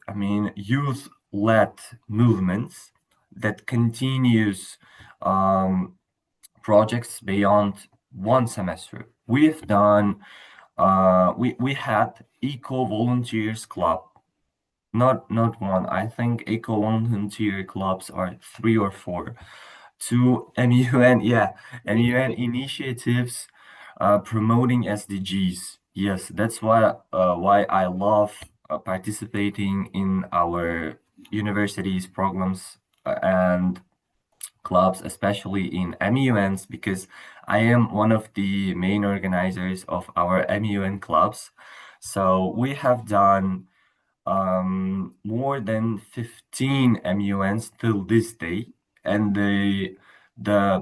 youth-led movements that continues projects beyond one semester. We've done, we had Eco Volunteers Club, not one. I think Eco Volunteer Clubs are 3 or 4. To MUN, yeah, MUN initiatives promoting SDGs. Yes, that's why I love participating in our universities programs and clubs, especially in MUNs, because I am one of the main organizers of our MUN clubs. So we have done more than 15 MUNs till this day, and the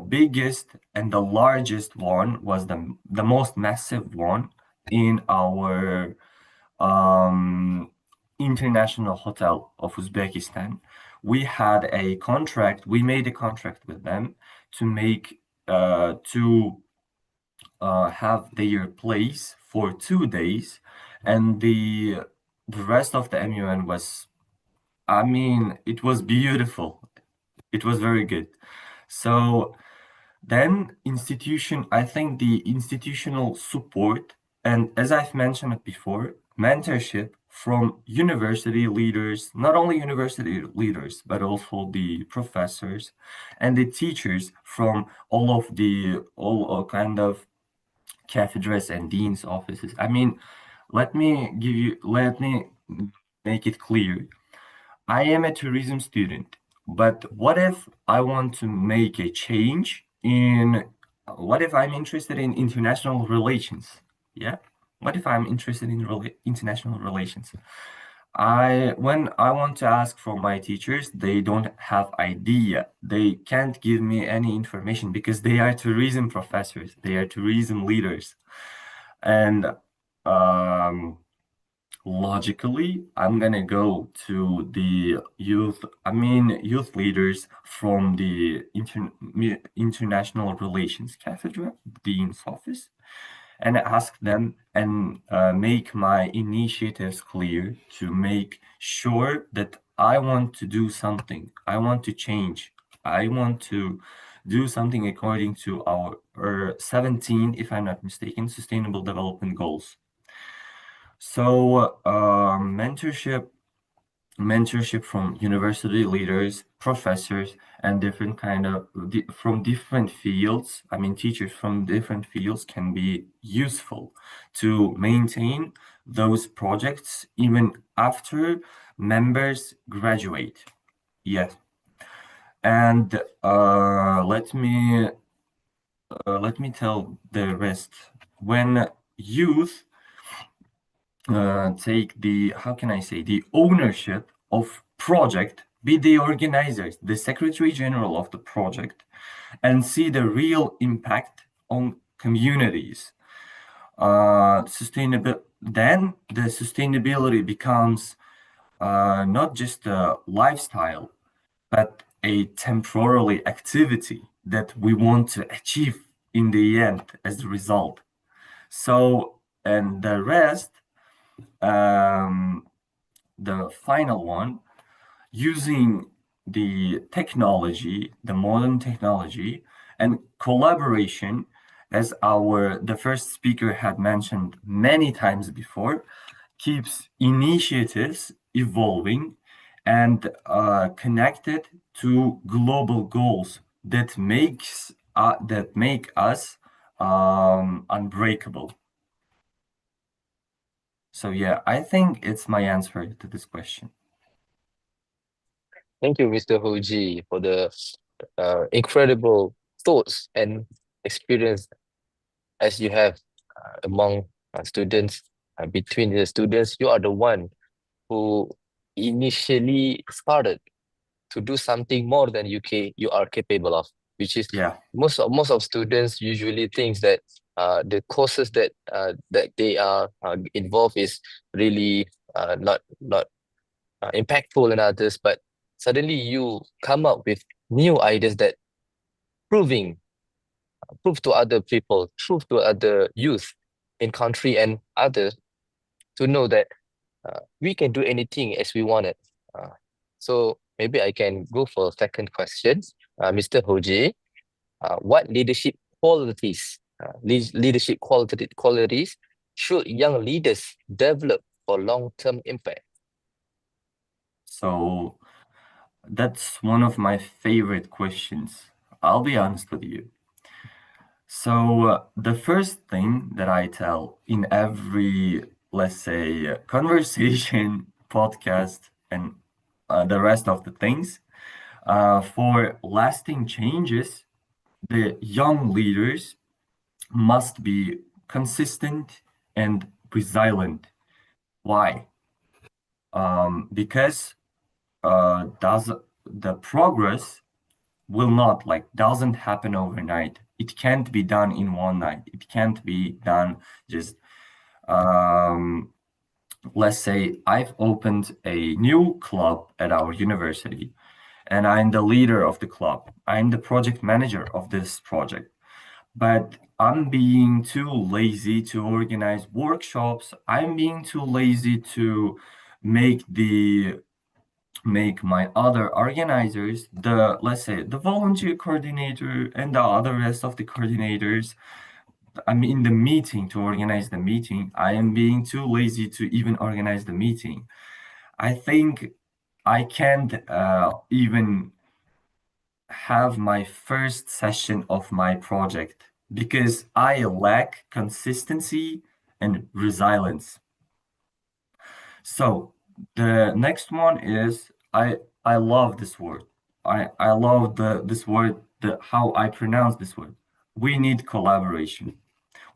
biggest and the largest one was the most massive one in our international hotel of Uzbekistan. We made a contract with them to make to have their place for 2 days, and the rest of the MUN was, it was beautiful. It was very good. So then I think the institutional support And as I've mentioned before, mentorship from university leaders, not only university leaders, but also the professors and the teachers from all kind of cathedrals and dean's offices. I mean, let me make it clear. I am a tourism student, but what if I want to make a change what if I'm interested in international relations? Yeah. What if I'm interested in international relations? When I want to ask from my teachers, they don't have idea. They can't give me any information because they are tourism professors. They are tourism leaders. And logically, I'm gonna go to the youth leaders from the international relations cathedra, dean's office, and ask them and make my initiatives clear to make sure that I want to do something. I want to change. I want to do something according to our 17, if I'm not mistaken, Sustainable Development Goals. So mentorship from university leaders, professors, and different kind of from different fields. I mean, teachers from different fields can be useful to maintain those projects even after members graduate. Yes, and let me tell the rest. When youth take the ownership of project, be the organizers, the secretary general of the project, and see the real impact on communities. Then the sustainability becomes not just a lifestyle, but a temporary activity that we want to achieve in the end as a result. So, and the rest, the final one, using the technology, the modern technology, and collaboration, as the first speaker had mentioned many times before, keeps initiatives evolving and connected to global goals that make us unbreakable. So yeah, I think it's my answer to this question. Thank you, Mr. Hoji, for the incredible thoughts and experience as you have among students. Between the students, you are the one who initially started to do something more than you are capable of, which is Yeah. most of students usually thinks that the courses that they are involved is really not impactful in others, but suddenly you come up with new ideas that prove to other people, prove to other youth in country and others to know that we can do anything as we wanted. So maybe I can go for a second question. Mr. Hoji, what leadership qualities should young leaders develop for long-term impact? So that's one of my favorite questions. I'll be honest with you. So the first thing that I tell in every, let's say, conversation, podcast, and the rest of the things, for lasting changes, the young leaders must be consistent and resilient. Why? Because does the progress doesn't happen overnight. It can't be done in one night. It can't be done just let's say I've opened a new club at our university and I'm the leader of the club. I'm the project manager of this project. But I'm being too lazy to organize workshops. I'm being too lazy to make my other organizers, let's say the volunteer coordinator and the other rest of the coordinators, I'm in the meeting to organize the meeting. I am being too lazy to even organize the meeting. I think I can't even have my first session of my project because I lack consistency and resilience. So the next one is I love this word. I love this word, the how I pronounce this word. We need collaboration.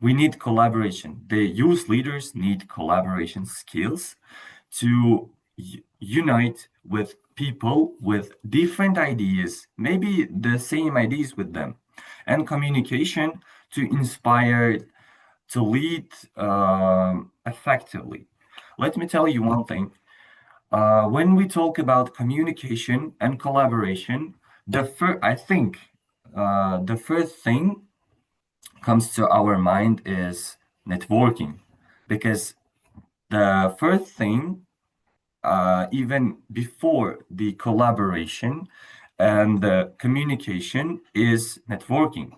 We need collaboration. The youth leaders need collaboration skills to unite with people with different ideas, maybe the same ideas with them, and communication to inspire, to lead effectively. Let me tell you one thing. When we talk about communication and collaboration, I think the first thing comes to our mind is networking, because the first thing, even before the collaboration and the communication, is networking.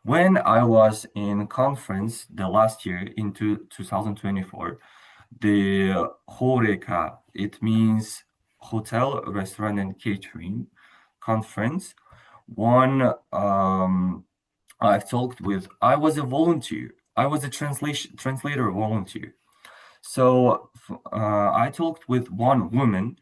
When I was in conference the last year into 2024, the HORECA, it means Hotel, Restaurant and Catering conference, one I was a volunteer. I was a translator volunteer. So I talked with one woman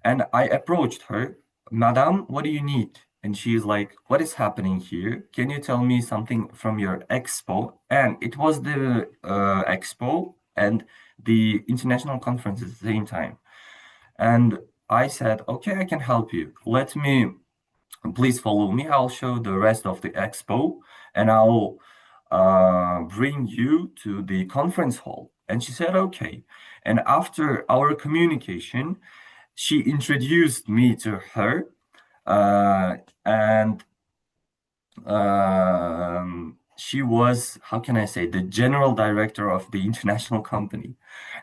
and I approached her, Madam, what do you need? And she's like, what is happening here? Can you tell me something from your expo? And it was the expo and the international conference at the same time. And I said, okay, I can help you. Please follow me. I'll show the rest of the expo and I'll bring you to the conference hall. And she said, okay. And after our communication, she introduced me to her. And she was, how can I say, the general director of the international company.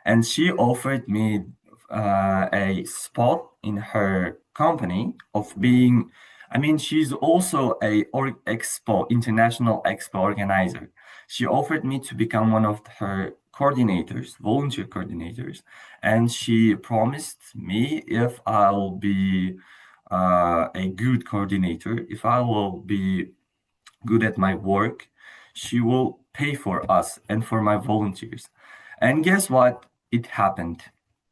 And she offered me a spot in her company of being, I mean, she's also a international expo organizer. She offered me to become one of her coordinators, volunteer coordinators, and she promised me if I'll be a good coordinator, if I will be good at my work, she will pay for us and for my volunteers. And guess what? It happened.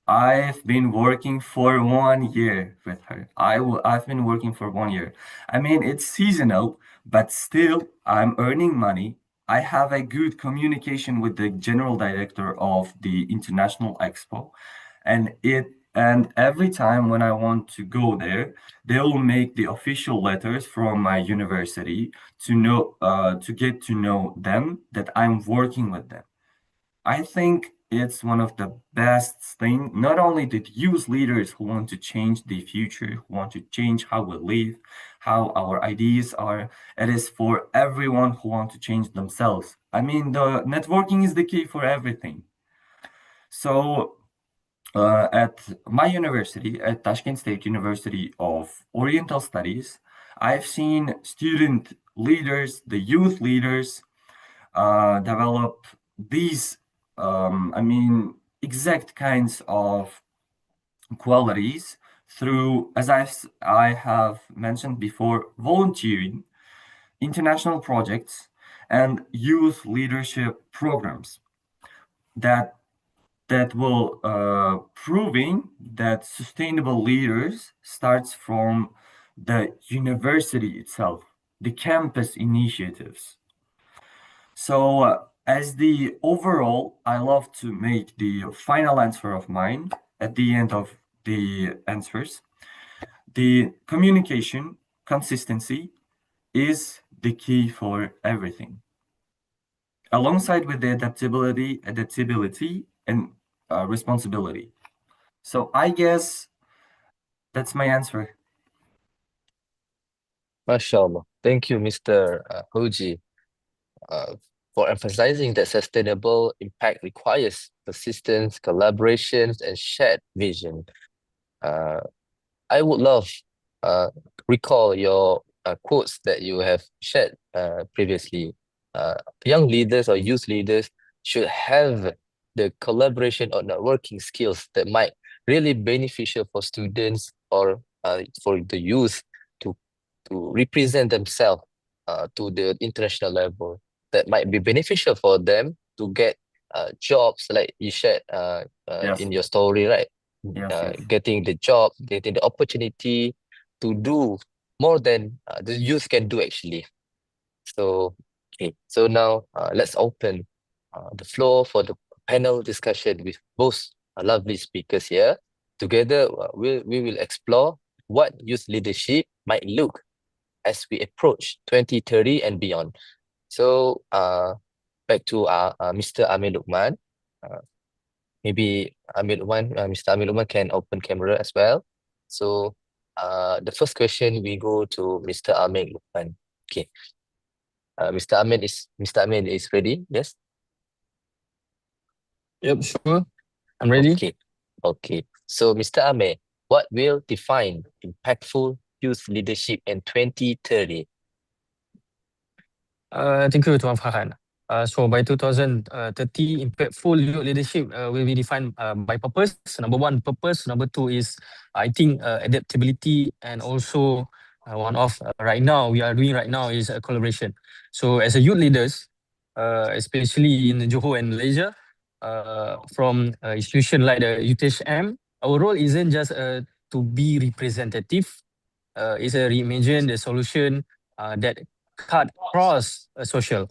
I've been working for 1 year with her. I've been working for 1 year. I mean, it's seasonal, but still, I'm earning money. I have a good communication with the general director of the International Expo, and every time when I want to go there, they will make the official letters from my university to get to know them that I'm working with them. I think it's one of the best thing, not only the youth leaders who want to change the future, who want to change how we live, how our ideas are, it is for everyone who want to change themselves. I mean, the networking is the key for everything. So at my university, at Tashkent State University of Oriental Studies, I've seen student leaders, the youth leaders, develop these, exact kinds of qualities through, as I have mentioned before, volunteering, international projects, and youth leadership programs that will proving that sustainable leaders starts from the university itself, the campus initiatives. So as the overall, I love to make the final answer of mine at the end of the answers. The communication consistency is the key for everything, alongside with the adaptability and responsibility. So I guess that's my answer. MashaAllah. Thank you, Mr. Hoji, uh, for emphasizing that sustainable impact requires persistence, collaborations, and shared vision. Uh, I would love recall your quotes that you have shared previously. young leaders or youth leaders should have the collaboration or networking skills that might really beneficial for students or for the youth to represent themselves to the international level, that might be beneficial for them to get jobs like you shared Yes. in your story, right? Yes. Getting the job, getting the opportunity to do more than the youth can do actually. So, okay, so now let's open the floor for the panel discussion with both lovely speakers here. Together, we will explore what youth leadership might look as we approach 2030 and beyond. So, back to Mr. Amir Lukman. Maybe Mr. Amir Lukman can open camera as well. So, the first question we go to Mr. Amir Lukman. Okay. Mr. Ahmed is ready. Yes. Yep, sure. I'm ready. Okay. So, Mr. Ahmed, what will define impactful youth leadership in 2030? Thank you, Tuan Farhan. So by 2030, impactful youth leadership will be defined by purpose. Number one, purpose. Number two is, I think, adaptability, and also one of right now we are doing right now is a collaboration. So as a youth leaders, especially in Johor and Malaysia, from institution like the UTHM, our role isn't just to be representative. It's a reimagine the solution that cut across social,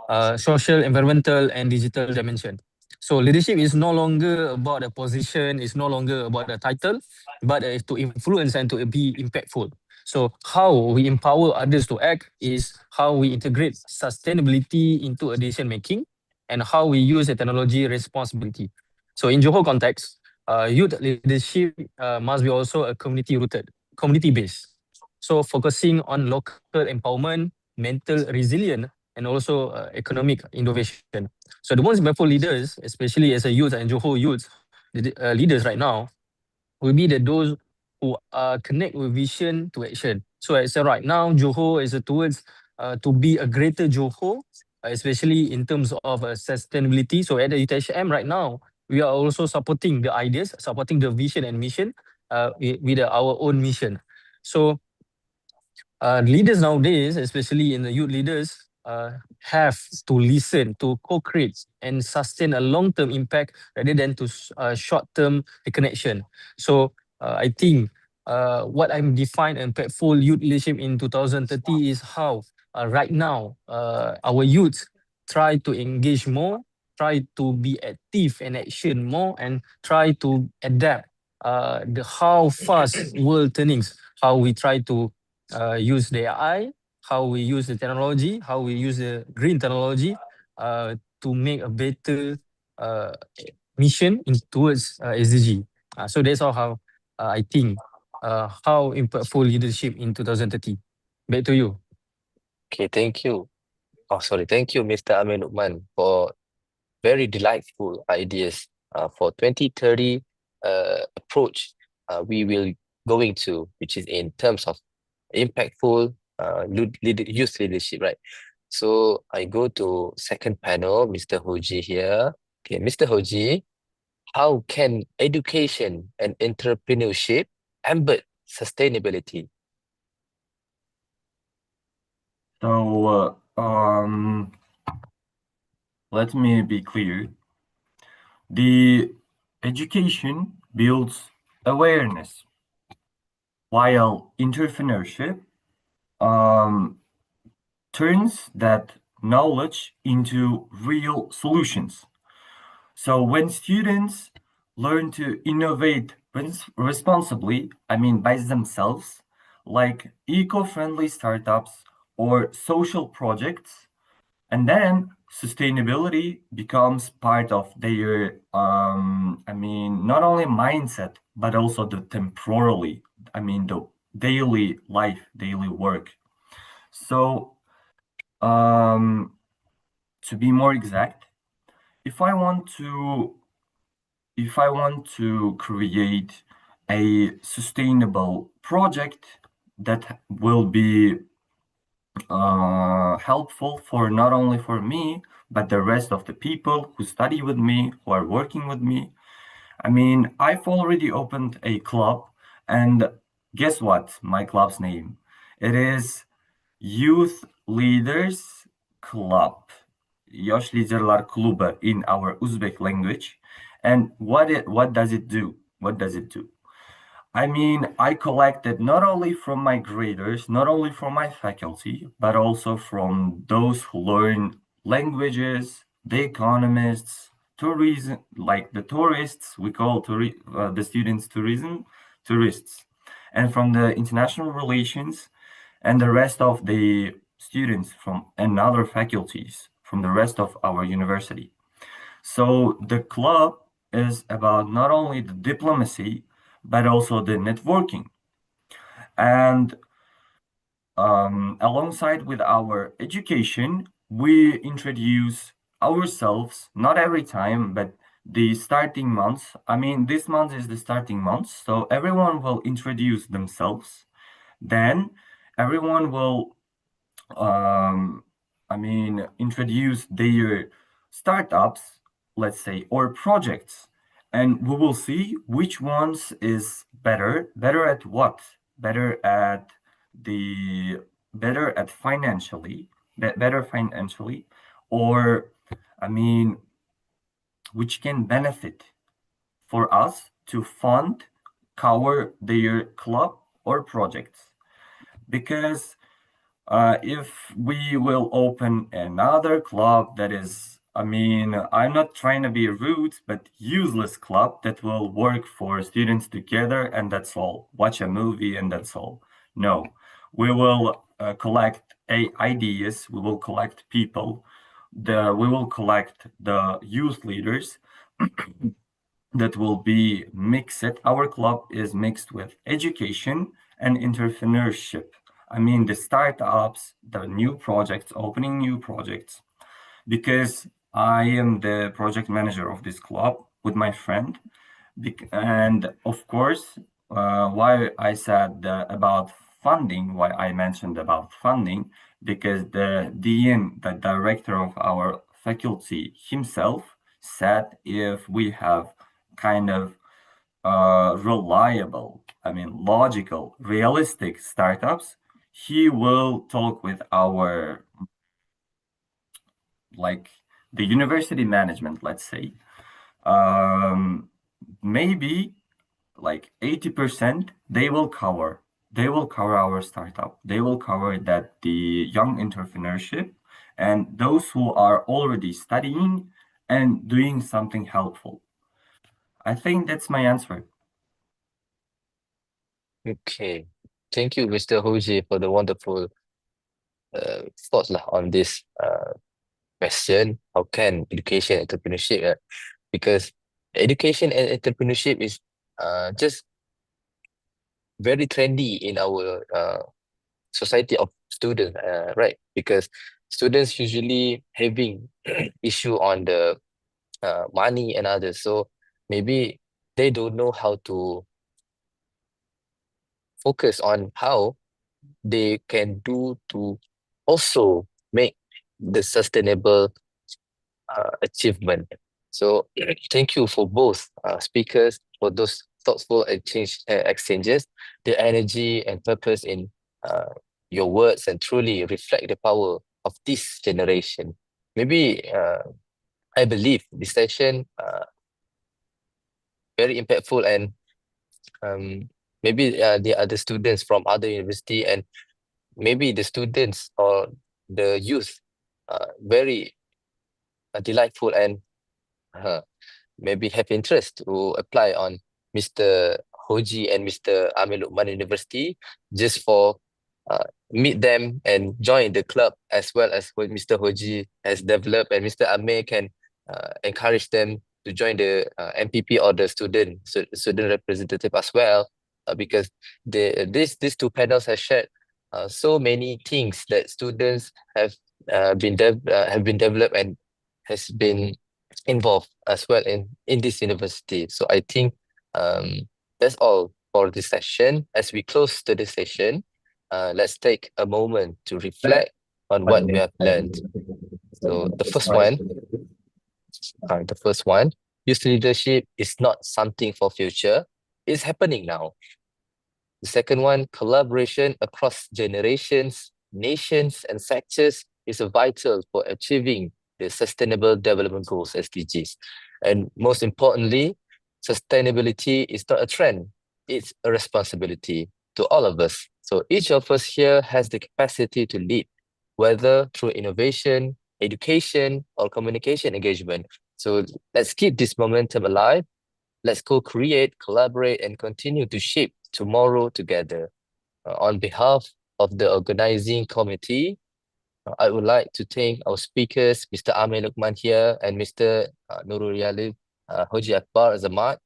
environmental, and digital dimension. So leadership is no longer about a position, it's no longer about a title, but to influence and to be impactful. So how we empower others to act is how we integrate sustainability into a decision making, and how we use the technology responsibility. So in Johor context, youth leadership must be also a community rooted, community based. So focusing on local empowerment, mental resilience, and also economic innovation. So the most impactful leaders, especially as a youth and Johor youth leaders right now, will be those who connect with vision to action. So as right now, Johor is towards to be a greater Johor, especially in terms of sustainability. So at the UTHM right now, we are also supporting the ideas, supporting the vision and mission with our own mission. So leaders nowadays, especially in the youth leaders, have to listen, to co-create and sustain a long-term impact rather than to short-term connection. So I think what I'm defined impactful youth leadership in 2030 is how right now our youth try to engage more, try to be active and action more, and try to adapt the how fast world turnings, how we try to use the AI, how we use the technology, how we use the green technology to make a better mission towards SDG. So that's how I think how impactful leadership in 2030. Back to you. Okay, thank you. Thank you, Mr. Amin Lukman, for very delightful ideas for 2030 approach we will going to, which is in terms of impactful youth leadership, right? So I go to second panel, Mr. Hoji here. Okay, Mr. Hoji, how can education and entrepreneurship embed sustainability? So, let me be clear. The education builds awareness, while entrepreneurship turns that knowledge into real solutions. So when students learn to innovate responsibly, I mean by themselves, like eco-friendly startups or social projects, and then sustainability becomes part of their, I mean, not only mindset, but also the temporally, I mean, the daily life, daily work. So, to be more exact, if I want to create a sustainable project that will be helpful for not only for me, but the rest of the people who study with me, who are working with me. I mean, I've already opened a club, and guess what? My club's name. It is Youth Leaders Club. Yaş Liderler Klubu in our Uzbek language. And what does it do? What does it do? I mean, I collected not only from my graders, not only from my faculty, but also from those who learn languages, the economists, tourism, like the tourists, we call the students tourists, and from the international relations, and the rest of the students from another faculties, from the rest of our university. So the club is about not only the diplomacy, but also the networking. And alongside with our education, we introduce ourselves, not every time, but the starting months. I mean, this month is the starting month, so everyone will introduce themselves. Then everyone will introduce their startups, let's say, or projects, and we will see which ones is better. Better at what? Better at the better at financially, better financially, or I mean, which can benefit for us to fund, cover their club or projects, because if we will open another club that is, I mean, I'm not trying to be rude, but useless club that will work for students together and that's all. Watch a movie and that's all. No, we will collect ideas, we will collect people, we will collect the youth leaders that will be mixed. Our club is mixed with education and entrepreneurship. I mean, the startups, the new projects, opening new projects, because I am the project manager of this club with my friend. And of course, why I said about funding, why I mentioned about funding, because the dean, the director of our faculty himself, said if we have kind of reliable, I mean, logical, realistic startups, he will talk with our, like, the university management, let's say. Maybe like 80%, they will cover. They will cover our startup. They will cover that the young entrepreneurship and those who are already studying and doing something helpful. I think that's my answer. Okay. Thank you, Mr. Hoji, for the wonderful thoughts lah on this question. How can education and entrepreneurship? Because education and entrepreneurship is just very trendy in our society of students, right? Because students usually having issue on the money and others, so maybe they don't know how to focus on how they can do to also make the sustainable achievement. So thank you for both speakers for those thoughtful exchanges. The energy and purpose in your words and truly reflect the power of this generation. Maybe I believe this session very impactful, and maybe the other students from other university and maybe the students or the youth very delightful and maybe have interest to apply on Mr. Hoji and Mr. Amir Lukman University just for meet them and join the club, as well as what Mr. Hoji has developed, and Mr. Amir can encourage them to join the MPP or the student representative as well, because these two panels have shared so many things that students have been developed and has been involved as well in this university. So I think that's all for this session. As we close to this session, let's take a moment to reflect on what we have learned. So the first one, youth leadership is not something for future, it's happening now. The second one, collaboration across generations, nations, and sectors is vital for achieving the Sustainable Development Goals, SDGs. And most importantly, sustainability is not a trend, it's a responsibility to all of us. So each of us here has the capacity to lead, whether through innovation, education, or communication engagement. So let's keep this momentum alive. Let's co-create, collaborate, and continue to shape tomorrow together. On behalf of the organizing committee, I would like to thank our speakers, Mr. Amir Lukman here and Mr. Nurul Yalil Hoji Akbar Azamat,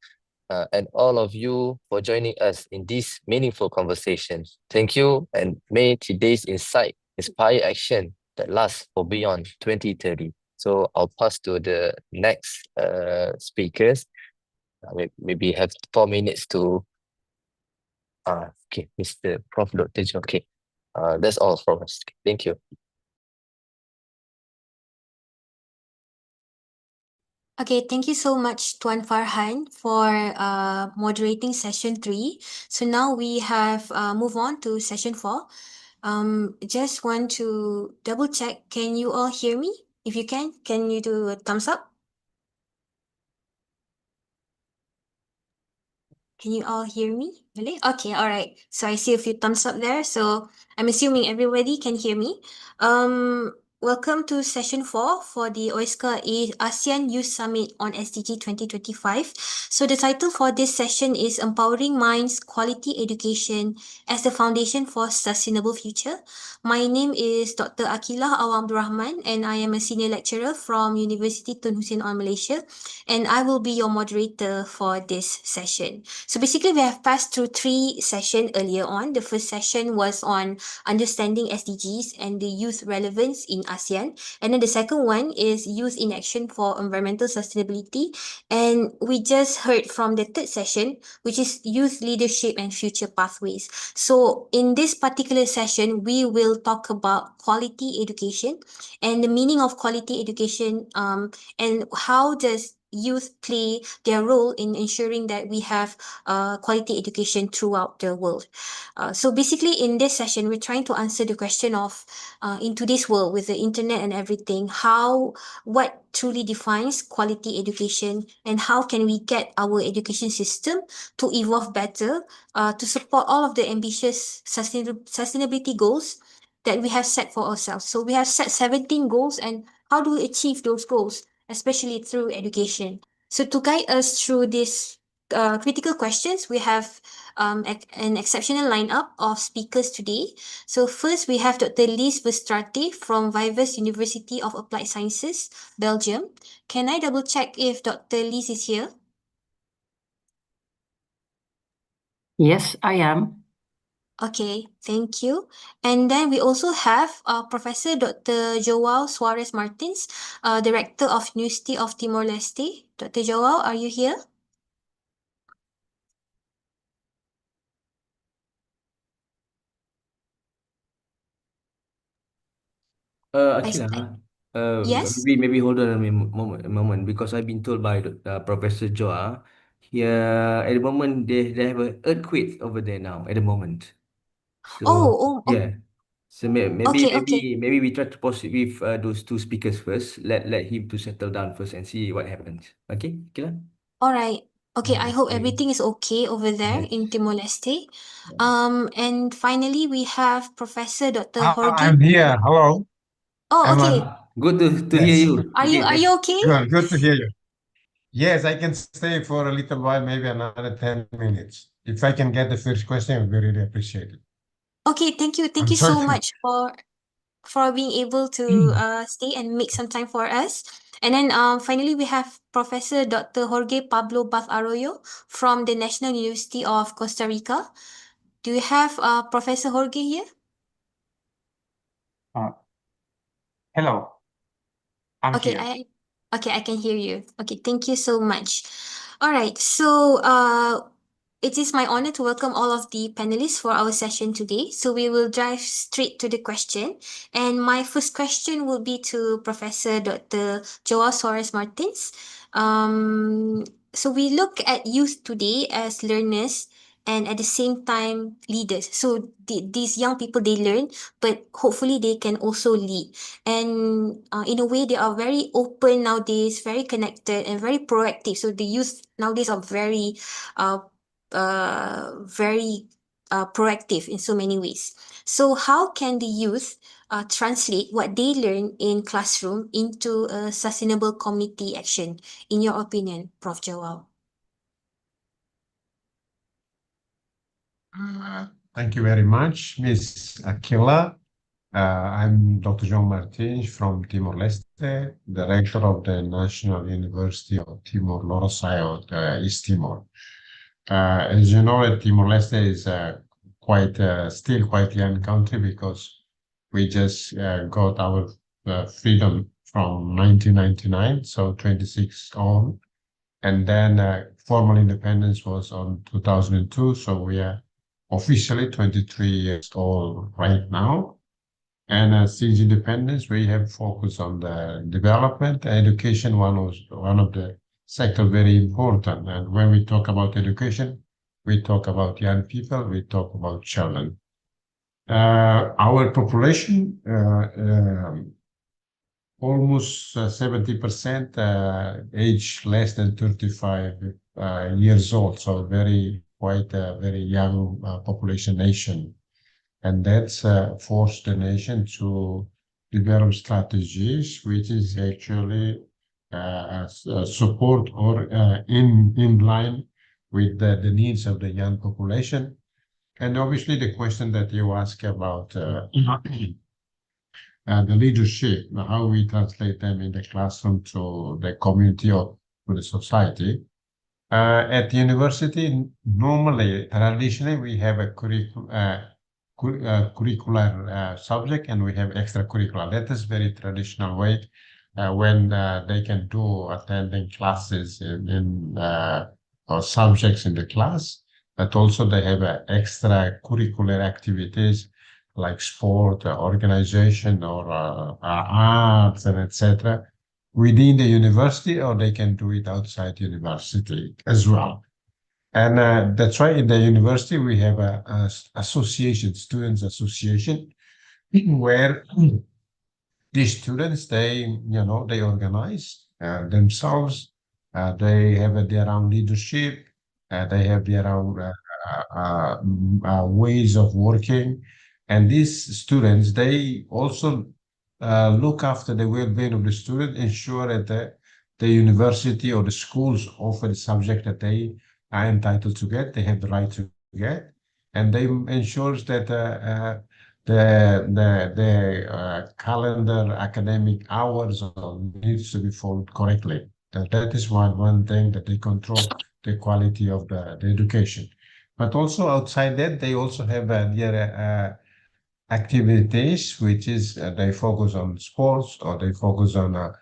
and all of you for joining us in this meaningful conversation. Thank you, and may today's insight inspire action that lasts for beyond 2030. So I'll pass to the next speakers. Maybe have 4 minutes to okay, Mr. Prof. Dr. Jo. Okay. That's all from us. Thank you. Okay, thank you so much, Tuan Farhan, for moderating session 3. So now we have move on to session 4. Just want to double check. Can you all hear me? If you can you do a thumbs up? Can you all hear me? Really? Okay, all right. So I see a few thumbs up there. So I'm assuming everybody can hear me. Welcome to session 4 for the Oisca ASEAN Youth Summit on SDG 2025. So the title for this session is Empowering Minds, Quality Education as the Foundation for Sustainable Future. My name is Dr. Akilah Awam Rahman, and I am a senior lecturer from University Tun Hussein on Malaysia, and I will be your moderator for this session. So basically, we have passed through 3 sessions earlier on. The first session was on understanding SDGs and the youth relevance in ASEAN. And then the second one is youth in action for environmental sustainability. And we just heard from the third session, which is youth leadership and future pathways. So in this particular session, we will talk about quality education and the meaning of quality education, and how does youth play their role in ensuring that we have quality education throughout the world. So basically in this session, we're trying to answer the question of, in today's world with the internet and everything, what truly defines quality education, and how can we get our education system to evolve better to support all of the ambitious sustainability goals that we have set for ourselves. So we have set 17 goals, and how do we achieve those goals, especially through education? So to guide us through these critical questions, we have an exceptional lineup of speakers today. So first, we have Dr. Lies Verstraete from Vivus University of Applied Sciences, Belgium. Can I double check if Dr. Lies is here? Yes, I am. Okay, thank you. And then we also have Professor Dr. Joao Suarez Martins, Director of University of Timor-Leste. Dr. Joao, are you here? Akila, Yes? maybe hold on a moment, because I've been told by Professor Joa here at the moment they have an earthquake over there now at the moment. So yeah, so okay. maybe we try to pause it with those 2 speakers first. Let him to settle down first and see what happens. Okay, Akila? All right. Okay, I hope Okay. everything is okay over there in Timor-Leste. And finally, we have Professor Dr. Jorge. I'm here. Hello. Oh, okay. Good to hear you. Are you okay? Good to hear you. Yes, I can stay for a little while, maybe another 10 minutes. If I can get the first question, I would really appreciate it. Okay, thank you. Thank I'm you so sorry. much for being able to stay and make some time for us. And then finally, we have Professor Dr. Jorge Pablo Baz Arroyo from the National University of Costa Rica. Do you have Professor Jorge here? Hello. I'm Okay, here. I can hear you. Okay, thank you so much. All right, so It is my honor to welcome all of the panelists for our session today. So we will dive straight to the question. And my first question will be to Professor Dr. Joao Soares Martins. So we look at youth today as learners and at the same time leaders. So these young people, they learn, but hopefully they can also lead. And in a way, they are very open nowadays, very connected and very proactive. So the youth nowadays are very proactive in so many ways. So how can the youth translate what they learn in classroom into a sustainable community action, in your opinion, Prof. Joao? Thank you very much, Ms. Aquila. I'm Dr. João Martins from Timor-Leste, director of the National University of Timor-Leste, East Timor. As you know, Timor-Leste is still quite young country because we just got our freedom from 1999, so 26 on, and then formal independence was on 2002, so we are officially 23 years old right now. And since independence, we have focused on the development. Education, one of the sectors very important. And when we talk about education, we talk about young people, we talk about children. Our population, almost 70% age less than 35 years old, so quite a very young population nation. And that's forced the nation to develop strategies which is actually support or in line with the needs of the young population. And obviously the question that you ask about the leadership, how we translate them in the classroom to the community or to the society. At the university, normally, traditionally, we have a curricular subject and we have extracurricular. That is very traditional way when they can do attending classes or subjects in the class, but also they have extracurricular activities like sport, organization, or arts, and etc. within the university, or they can do it outside university as well. And that's why in the university we have a association, students association, where these students they organize themselves. They have their own leadership. They have their own ways of working, and these students they also look after the well-being of the student, ensure that the university or the schools offer the subject that they are entitled to get, they have the right to get, and they ensures that the calendar academic hours needs to be followed correctly. That is one thing that they control the quality of the education. But also outside that, they also have their activities, which is they focus on sports or they focus on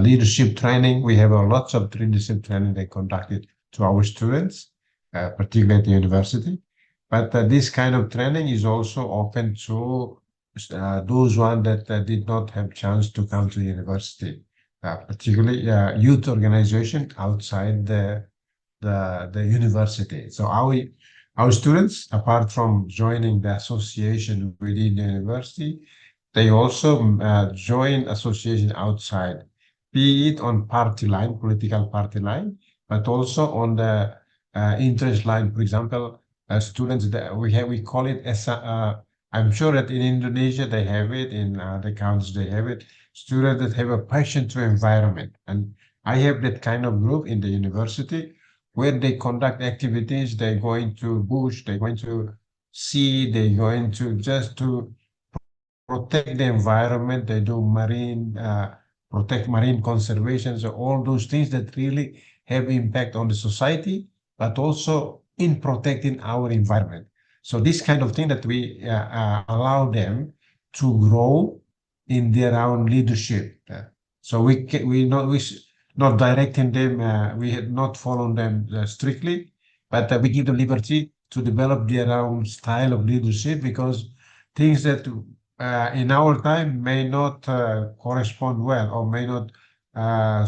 leadership training. We have lots of leadership training they conducted to our students, particularly at the university. But this kind of training is also open to those ones that did not have chance to come to the university, particularly youth organization outside the university. So our students, apart from joining the association within the university, they also join association outside, be it on party line, political party line, but also on the interest line. For example, students that we call it as I'm sure that in Indonesia they have it, in other countries they have it, students that have a passion to environment. And I have that kind of group in the university where they conduct activities. They're going to bush, they're going to sea, they're going to just to protect the environment. They do protect marine conservation. So all those things that really have impact on the society, but also in protecting our environment. So this kind of thing that we allow them to grow in their own leadership. So we not directing them, we had not followed them strictly, but we give them liberty to develop their own style of leadership, because things that in our time may not correspond well or may not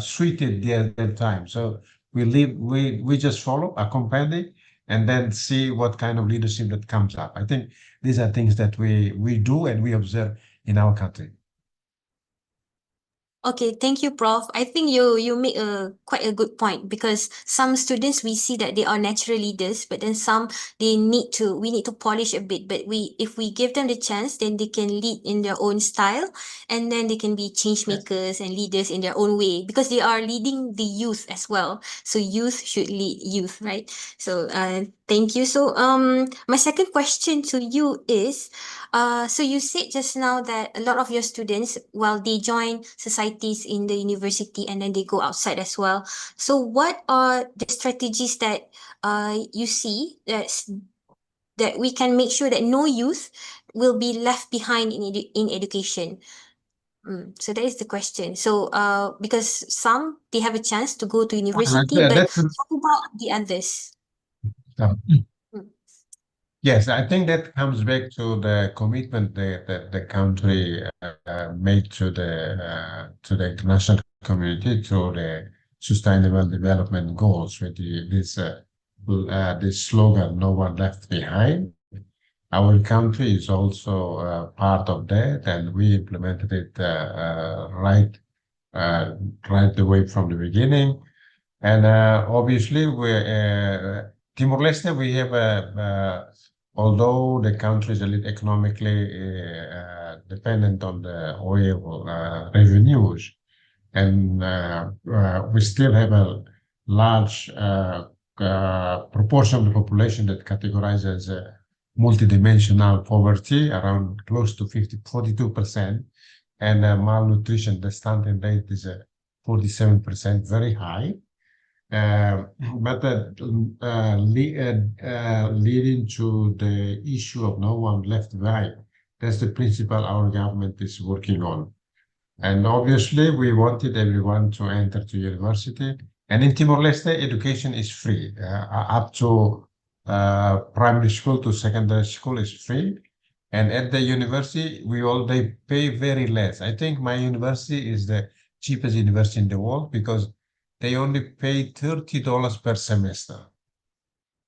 suited their time. So we just follow, accompany, and then see what kind of leadership that comes up. I think these are things that we do and we observe in our country. Okay, thank you, Prof. I think you make quite a good point, because some students we see that they are natural leaders, but then some we need to polish a bit. But if we give them the chance, then they can lead in their own style, and then they can be change makers and leaders in their own way, because they are leading the youth as well. So youth should lead youth, right? So thank you. So my second question to you is, so you said just now that a lot of your students, well, they join societies in the university and then they go outside as well. So what are the strategies that you see that we can make sure that no youth will be left behind in education? So that is the question. So because some they have a chance to go to university, but how about the others? Yes, I think that comes back to the commitment that the country made to the international community through the Sustainable Development Goals, with this slogan, "No one left behind." Our country is also part of that, and we implemented it right away from the beginning. And obviously, Timor-Leste, we have although the country is a little economically dependent on the oil revenues, and we still have a large proportion of the population that categorizes as multidimensional poverty, around close to 42%, and malnutrition, the stunting rate is 47%, very high. But leading to the issue of no one left behind, that's the principle our government is working on. And obviously, we wanted everyone to enter to university. And in Timor-Leste, education is free. Up to primary school to secondary school is free. And at the university, they pay very less. I think my university is the cheapest university in the world, because they only pay $30 per semester.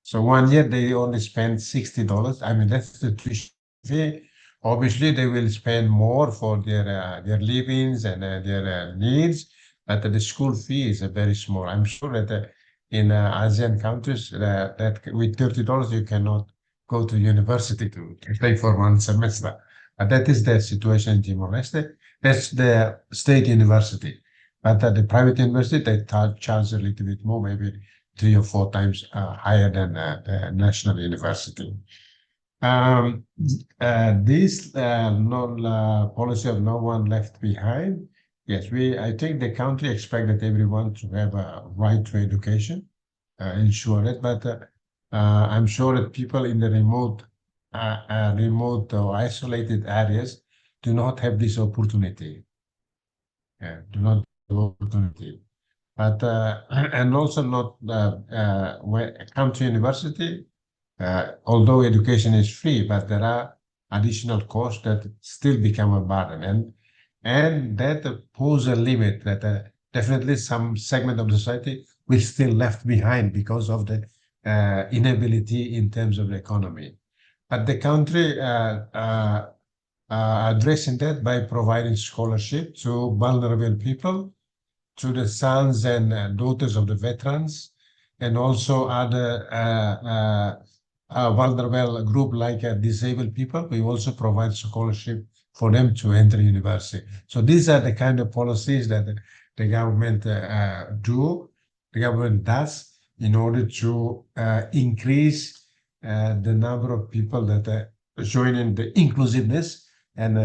So 1 year they only spend $60. I mean, that's the tuition fee. Obviously, they will spend more for their livings and their needs, but the school fee is very small. I'm sure that in ASEAN countries, that with $30 you cannot go to university to pay for 1 semester. That is the situation in Timor-Leste. That's the state university. But at the private university, they charge a little bit more, maybe 3 or 4 times higher than the national university. This policy of no one left behind. Yes, I think the country expects that everyone to have a right to education, ensure it. But I'm sure that people in the remote or isolated areas do not have this opportunity. Do not opportunity, but and also not when it comes to university, although education is free, but there are additional costs that still become a burden, and that pose a limit that definitely some segment of the society will still left behind because of the inability in terms of the economy. But the country addressing that by providing scholarship to vulnerable people, to the sons and daughters of the veterans, and also other vulnerable group like disabled people. We also provide scholarship for them to enter university. So these are the kind of policies that the government the government does in order to increase the number of people that join in the inclusiveness, and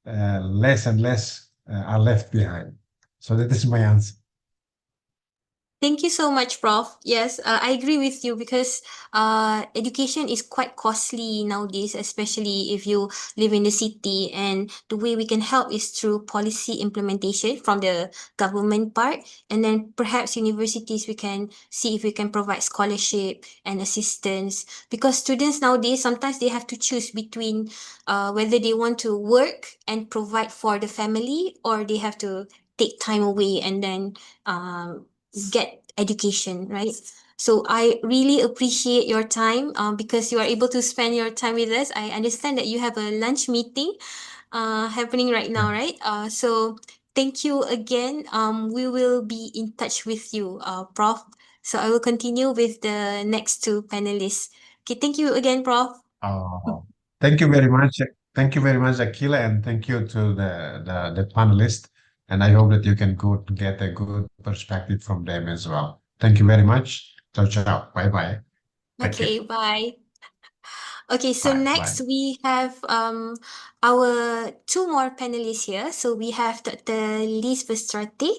less and less are left behind. So that is my answer. Thank you so much, Prof. Yes, I agree with you because education is quite costly nowadays, especially if you live in the city. And the way we can help is through policy implementation from the government part. And then perhaps universities, we can see if we can provide scholarship and assistance. Because students nowadays, sometimes they have to choose between whether they want to work and provide for the family, or they have to take time away and then get education, right? So I really appreciate your time because you are able to spend your time with us. I understand that you have a lunch meeting happening right now, right? So thank you again. We will be in touch with you, Prof. So I will continue with the next two panelists. Okay, thank you again, Prof. Oh, thank you very much. Thank you very much, Akila, and thank you to the panelists. And I hope that you can get a good perspective from them as well. Thank you very much. Ciao, ciao. Bye bye. Thank you. Okay, bye. Okay, so Bye, next bye. we have our two more panelists here. So we have Dr. Liz Vestrati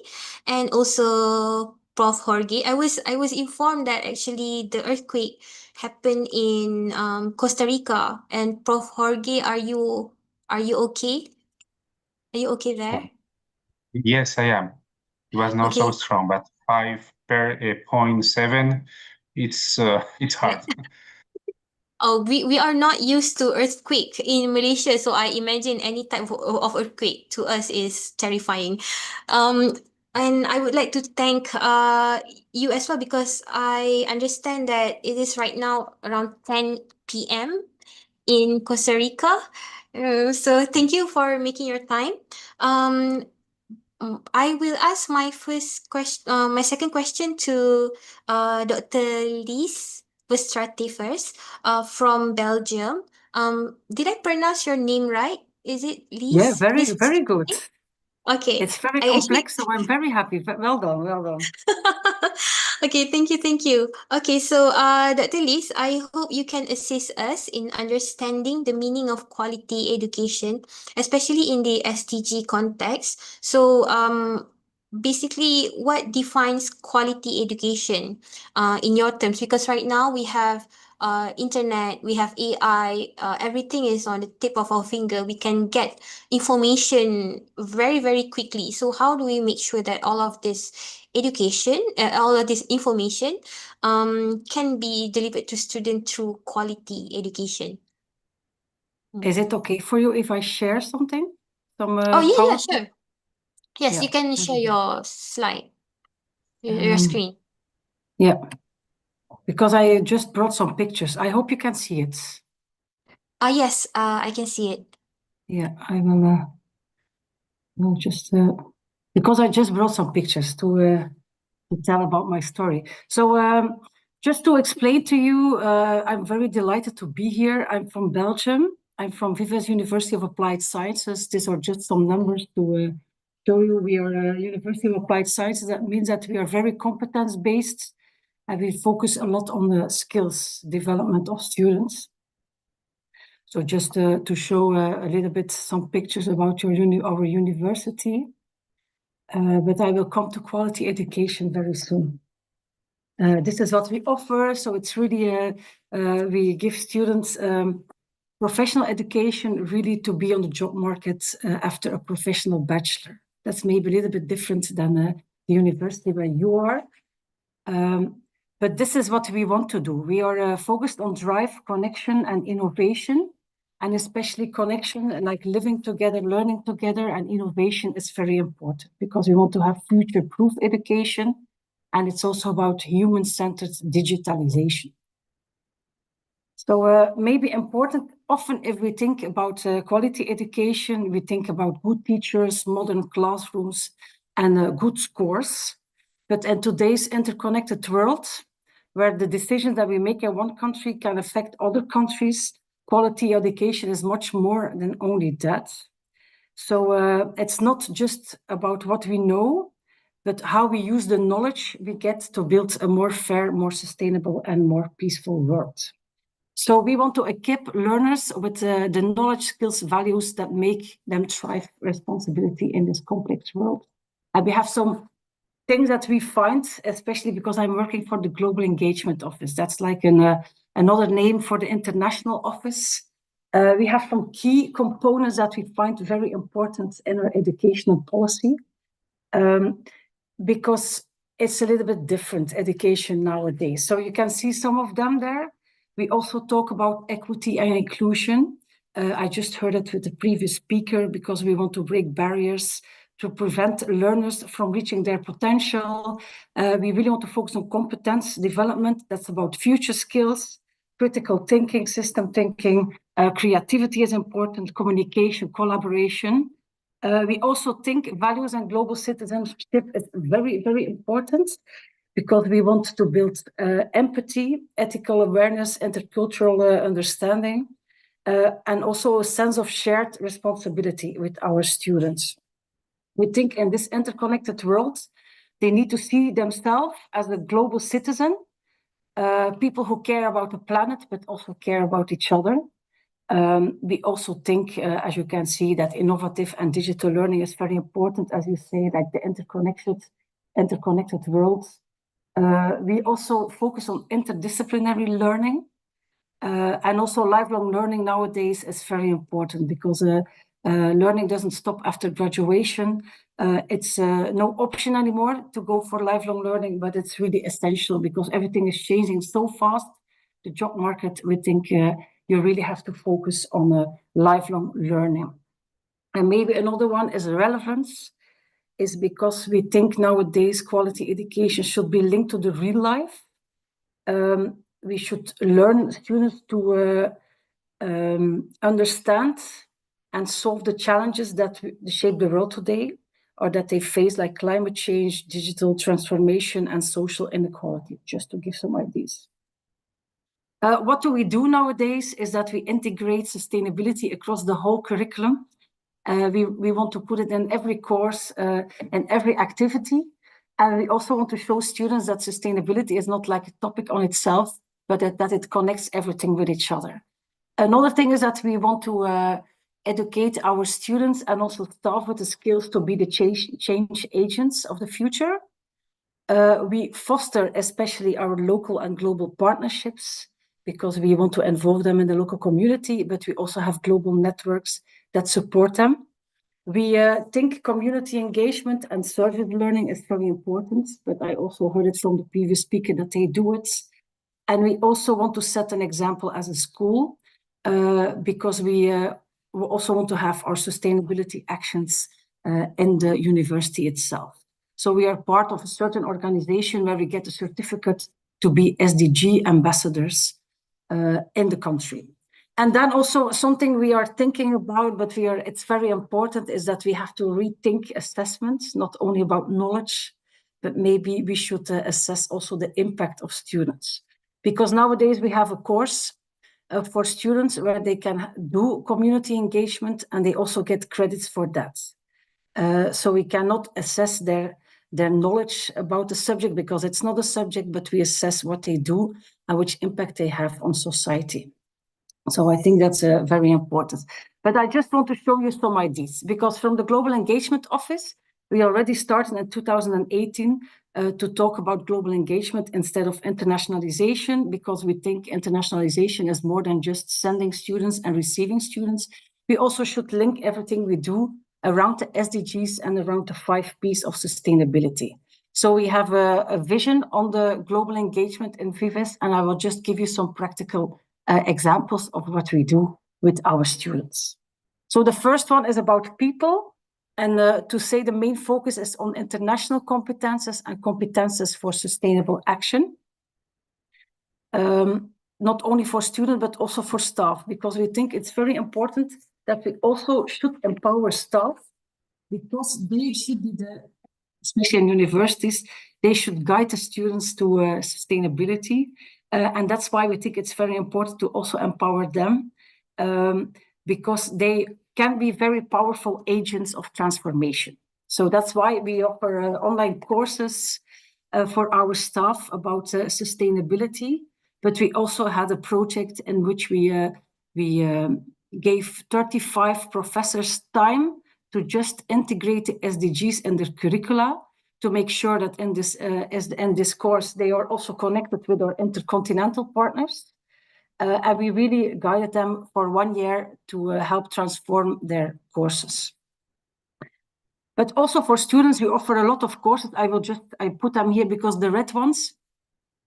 and also Prof. Jorge. I was informed that actually the earthquake happened in Costa Rica. And Prof. Jorge, are you okay? Are you okay there? Yes, I am. It was not so Okay. strong, but 5.7. It's hard. Oh, we are not used to earthquake in Malaysia, so I imagine any type of earthquake to us is terrifying. Um, and I would like to thank you as well because I understand that it is right now around 10 p.m. in Costa Rica. So thank you for making your time. Um, I will ask my first question, my second question to Dr. Lies Vestrati first, from Belgium. Did I pronounce your name right? Is it Yeah, Lies? very, Lies very Vestrati? good. Okay. It's very I actually complex, so I'm very happy. Well done, well done. Okay, thank you, thank you. Okay, so Dr. Liz, I hope you can assist us in understanding the meaning of quality education, especially in the SDG context. So basically, what defines quality education in your terms? Because right now we have internet, we have AI, everything is on the tip of our finger. We can get information very, very quickly. So how do we make sure that all of this education, all of this information can be delivered to students through quality education? Is it okay for you if I share something? Some Oh, yeah, PowerPoint? sure. Yes, Yeah. you can share your slide, your screen. Yeah, because I just brought some pictures. I hope you can see it. Yes, I can see it. Yeah, I will just because I just brought some pictures to tell about my story. So just to explain to you, I'm very delighted to be here. I'm from Belgium. I'm from Vives University of Applied Sciences. These are just some numbers to show you we are a University of Applied Sciences. That means that we are very competence-based and we focus a lot on the skills development of students. So just to show a little bit some pictures about our university, but I will come to quality education very soon. This is what we offer. So it's really, we give students professional education really to be on the job market after a professional bachelor. That's maybe a little bit different than the university where you are. But this is what we want to do. We are focused on drive, connection, and innovation, and especially connection, like living together, learning together, and innovation is very important because we want to have future-proof education, and it's also about human-centered digitalization. So maybe important, often if we think about quality education, we think about good teachers, modern classrooms, and good scores. But in today's interconnected world, where the decisions that we make in one country can affect other countries, quality education is much more than only that. So it's not just about what we know, but how we use the knowledge we get to build a more fair, more sustainable, and more peaceful world. So we want to equip learners with the knowledge, skills, values that make them thrive responsibility in this complex world. And we have some things that we find, especially because I'm working for the Global Engagement Office. That's like another name for the international office. We have some key components that we find very important in our educational policy, because it's a little bit different education nowadays. So you can see some of them there. We also talk about equity and inclusion. I just heard it with the previous speaker, because we want to break barriers to prevent learners from reaching their potential. We really want to focus on competence development. That's about future skills, critical thinking, system thinking, creativity is important, communication, collaboration. We also think values and global citizenship is very, very important, because we want to build empathy, ethical awareness, intercultural understanding, and also a sense of shared responsibility with our students. We think in this interconnected world, they need to see themselves as a global citizen, people who care about the planet, but also care about each other. We also think, as you can see, that innovative and digital learning is very important, as you say, like the interconnected world. We also focus on interdisciplinary learning, and also lifelong learning nowadays is very important, because learning doesn't stop after graduation. It's no option anymore to go for lifelong learning, but it's really essential, because everything is changing so fast. The job market, we think you really have to focus on lifelong learning. And maybe another one is relevance, is because we think nowadays quality education should be linked to the real life. We should learn students to understand and solve the challenges that shape the world today, or that they face, like climate change, digital transformation, and social inequality, just to give some ideas. What do we do nowadays is that we integrate sustainability across the whole curriculum. We want to put it in every course and every activity. And we also want to show students that sustainability is not like a topic on itself, but that it connects everything with each other. Another thing is that we want to educate our students and also staff with the skills to be the change agents of the future. We foster especially our local and global partnerships, because we want to involve them in the local community, but we also have global networks that support them. We think community engagement and servant learning is very important, but I also heard it from the previous speaker that they do it. And we also want to set an example as a school, because we also want to have our sustainability actions in the university itself. So we are part of a certain organization where we get a certificate to be SDG ambassadors in the country. And then also something we are thinking about, but it's very important, is that we have to rethink assessments, not only about knowledge, but maybe we should assess also the impact of students. Because nowadays we have a course for students where they can do community engagement, and they also get credits for that. So we cannot assess their knowledge about the subject, because it's not a subject, but we assess what they do and which impact they have on society. So I think that's very important. But I just want to show you some ideas, because from the Global Engagement Office, we already started in 2018 to talk about global engagement instead of internationalization, because we think internationalization is more than just sending students and receiving students. We also should link everything we do around the SDGs and around the 5 Ps of sustainability. So we have a vision on the global engagement in Vives, and I will just give you some practical examples of what we do with our students. So the first one is about people, and to say the main focus is on international competences and competences for sustainable action. Not only for students, but also for staff, because we think it's very important that we also should empower staff, because they should be especially in universities, they should guide the students to sustainability. And that's why we think it's very important to also empower them, because they can be very powerful agents of transformation. So that's why we offer online courses for our staff about sustainability. But we also had a project in which we gave 35 professors time to just integrate the SDGs in their curricula, to make sure that in this course, they are also connected with our intercontinental partners. And we really guided them for 1 year to help transform their courses. But also for students, we offer a lot of courses. I put them here because the red ones,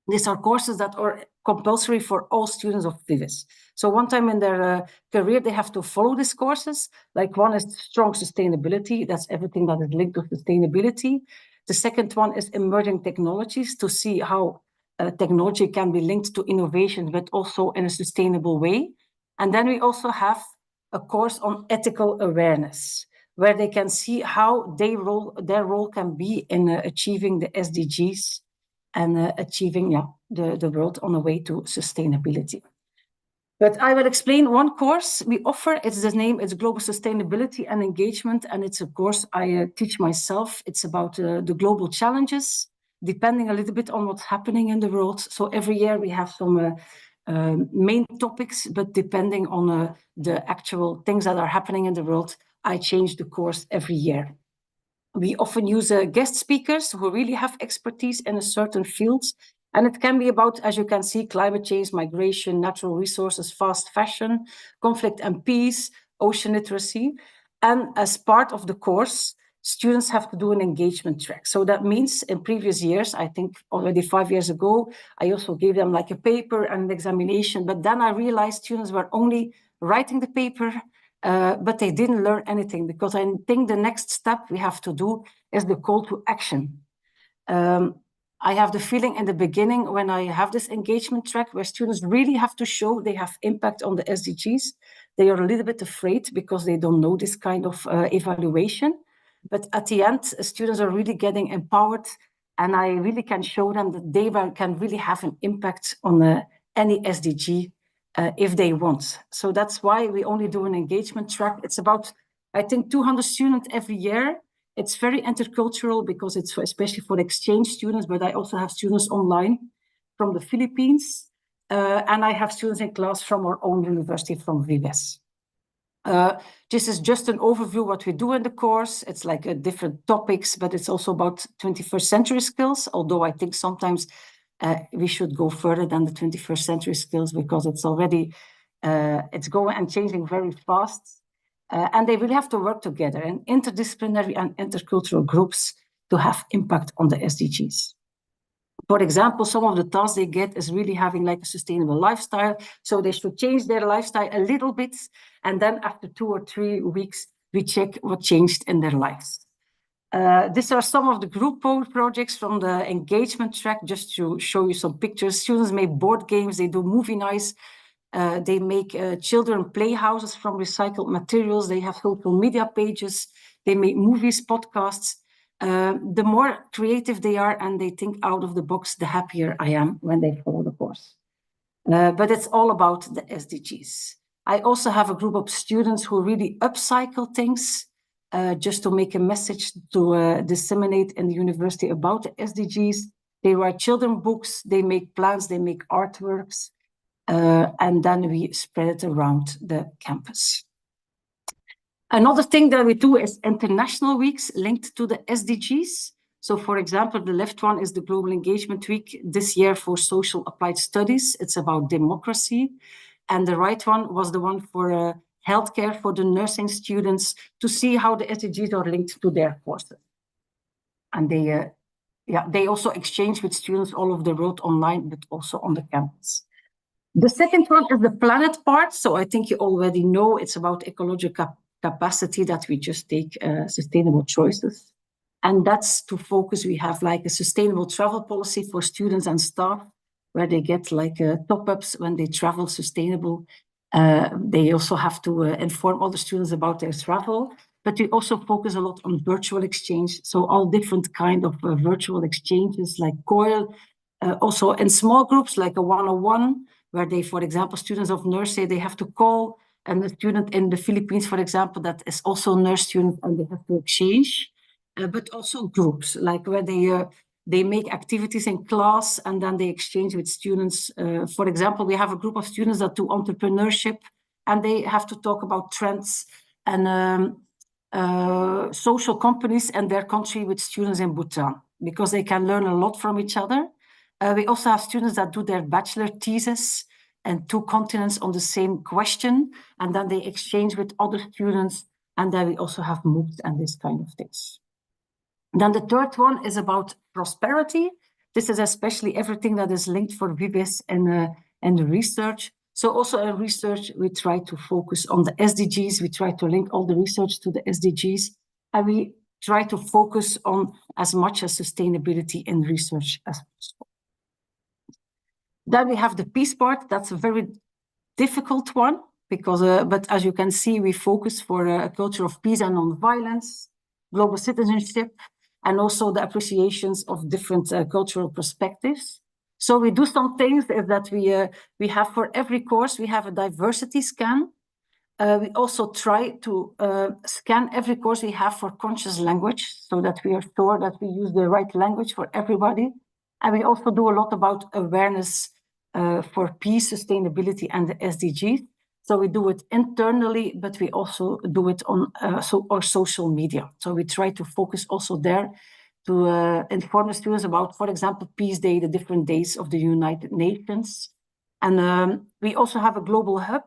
these are courses that are compulsory for all students of Vives. So one time in their career, they have to follow these courses. Like one is strong sustainability. That's everything that is linked to sustainability. The second one is emerging technologies, to see how technology can be linked to innovation, but also in a sustainable way. And then we also have a course on ethical awareness, where they can see how their role can be in achieving the SDGs and achieving the world on the way to sustainability. But I will explain one course we offer. It's Global Sustainability and Engagement, and it's a course I teach myself. It's about the global challenges, depending a little bit on what's happening in the world. So every year we have some main topics, but depending on the actual things that are happening in the world, I change the course every year. We often use guest speakers who really have expertise in a certain field. And it can be about, as you can see, climate change, migration, natural resources, fast fashion, conflict and peace, ocean literacy. And as part of the course, students have to do an engagement track. So that means in previous years, I think already 5 years ago, I also gave them like a paper and an examination. But then I realized students were only writing the paper, but they didn't learn anything, because I think the next step we have to do is the call to action. I have the feeling in the beginning, when I have this engagement track where students really have to show they have impact on the SDGs, they are a little bit afraid because they don't know this kind of evaluation. But at the end, students are really getting empowered, and I really can show them that they can really have an impact on any SDG if they want. So that's why we only do an engagement track. It's about, I think, 200 students every year. It's very intercultural because it's especially for exchange students, but I also have students online from the Philippines, and I have students in class from our own university, from Vives. This is just an overview what we do in the course. It's like different topics, but it's also about 21st century skills, although I think sometimes we should go further than the 21st century skills, because it's already, it's going and changing very fast. And they will have to work together in interdisciplinary and intercultural groups to have impact on the SDGs. For example, some of the tasks they get is really having like a sustainable lifestyle. So they should change their lifestyle a little bit. And then after 2 or 3 weeks, we check what changed in their lives. These are some of the group projects from the engagement track, just to show you some pictures. Students make board games, they do movie nights, they make children playhouses from recycled materials, they have social media pages, they make movies, podcasts. The more creative they are and they think out of the box, the happier I am when they follow the course. But it's all about the SDGs. I also have a group of students who really upcycle things, just to make a message to disseminate in the university about the SDGs. They write children books, they make plans, they make artworks, and then we spread it around the campus. Another thing that we do is international weeks linked to the SDGs. So for example, the left one is the Global Engagement Week this year for Social Applied Studies. It's about democracy. And the right one was the one for healthcare for the nursing students, to see how the SDGs are linked to their courses. And they also exchange with students all over the world online, but also on the campus. The second one is the planet part. So I think you already know it's about ecological capacity, that we just take sustainable choices. And that's to focus. We have like a sustainable travel policy for students and staff, where they get like top-ups when they travel sustainable. They also have to inform other students about their travel, but we also focus a lot on virtual exchange. So all different kind of virtual exchanges like COIL, also in small groups like a 101, where they, for example, students of nurse say they have to call, and the student in the Philippines, for example, that is also a nurse student, and they have to exchange. But also groups, like where they make activities in class and then they exchange with students. For example, we have a group of students that do entrepreneurship, and they have to talk about trends and social companies and their country with students in Bhutan, because they can learn a lot from each other. We also have students that do their bachelor thesis and 2 continents on the same question, and then they exchange with other students, and then we also have MOOCs and this kind of things. Then the third one is about prosperity. This is especially everything that is linked for VBS and research. So also in research, we try to focus on the SDGs. We try to link all the research to the SDGs, and we try to focus on as much as sustainability in research as possible. Then we have the peace part. That's a very difficult one, because, but as you can see, we focus for a culture of peace and non-violence, global citizenship, and also the appreciations of different cultural perspectives. So we do some things is that we have for every course, we have a diversity scan. We also try to scan every course we have for conscious language, so that we are sure that we use the right language for everybody. And we also do a lot about awareness for peace, sustainability, and the SDGs. So we do it internally, but we also do it on our social media. So we try to focus also there to inform the students about, for example, Peace Day, the different days of the United Nations. And we also have a global hub.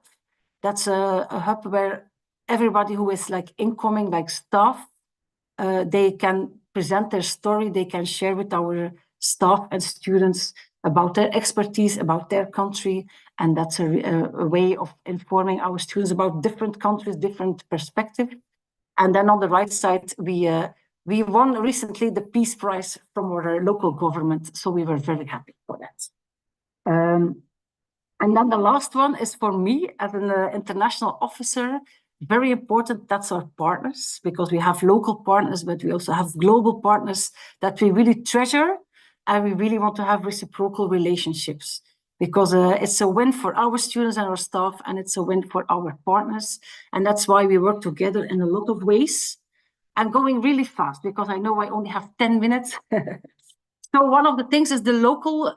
That's a hub where everybody who is like incoming, like staff, they can present their story, they can share with our staff and students about their expertise, about their country, and that's a way of informing our students about different countries, different perspectives. And then on the right side, we won recently the Peace Prize from our local government, so we were very happy for that. And then the last one is for me as an international officer, very important, that's our partners, because we have local partners, but we also have global partners that we really treasure, and we really want to have reciprocal relationships, because it's a win for our students and our staff, and it's a win for our partners. And that's why we work together in a lot of ways. I'm going really fast because I know I only have 10 minutes. So one of the things is the local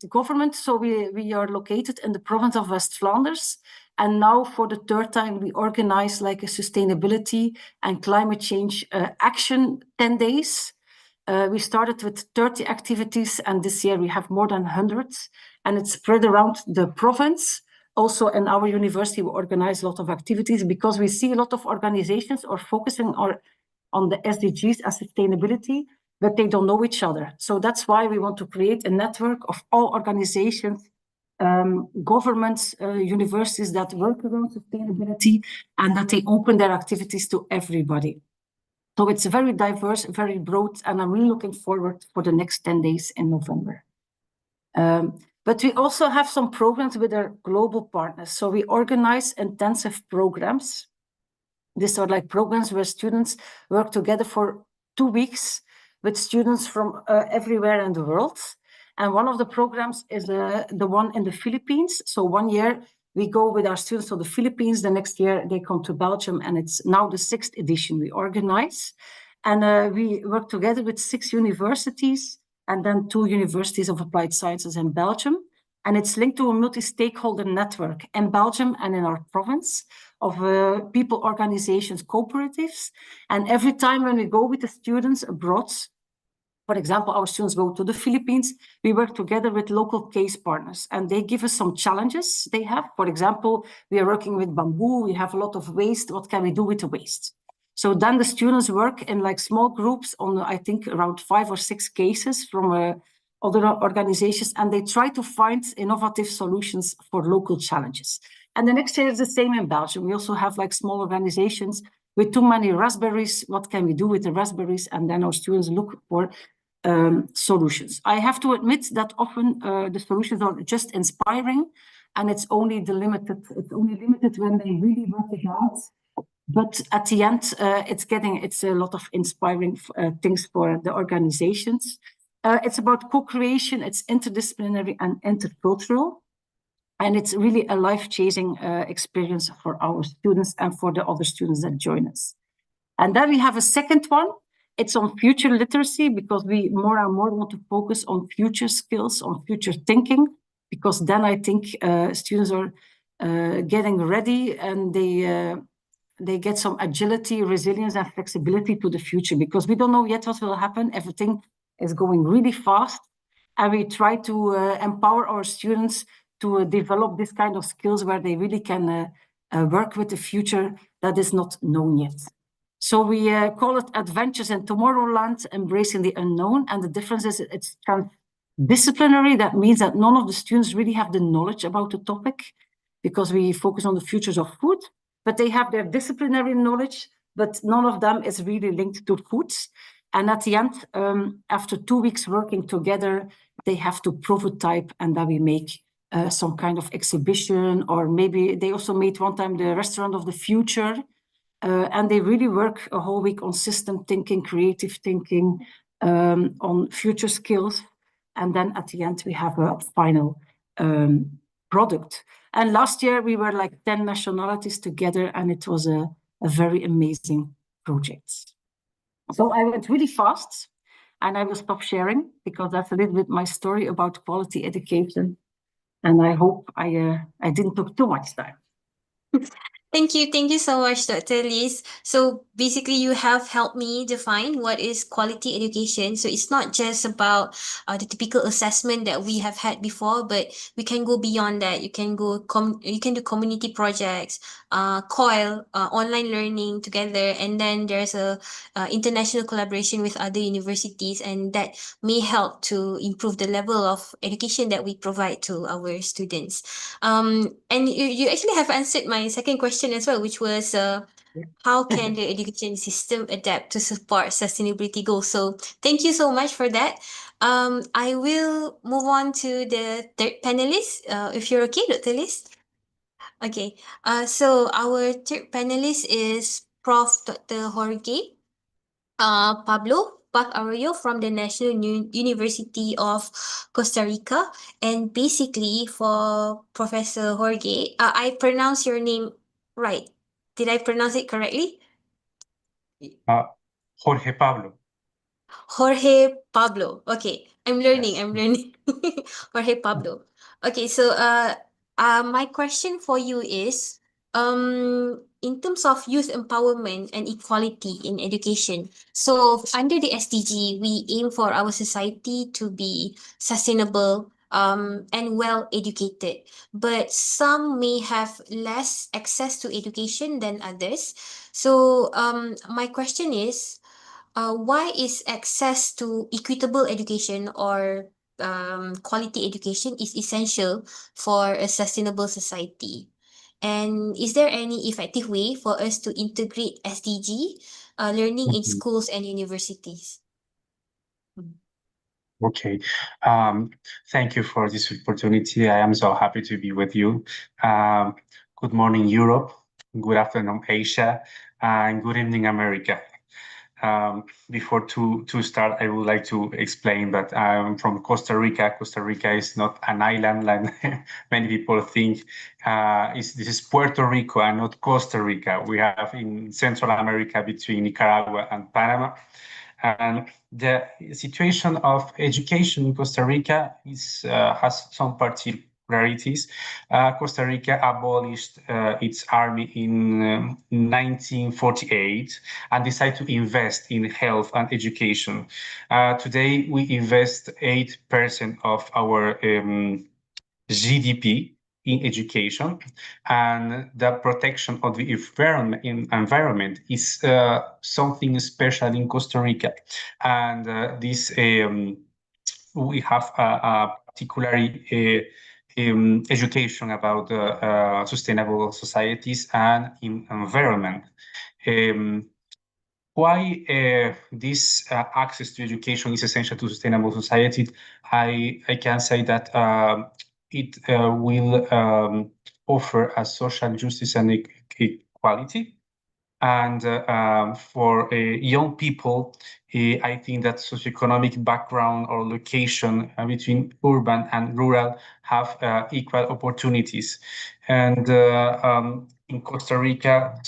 government. So we are located in the province of West Flanders. And now for the 3rd time, we organize like a sustainability and climate change action 10 days. We started with 30 activities, and this year we have more than 100, and it's spread around the province. Also in our university, we organize a lot of activities because we see a lot of organizations are focusing on the SDGs and sustainability, but they don't know each other. So that's why we want to create a network of all organizations, governments, universities that work around sustainability, and that they open their activities to everybody. So it's very diverse, very broad, and I'm really looking forward for the next 10 days in November. But we also have some programs with our global partners. So we organize intensive programs. These are like programs where students work together for 2 weeks with students from everywhere in the world. And one of the programs is the one in the Philippines. So 1 year we go with our students to the Philippines. The next year they come to Belgium, and it's now the 6th edition we organize. And we work together with 6 universities and then 2 universities of applied sciences in Belgium. And it's linked to a multi-stakeholder network in Belgium and in our province of people, organizations, cooperatives. And every time when we go with the students abroad, for example, our students go to the Philippines, we work together with local case partners, and they give us some challenges they have. For example, we are working with bamboo, we have a lot of waste, what can we do with the waste? So then the students work in like small groups on, I think, around 5 or 6 cases from other organizations, and they try to find innovative solutions for local challenges. And the next year is the same in Belgium. We also have like small organizations with too many raspberries. What can we do with the raspberries? And then our students look for solutions. I have to admit that often the solutions are just inspiring, and it's only limited when they really work it out. But at the end, it's a lot of inspiring things for the organizations. It's about co-creation, it's interdisciplinary and intercultural. And it's really a life-changing experience for our students and for the other students that join us. And then we have a second one. It's on future literacy, because we more and more want to focus on future skills, on future thinking, because then I think students are getting ready, and they they get some agility, resilience, and flexibility to the future, because we don't know yet what will happen. Everything is going really fast, and we try to empower our students to develop this kind of skills where they really can work with the future that is not known yet. So we call it Adventures in Tomorrowland, Embracing the Unknown. And the difference is it's transdisciplinary. That means that none of the students really have the knowledge about the topic, because we focus on the futures of food, but they have their disciplinary knowledge, but none of them is really linked to foods. And at the end, after 2 weeks working together, they have to prototype, and then we make some kind of exhibition, or maybe they also made one time the restaurant of the future. And they really work a whole week on system thinking, creative thinking, on future skills. And then at the end, we have a final product. And last year, we were like 10 nationalities together, and it was a very amazing project. So I went really fast, and I will stop sharing, because that's a little bit my story about quality education. And I hope I didn't take too much time. Thank you so much, Dr. Liz. So basically, you have helped me define what is quality education. So it's not just about the typical assessment that we have had before, but we can go beyond that. You can go you can do community projects, COIL, online learning together, and then there's a international collaboration with other universities, and that may help to improve the level of education that we provide to our students. And you actually have answered my second question as well, which was how can the education system adapt to support sustainability goals? So thank you so much for that. I will move on to the third panelist, if you're okay, Dr. Liz. Okay, so our third panelist is Prof. Dr. Jorge Pablo Arroyo from the National University of Costa Rica. And basically, for Professor Jorge, I pronounce your name right. Did I pronounce it correctly? Jorge Pablo. Jorge Pablo. Okay, I'm learning. Jorge Pablo. Okay, so my question for you is, in terms of youth empowerment and equality in education, so under the SDG, we aim for our society to be sustainable, and well educated, but some may have less access to education than others. So my question is, why is access to equitable education or quality education is essential for a sustainable society? And is there any effective way for us to integrate SDG learning in schools and universities? Okay. Thank you for this opportunity. I am so happy to be with you. Good morning, Europe. Good afternoon, Asia, and good evening, America. Before to start, I would like to explain that I'm from Costa Rica. Costa Rica is not an island like many people think. This is Puerto Rico and not Costa Rica. We have in Central America between Nicaragua and Panama. And the situation of education in Costa Rica has some particularities. Costa Rica abolished its army in 1948 and decided to invest in health and education. Today, we invest 8% of our GDP in education, and the protection of the environment is something special in Costa Rica. And this we have a particular education about sustainable societies and environment. Why this access to education is essential to sustainable society? I can say that it will offer a social justice and equality. And for young people, I think that socioeconomic background or location between urban and rural have equal opportunities. And in Costa Rica,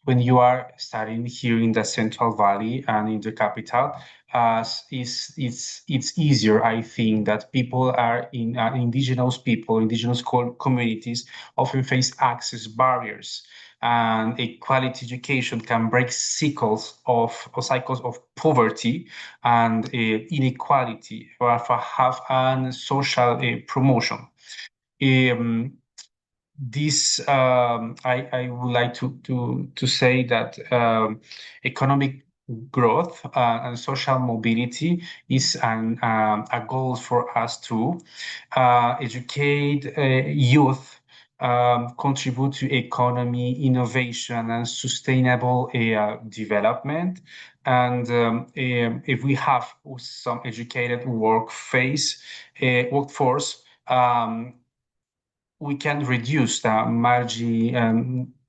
when you are studying here in the Central Valley and in the capital, it's easier. I think that people are indigenous communities often face access barriers. and a quality education can break cycles of poverty and inequality, or have a social promotion. This I would like to say that economic growth and social mobility is a goal for us to educate youth, contribute to economy, innovation, and sustainable development. And if we have some educated workforce, we can reduce the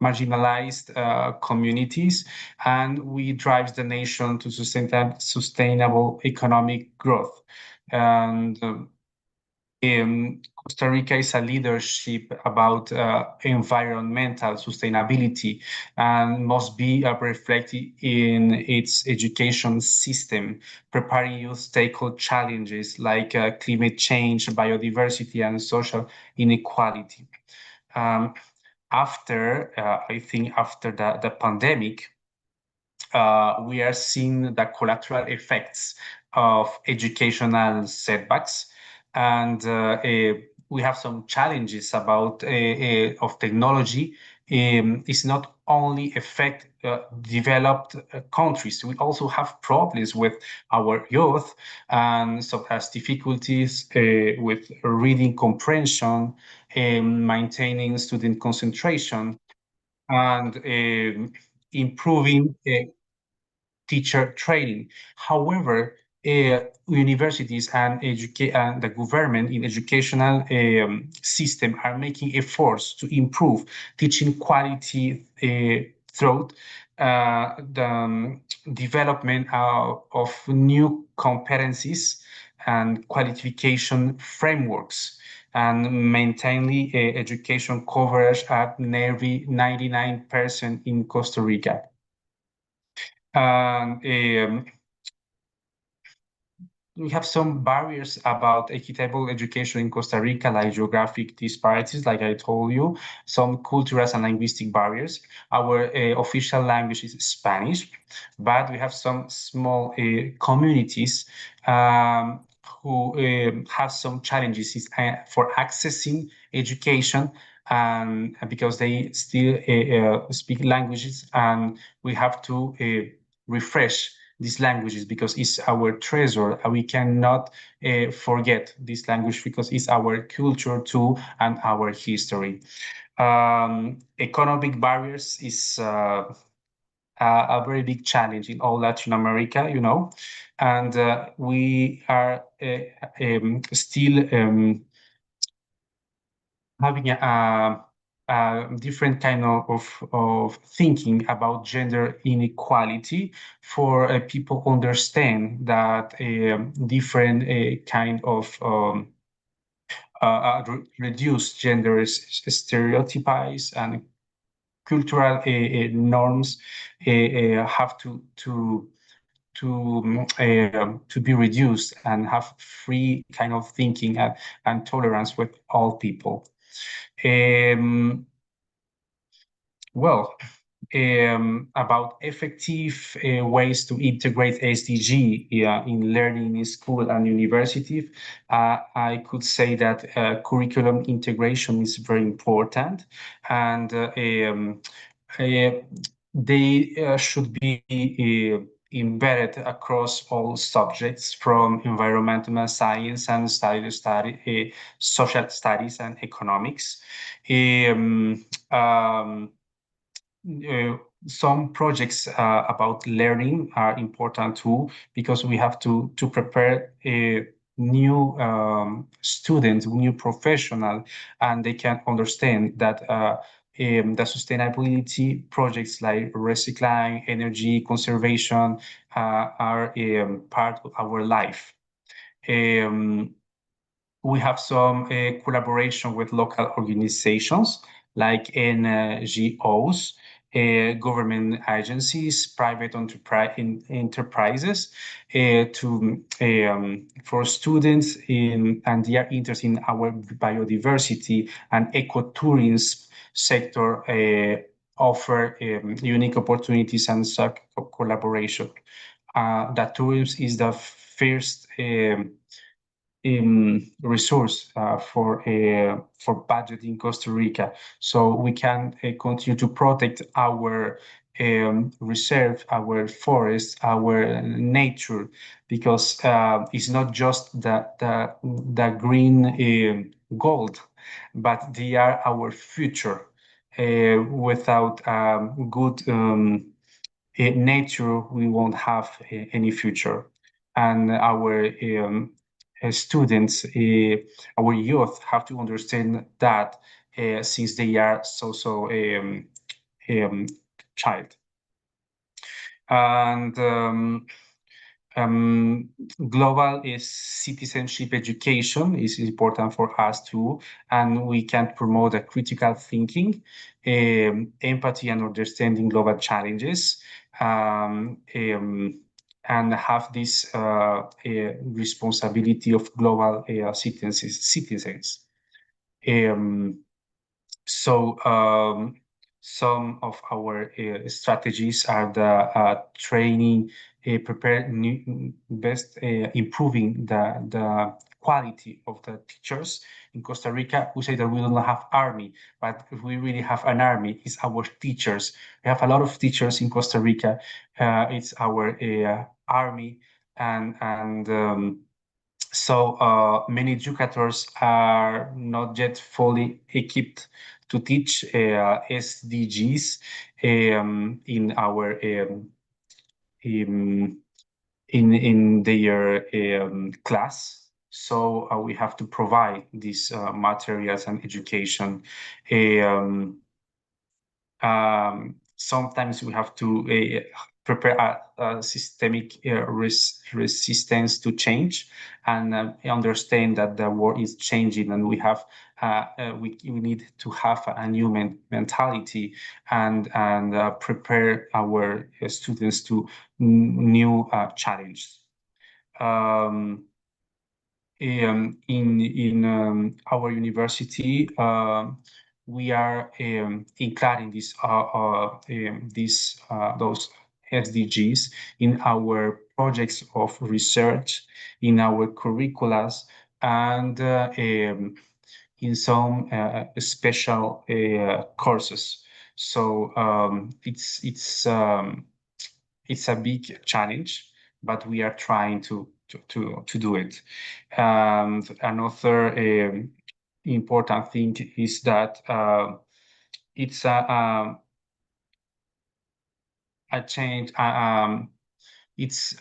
marginalized communities, and we drive the nation to sustainable economic growth. And Costa Rica is a leadership about environmental sustainability and must be reflected in its education system, preparing youth to tackle challenges like climate change, biodiversity, and social inequality. I think after the pandemic, we are seeing the collateral effects of educational setbacks, and we have some challenges about of technology. It's not only affect developed countries. We also have problems with our youth, and so has difficulties with reading comprehension, maintaining student concentration, and improving teacher training. However, universities and the government in educational system are making efforts to improve teaching quality through the development of new competencies and qualification frameworks, and maintaining education coverage at nearly 99% in Costa Rica. And we have some barriers about equitable education in Costa Rica, like geographic disparities, like I told you, some cultural and linguistic barriers. Our official language is Spanish, but we have some small communities who have some challenges for accessing education, because they still speak languages, and we have to refresh these languages because it's our treasure. We cannot forget this language because it's our culture too and our history. Economic barriers is a very big challenge in all Latin America, you know, and we are still having a different kind of thinking about gender inequality, for people understand that different kind of reduced gender stereotypes and cultural norms have to be reduced and have free kind of thinking and tolerance with all people. About effective ways to integrate SDG in learning in school and university, I could say that curriculum integration is very important, and they should be embedded across all subjects, from environmental science and social studies and economics. Some projects about learning are important too, because we have to prepare a new student, new professional, and they can understand that the sustainability projects like recycling, energy conservation are part of our life. We have some collaboration with local organizations like NGOs, government agencies, private enterprises, for students and their interest in our biodiversity and ecotourism sector offer unique opportunities and collaboration. That tourism is the first resource for budget in Costa Rica, so we can continue to protect our reserve, our forest, our nature, because it's not just the green gold, but they are our future. Without good nature, we won't have any future. And our students, our youth have to understand that since they are so child. And global citizenship education is important for us too, and we can promote a critical thinking, empathy, and understanding global challenges, and have this responsibility of global citizens. So some of our strategies are the training, prepare best improving the quality of the teachers. In Costa Rica, we say that we don't have army, but if we really have an army, it's our teachers. We have a lot of teachers in Costa Rica. It's our army, and so many educators are not yet fully equipped to teach SDGs in our in their class. So we have to provide these materials and education. Sometimes we have to prepare a systemic resistance to change, and understand that the world is changing, and we have we need to have a new mentality, and prepare our students to new challenges. In our university, we are including those SDGs in our projects of research, in our curricula, and in some special courses. So it's a big challenge, but we are trying to do it. And another important thing is that it's a change. It's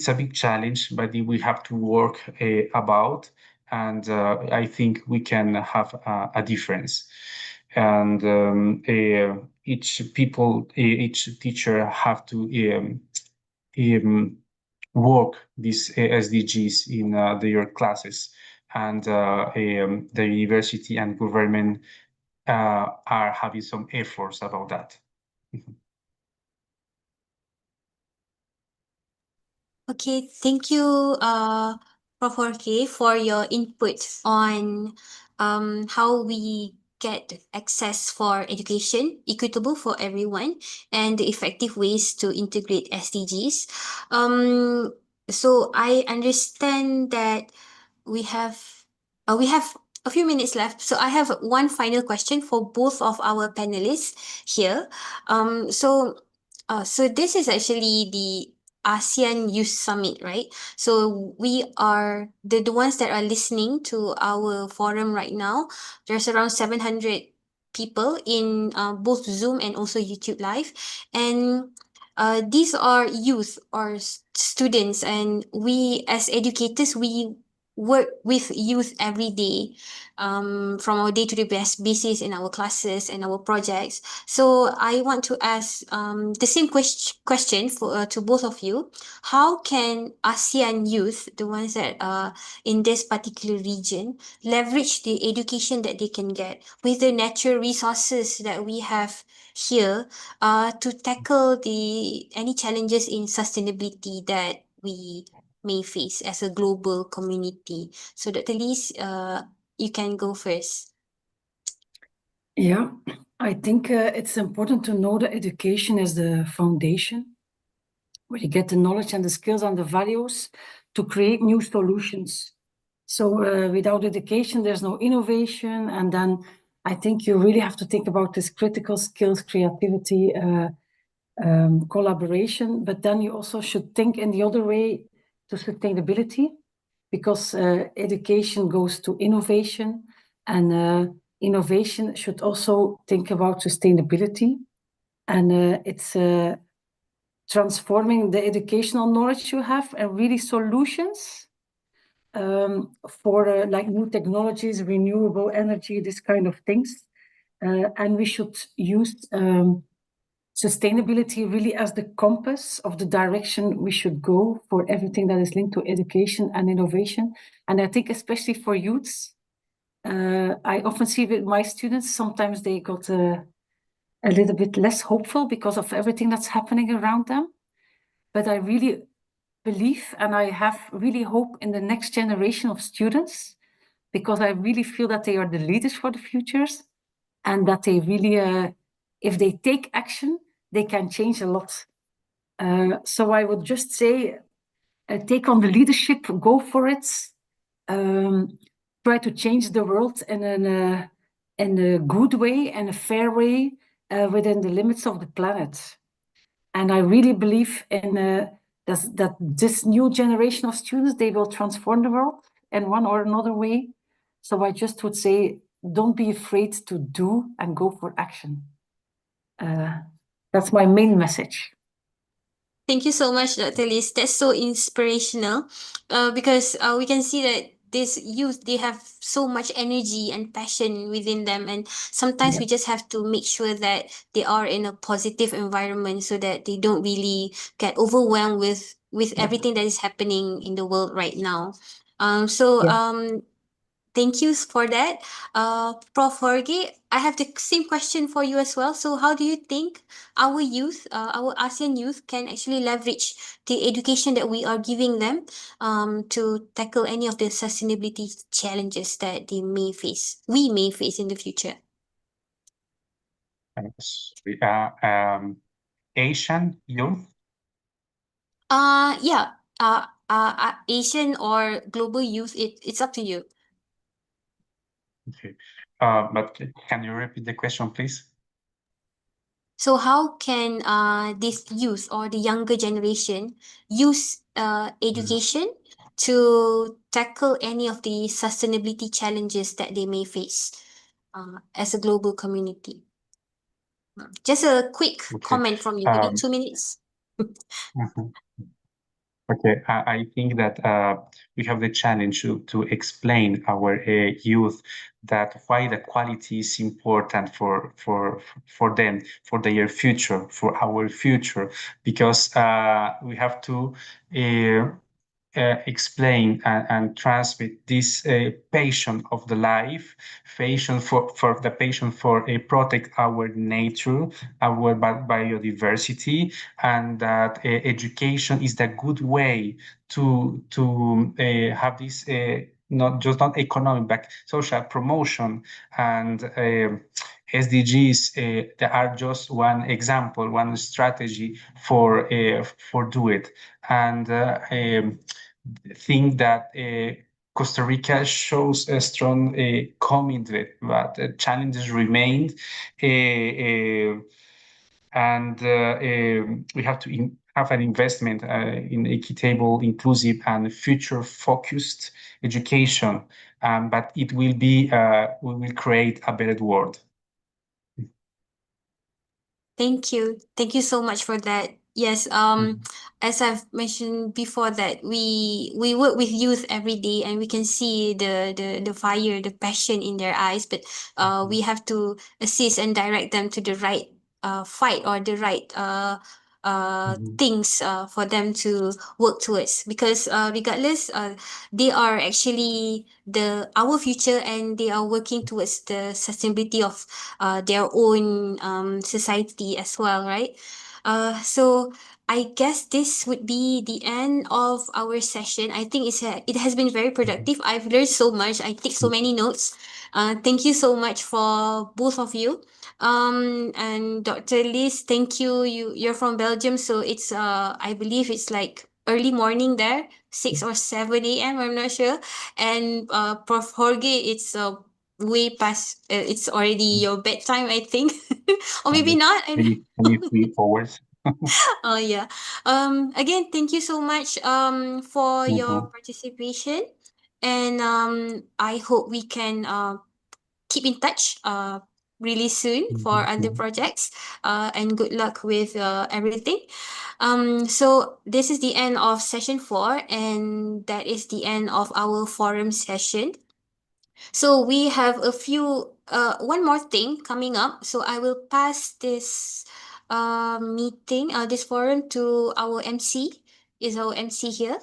a big challenge, but we have to work about, and I think we can have a difference. And each teacher have to work these SDGs in their classes, and the university and government are having some efforts about that. Okay, thank you, Prof. Jorge, for your input on how we get access for education equitable for everyone and the effective ways to integrate SDGs. So I understand that we have a few minutes left. So I have one final question for both of our panelists here. So this is actually the ASEAN Youth Summit, right? So we are the ones that are listening to our forum right now. There's around 700 people in both Zoom and also YouTube Live. And these are youth or students, and we as educators, we work with youth every day, from our day-to-day basis in our classes and our projects. So I want to ask the same question for to both of you. How can ASEAN youth, the ones that are in this particular region, leverage the education that they can get with the natural resources that we have here, to tackle any challenges in sustainability that we may face as a global community? So Dr. Liz, you can go first. Yeah. I think it's important to know that education is the foundation where you get the knowledge and the skills and the values to create new solutions. So without education, there's no innovation. And then I think you really have to think about this critical skills, creativity, collaboration, but then you also should think in the other way to sustainability, because education goes to innovation, and innovation should also think about sustainability. And it's transforming the educational knowledge you have and really solutions for like new technologies, renewable energy, this kind of things. And we should use sustainability really as the compass of the direction we should go for everything that is linked to education and innovation. And I think especially for youths, I often see with my students, sometimes they got a little bit less hopeful because of everything that's happening around them. But I really believe and I have really hope in the next generation of students, because I really feel that they are the leaders for the futures, and that they really, if they take action, they can change a lot. So I would just say, take on the leadership, go for it, try to change the world in a good way and a fair way within the limits of the planet. And I really believe in that this new generation of students, they will transform the world in one or another way. So I just would say, don't be afraid to do and go for action. That's my main message. Thank you so much, Dr. Liz. That's so inspirational, because we can see that this youth, they have so much energy and passion within them, and sometimes we just have to make sure that they are in a positive environment so that they don't really get overwhelmed with everything that is happening in the world right now. Thank you for that. Prof. Jorge, I have the same question for you as well. So how do you think our youth, our ASEAN youth, can actually leverage the education that we are giving them to tackle any of the sustainability challenges that we may face in the future? Asian youth? Yeah. Asian or global youth, it's up to you. Okay. But can you repeat the question, please? So how can this youth or the younger generation use education to tackle any of the sustainability challenges that they may face as a global community? Just a quick comment from you, maybe 2 minutes. Mhm. Okay, I think that we have the challenge to explain our youth that why the quality is important for them, for their future, for our future, because we have to explain and transmit this passion of the life, passion for the passion for protect our nature, our biodiversity, and that education is the good way to have this not economic but social promotion. And SDGs they are just one example, one strategy for do it. And think that Costa Rica shows a strong commitment, but challenges remain. And we have to have an investment in equitable, inclusive, and future-focused education. But it will be, we will create a better world. Thank you. Thank you so much for that. Yes, as I've mentioned before that we work with youth every day and we can see the fire, the passion in their eyes, but we have to assist and direct them to the right fight or the right things for them to work towards, because regardless they are actually our future and they are working towards the sustainability of their own society as well, right? So I guess this would be the end of our session. I think it has been very productive. I've learned so much. I take so many notes. Thank you so much for both of you. And Dr. Liz, thank you. You're from Belgium, so it's I believe it's like early morning there, 6 or 7 a.m. I'm not sure. And Prof. Jorge, it's way past. It's already your bedtime, I think, or maybe not. Maybe 3 hours. Oh yeah. Again, thank you so much for your participation, and I hope we can keep in touch really soon for other projects. And good luck with everything. So this is the end of session 4, and that is the end of our forum session. So we have a few one more thing coming up. So I will pass this meeting, this forum to our MC. Is our MC here?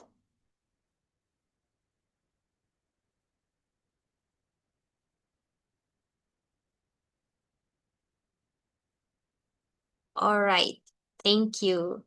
All right. Thank you.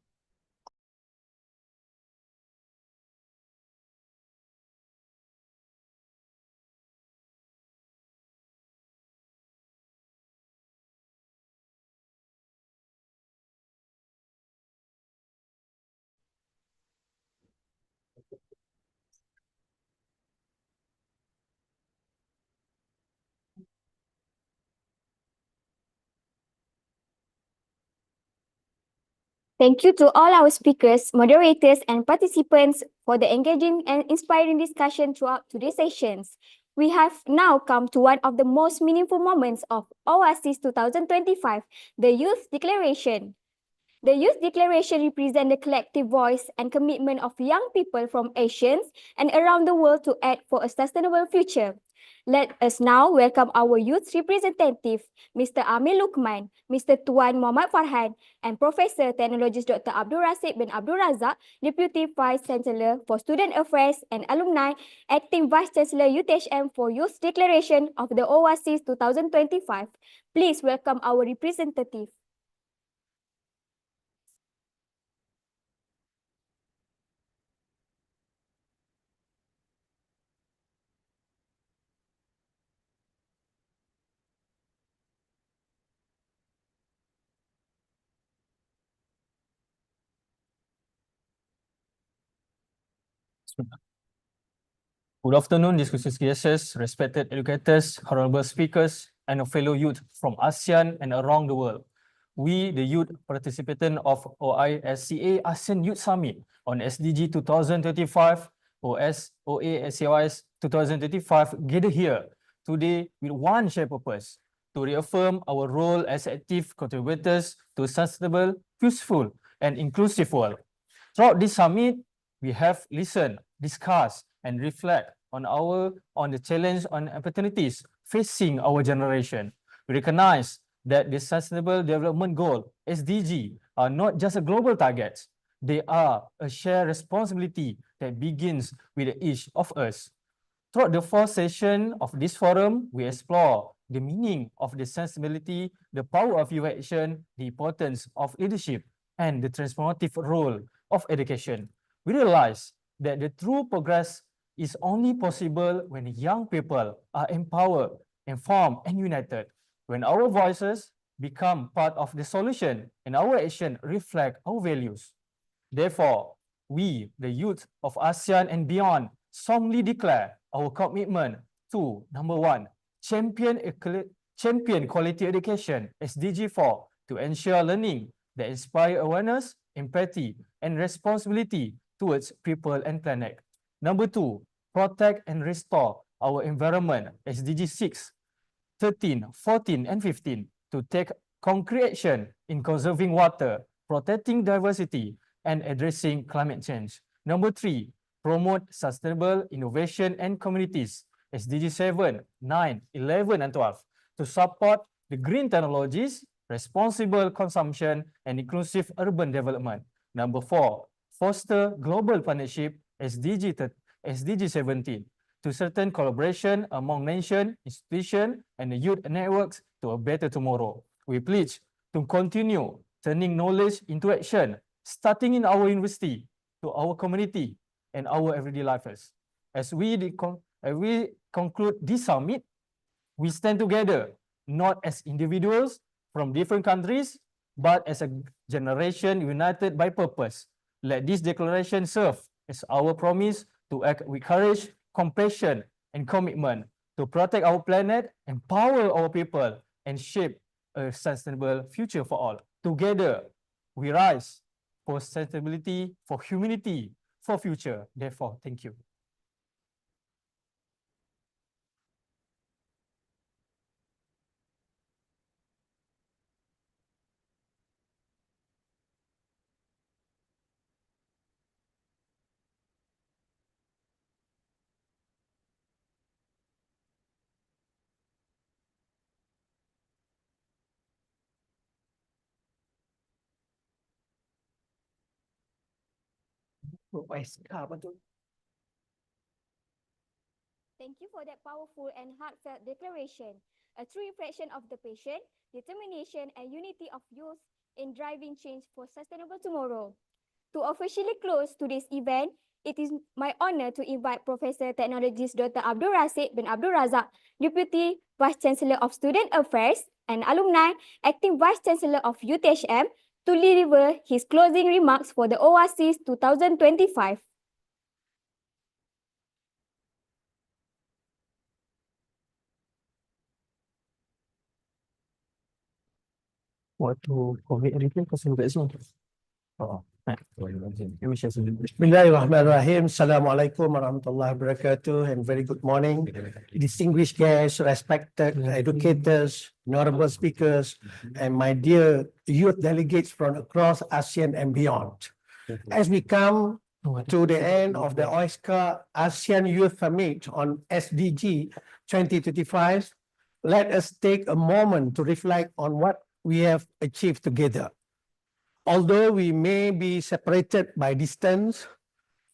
Thank you to all our speakers, moderators, and participants for the engaging and inspiring discussion throughout today's sessions. We have now come to one of the most meaningful moments of Oasys 2025, the Youth Declaration. The Youth Declaration represents the collective voice and commitment of young people from Asians and around the world to act for a sustainable future. Let us now welcome our youth representative, Mr. Amir Lukman, Mr. Tuan Muhammad Farhan, and Professor Technologist Dr. Abdul Rasid bin Abdul Razak, Deputy Vice Chancellor for Student Affairs and Alumni, Acting Vice Chancellor UTHM for Youth Declaration of the Oasys 2025. Please welcome our representative. Good afternoon, distinguished guests, respected educators, honorable speakers, and fellow youth from ASEAN and around the world. We, the youth participant of OISCA ASEAN Youth Summit on SDG 2025 or OASCIS 2025, gather here today with one shared purpose: to reaffirm our role as active contributors to a sustainable, peaceful, and inclusive world. Throughout this summit, we have listened, discussed, and reflect on the challenge and opportunities facing our generation. We recognize that the Sustainable Development Goal, SDG, are not just a global targets. They are a shared responsibility that begins with each of us. Throughout the fourth session of this forum, we explore the meaning of the sustainability, the power of youth action, the importance of leadership, and the transformative role of education. We realize that the true progress is only possible when young people are empowered, informed, and united. When our voices become part of the solution and our action reflect our values. Therefore, we, the youth of ASEAN and beyond, solemnly declare our commitment to, number one, champion quality education, SDG 4, to ensure learning that inspire awareness, empathy, and responsibility towards people and planet. Number two, protect and restore our environment, SDG 6, 13, 14, and 15, to take concrete action in conserving water, protecting diversity, and addressing climate change. Number three, promote sustainable innovation and communities, SDG 7, 9, 11, and 12, to support the green technologies, responsible consumption, and inclusive urban development. Number four, foster global partnership, SDG 17, to certain collaboration among nations, institutions, and the youth networks to a better tomorrow. We pledge to continue turning knowledge into action, starting in our university, to our community, and our everyday lives. As we conclude this summit, We stand together, not as individuals from different countries, but as a generation united by purpose. Let this declaration serve as our promise to act with courage, compassion, and commitment to protect our planet, empower our people, and shape a sustainable future for all. Together, we rise for sustainability, for humanity, for future. Therefore, thank you. Thank you for that powerful and heartfelt declaration, a true reflection of the passion, determination, and unity of youth in driving change for sustainable tomorrow. To officially close today's event, it is my honor to invite Professor Technologist Dr. Abdul Rasid bin Abdul Razak, Deputy Vice Chancellor of Student Affairs and Alumni, Acting Vice Chancellor of UTHM, to deliver his closing remarks for the Oasys 2025. Waktu COVID everything pasal kat Zoom. Oh. Bismillahirrahmanirrahim. Assalamualaikum warahmatullahi wabarakatuh and very good morning. Distinguished guests, respected educators, honorable speakers, and my dear youth delegates from across ASEAN and beyond. As we come to the end of the Oisca ASEAN Youth Summit on SDG 2025, let us take a moment to reflect on what we have achieved together. Although we may be separated by distance,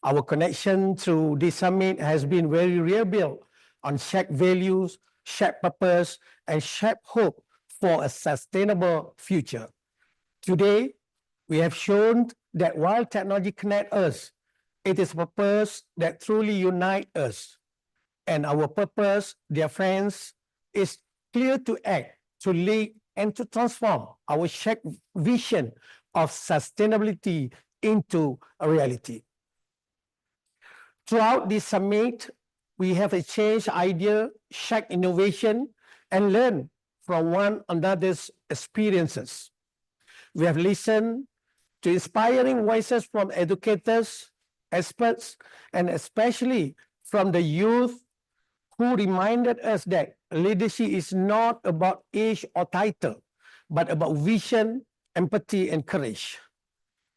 our connection through this summit has been very real on shared values, shared purpose, and shared hope for a sustainable future. Today, we have shown that while technology connects us, it is purpose that truly unites us. And our purpose, dear friends, is clear to act, to lead, and to transform our shared vision of sustainability into a reality. Throughout this summit, we have exchanged ideas, shared innovation, and learned from one another's experiences. We have listened to inspiring voices from educators, experts, and especially from the youth who reminded us that leadership is not about age or title, but about vision, empathy, and courage.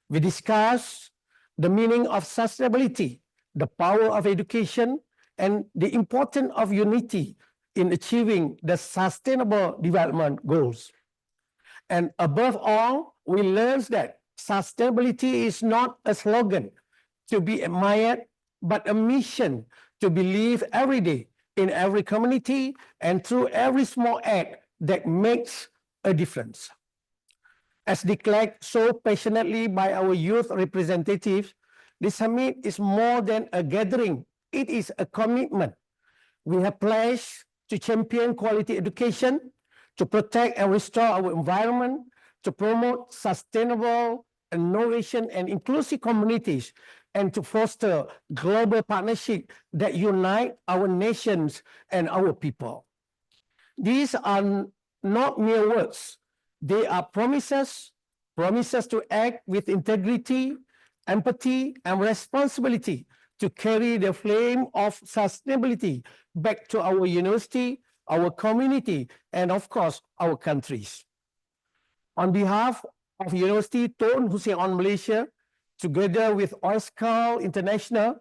We discussed the meaning of sustainability, the power of education, and the importance of unity in achieving the sustainable development goals. And above all, we learned that sustainability is not a slogan to be admired, but a mission to be lived every day in every community and through every small act that makes a difference. As declared so passionately by our youth representatives, the summit is more than a gathering, it is a commitment. We have pledged to champion quality education, to protect and restore our environment, to promote sustainable innovation and inclusive communities, and to foster global partnership that unite our nations and our people. These are not mere words. They are promises to act with integrity, empathy, and responsibility to carry the flame of sustainability back to our university, our community, and of course, our countries. On behalf of University Tun Hussein Onn Malaysia, together with Oisca International,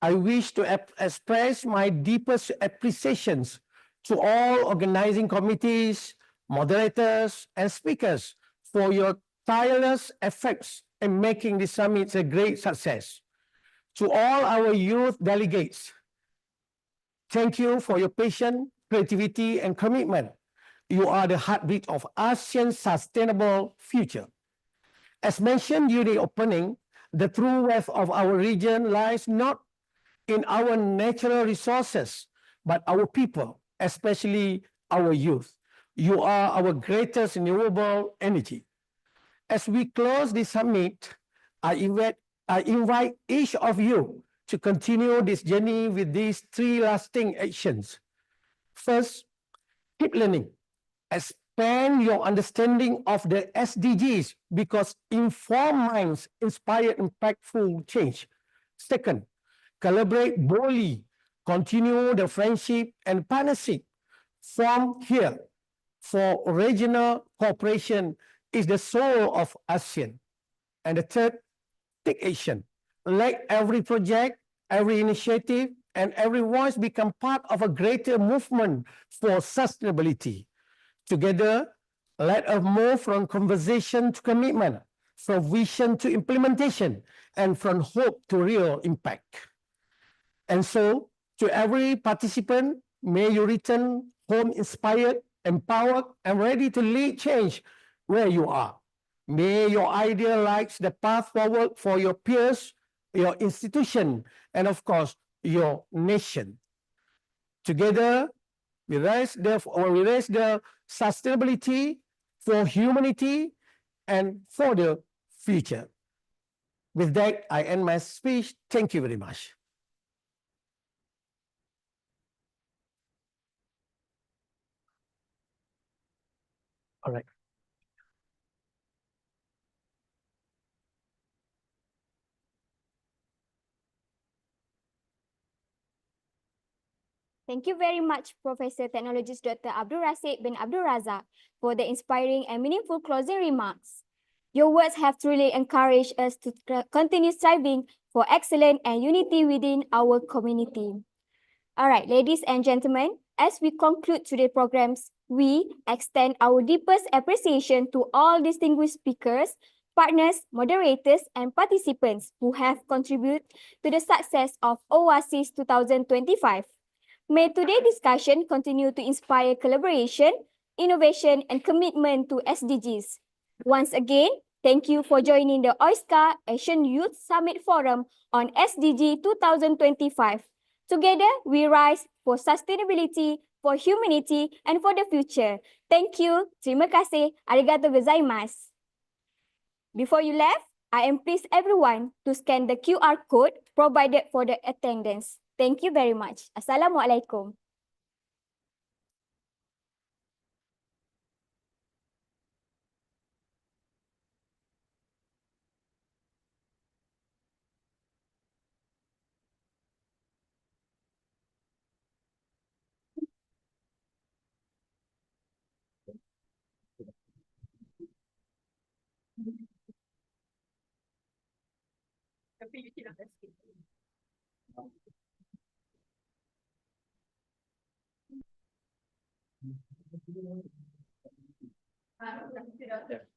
I wish to express my deepest appreciations to all organizing committees, moderators, and speakers for your tireless efforts in making this summit a great success. To all our youth delegates, thank you for your patience, creativity, and commitment. You are the heartbeat of ASEAN's sustainable future. As mentioned during the opening, the true wealth of our region lies not in our natural resources, but our people, especially our youth. You are our greatest renewable energy. As we close this summit, I invite each of you to continue this journey with these three lasting actions. First, keep learning. Expand your understanding of the SDGs because informed minds inspire impactful change. Second, collaborate boldly. Continue the friendship and partnership formed here for regional cooperation is the soul of ASEAN. And the third, take action. Let every project, every initiative, and every voice become part of a greater movement for sustainability. Together, let us move from conversation to commitment, from vision to implementation, and from hope to real impact. And so, to every participant, may you return home inspired, empowered, and ready to lead change where you are. May your idea light the path forward for your peers, your institution, and of course, your nation. Together, we raise the sustainability for humanity and for the future. With that, I end my speech. Thank you very much. All right. Thank you very much, Professor Technologist Dr. Abdul Rasid bin Abdul Razak, for the inspiring and meaningful closing remarks. Your words have truly encouraged us to continue striving for excellence and unity within our community. All right, ladies and gentlemen, as we conclude today's programs, we extend our deepest appreciation to all distinguished speakers, partners, moderators, and participants who have contributed to the success of Oasys 2025. May today's discussion continue to inspire collaboration, innovation, and commitment to SDGs. Once again, thank you for joining the Oisca Asian Youth Summit Forum on SDG 2025. Together, we rise for sustainability, for humanity, and for the future. Thank you. Terima kasih. Arigatou gozaimasu. Before you left, I am pleased everyone to scan the QR code provided for the attendance. Thank you very much. Assalamualaikum. Tapi you tidak escape. Tidak.